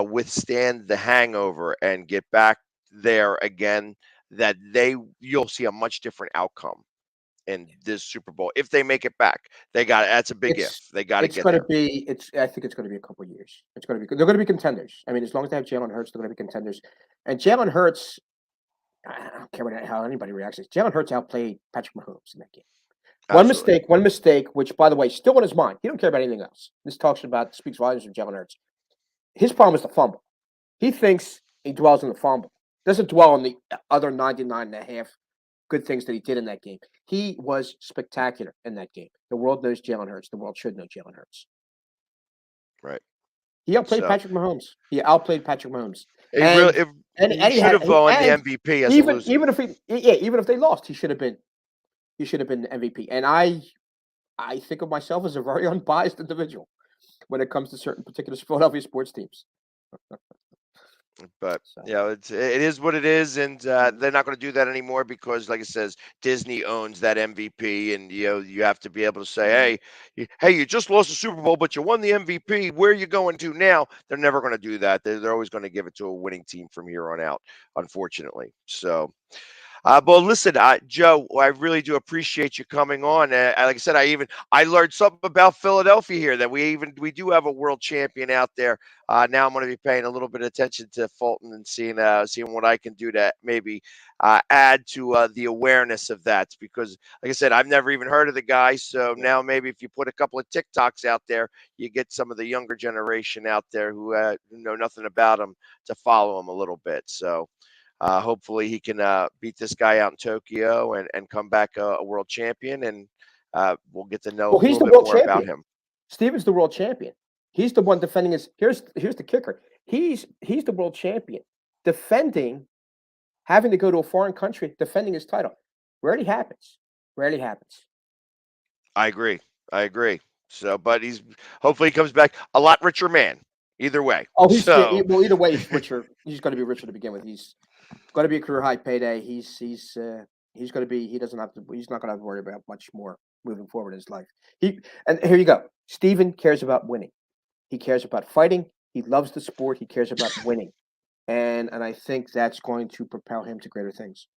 Speaker 2: withstand the hangover and get back there again, that you'll see a much different outcome in this Super Bowl if they make it back. That's a big if. They got to get there.
Speaker 17: I think it's going to be a couple of years. It's going to be. They're going to be contenders. I mean, as long as they have Jalen Hurts, they're going to be contenders. And Jalen Hurts, I don't care how anybody reacts. Jalen Hurts outplayed Patrick Mahomes in that game. One mistake, which by the way, still in his mind. He don't care about anything else. This speaks volumes of Jalen Hurts. His problem is the fumble. He thinks he dwells on the fumble. Doesn't dwell on the other 99.5 good things that he did in that game. He was spectacular in that game. The world knows Jalen Hurts. The world should know Jalen Hurts.
Speaker 2: Right.
Speaker 17: He outplayed Patrick Mahomes. He outplayed Patrick Mahomes.
Speaker 2: He should have won the MVP as a loser.
Speaker 17: Even if they lost, he should have been the MVP. And I think of myself as a very unbiased individual when it comes to certain particular Philadelphia sports teams.
Speaker 2: But it is what it is, and they're not going to do that anymore because, like it says, Disney owns that MVP, and you have to be able to say, hey, you just lost the Super Bowl, but you won the MVP. Where are you going to now? They're never going to do that. They're always going to give it to a winning team from here on out, unfortunately. So. But listen, Joe, I really do appreciate you coming on. Like I said, I learned something about Philadelphia here that we do have a world champion out there. Now I'm going to be paying a little bit of attention to Fulton and seeing what I can do to maybe add to the awareness of that. Because, like I said, I've never even heard of the guy. So now maybe if you put a couple of TikToks out there, you get some of the younger generation out there who know nothing about him to follow him a little bit. So. Hopefully he can beat this guy out in Tokyo and come back a world champion, and we'll get to know a little bit more about him.
Speaker 17: Steven's the world champion. He's the one defending his. Here's the kicker. He's the world champion, defending, having to go to a foreign country, defending his title. Rarely happens.
Speaker 2: I agree. So, but hopefully he comes back a lot richer man. Either way.
Speaker 17: Either way, he's richer. He's going to be richer to begin with. He's going to be a career high payday. He's going to be. He's not going to have to worry about much more moving forward in his life. And here you go. Steven cares about winning. He cares about fighting. He loves the sport. He cares about winning, and I think that's going to propel him to greater things.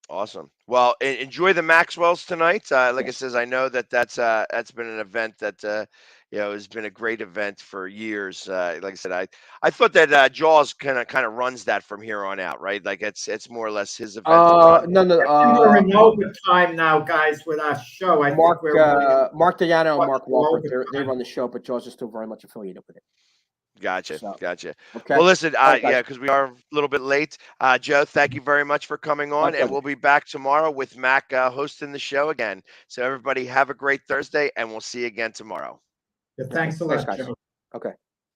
Speaker 2: Awesome. Well, enjoy the Maxwells tonight. Like I says, I know that's been an event that has been a great event for years. Like I said, I thought that Jaws kind of runs that from here on out, right? Like it's more or less his event.
Speaker 17: No.
Speaker 3: We're in overtime now, guys, with our show.
Speaker 17: Mark Dayano and Mark Wahlberg, they run the show, but Jaws is still very much affiliated with it.
Speaker 2: Gotcha.
Speaker 17: Okay.
Speaker 2: Well, listen, because we are a little bit late. Joe, thank you very much for coming on, and we'll be back tomorrow with Mac hosting the show again. So everybody have a great Thursday, and we'll see you again tomorrow.
Speaker 3: Thanks a lot, Joe.
Speaker 17: Okay.